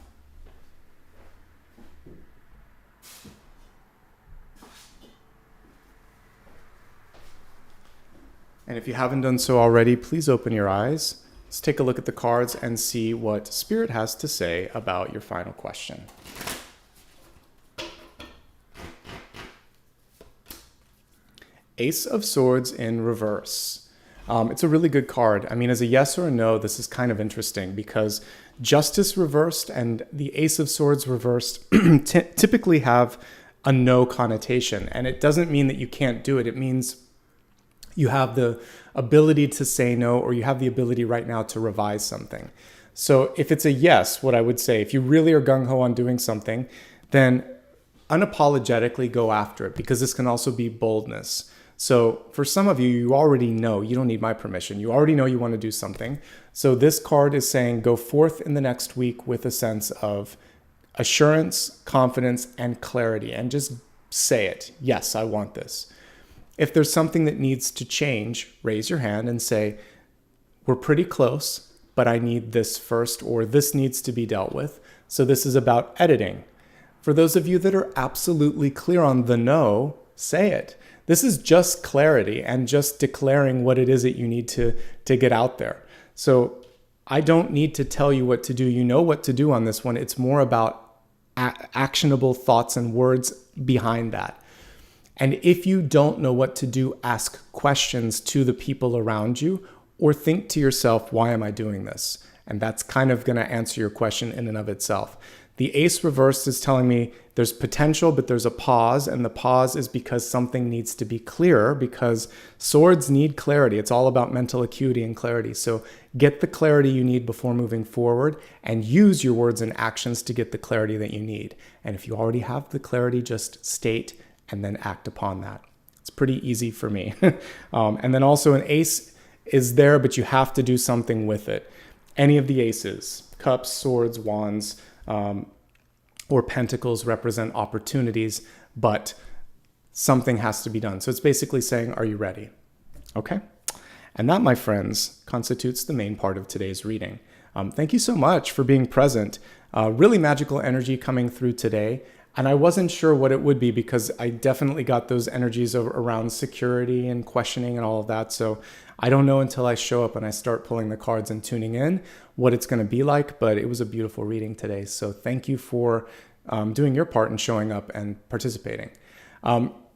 And if you haven't done so already, please open your eyes. Let's take a look at the cards and see what Spirit has to say about your final question. Ace of Swords in reverse. It's a really good card. I mean, as a yes or a no, this is kind of interesting because Justice reversed and the Ace of Swords reversed typically have a no connotation. And it doesn't mean that you can't do it. It means you have the ability to say no, or you have the ability right now to revise something. So if it's a yes, what I would say, if you really are gung-ho on doing something, then unapologetically go after it, because this can also be boldness. So for some of you, you already know, you don't need my permission. You already know you want to do something. So this card is saying go forth in the next week with a sense of assurance, confidence, and clarity, and just say it. Yes, I want this. If there's something that needs to change, raise your hand and say, we're pretty close, but I need this first, or this needs to be dealt with. So this is about editing. For those of you that are absolutely clear on the no, say it. This is just clarity and just declaring what it is that you need to get out there. So I don't need to tell you what to do. You know what to do on this one. It's more about actionable thoughts and words behind that. And if you don't know what to do, ask questions to the people around you, or think to yourself, why am I doing this? And that's kind of going to answer your question in and of itself. The ace reversed is telling me there's potential, but there's a pause. And the pause is because something needs to be clearer, because swords need clarity. It's all about mental acuity and clarity. So get the clarity you need before moving forward, and use your words and actions to get the clarity that you need. And if you already have the clarity, just state and then act upon that. It's pretty easy for me. And then also an ace is there, but you have to do something with it. Any of the aces, cups, swords, wands, or pentacles represent opportunities, but something has to be done. So it's basically saying, are you ready? Okay. And that, my friends, constitutes the main part of today's reading. Thank you so much for being present. Really magical energy coming through today. And I wasn't sure what it would be, because I definitely got those energies around security and questioning and all of that. So I don't know until I show up and I start pulling the cards and tuning in what it's going to be like. But it was a beautiful reading today. So thank you for doing your part and showing up and participating.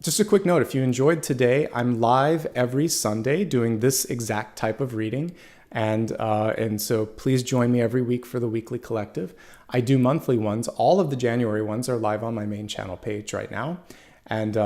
Just a quick note, if you enjoyed today, I'm live every Sunday doing this exact type of reading. And so please join me every week for the weekly collective. I do monthly ones. All of the January ones are live on my main channel page right now. And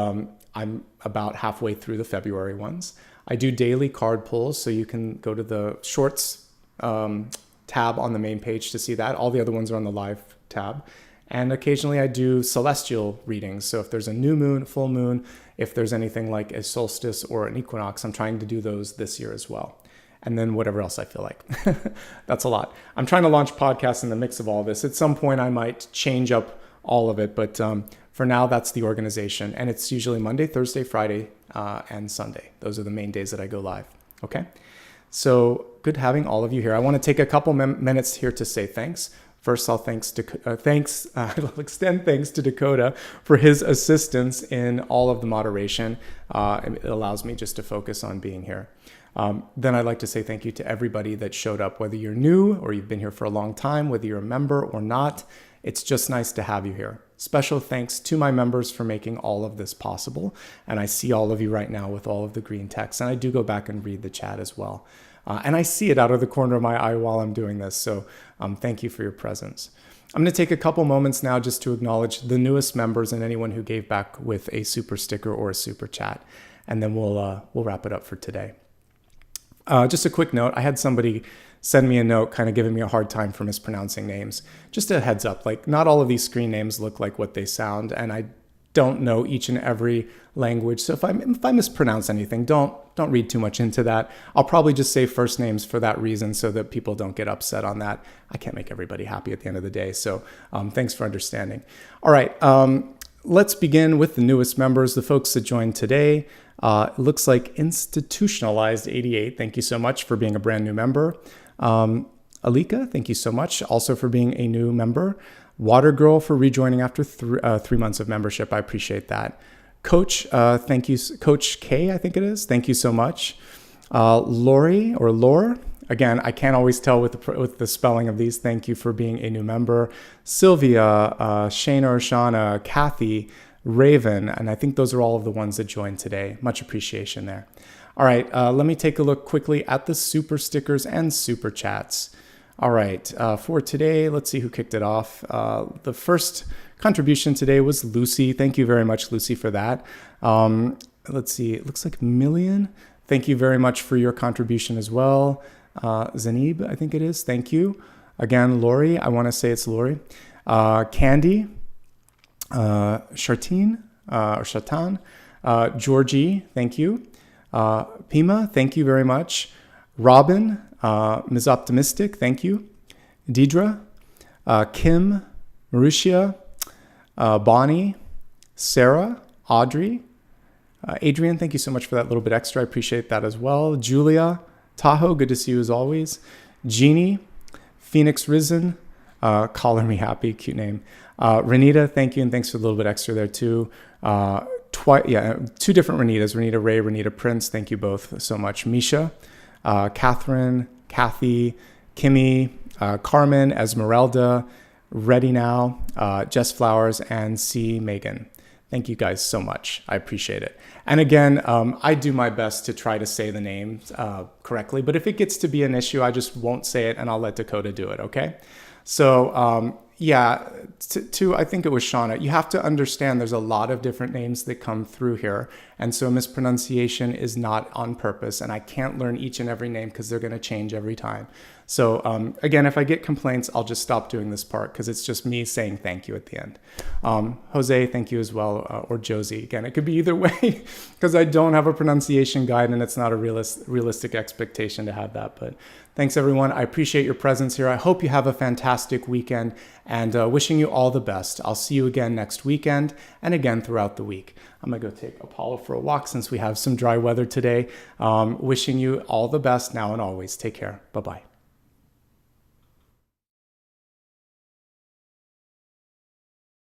I'm about halfway through the February ones. I do daily card pulls, so you can go to the shorts tab on the main page to see that. All the other ones are on the live tab. And occasionally I do celestial readings. So if there's a new moon, full moon, if there's anything like a solstice or an equinox, I'm trying to do those this year as well. And then whatever else I feel like. That's a lot. I'm trying to launch podcasts in the mix of all this. At some point, I might change up all of it. But for now, that's the organization. And it's usually Monday, Thursday, Friday, and Sunday. Those are the main days that I go live. Okay? So good having all of you here. I want to take a couple minutes here to say thanks. First, I'll extend thanks to Dakota for his assistance in all of the moderation. It allows me just to focus on being here. Then I'd like to say thank you to everybody that showed up, whether you're new or you've been here for a long time, whether you're a member or not. It's just nice to have you here. Special thanks to my members for making all of this possible. And I see all of you right now with all of the green text. And I do go back and read the chat as well. And I see it out of the corner of my eye while I'm doing this. So thank you for your presence. I'm going to take a couple moments now just to acknowledge the newest members and anyone who gave back with a super sticker or a super chat. And then we'll wrap it up for today. Just a quick note. I had somebody send me a note kind of giving me a hard time for mispronouncing names. Just a heads up, like not all of these screen names look like what they sound, and I don't know each and every language. So if I mispronounce anything, don't read too much into that. I'll probably just say first names for that reason so that people don't get upset on that. I can't make everybody happy at the end of the day. So thanks for understanding. All right. Let's begin with the newest members, the folks that joined today. It looks like Institutionalized 88. Thank you so much for being a brand new member. Alika, thank you so much also for being a new member. Water Girl for rejoining after 3 months of membership. I appreciate that. Coach, thank you. Coach K, I think it is. Thank you so much. Lori or Lore. Again, I can't always tell with the spelling of these. Thank you for being a new member. Sylvia, Shana or Shauna, Kathy, Raven, and I think those are all of the ones that joined today. Much appreciation there. All right, let me take a look quickly at the super stickers and super chats. All right, for today, let's see who kicked it off. The first contribution today was Lucy. Thank you very much, Lucy, for that. Let's see, it looks like Million. Thank you very much for your contribution as well. Zanib, I think it is. Thank you. Again, Lori, I want to say it's Lori. Candy, Shartine, or Shatan, Georgie, thank you. Pima, thank you very much. Robin, Ms. Optimistic, thank you. Deidre, Kim, Mauricia, Bonnie, Sarah, Audrey, Adrian, thank you so much for that little bit extra. I appreciate that as well. Julia, Tahoe, good to see you as always. Jeannie, Phoenix Risen, Color Me Happy, cute name. Renita, thank you, and thanks for a little bit extra there too. Two different Renitas, Renita Ray, Renita Prince, thank you both so much. Misha, Catherine, Kathy, Kimmy, Carmen, Esmeralda, Ready Now, Jess Flowers, and C. Megan. Thank you guys so much. I appreciate it. And again, I do my best to try to say the names correctly, but if it gets to be an issue, I just won't say it and I'll let Dakota do it, okay? So Yeah, to I think it was Shauna. You have to understand there's a lot of different names that come through here. And so mispronunciation is not on purpose. And I can't learn each and every name because they're going to change every time. So again, if I get complaints, I'll just stop doing this part because it's just me saying thank you at the end. Jose, thank you as well, or Josie. Again, it could be either way because I don't have a pronunciation guide and it's not a realistic expectation to have that. But thanks, everyone. I appreciate your presence here. I hope you have a fantastic weekend and wishing you all the best. I'll see you again next weekend and again throughout the week. I'm going to go take Apollo for a walk since we have some dry weather today. Wishing you all the best now and always. Take care. Bye-bye.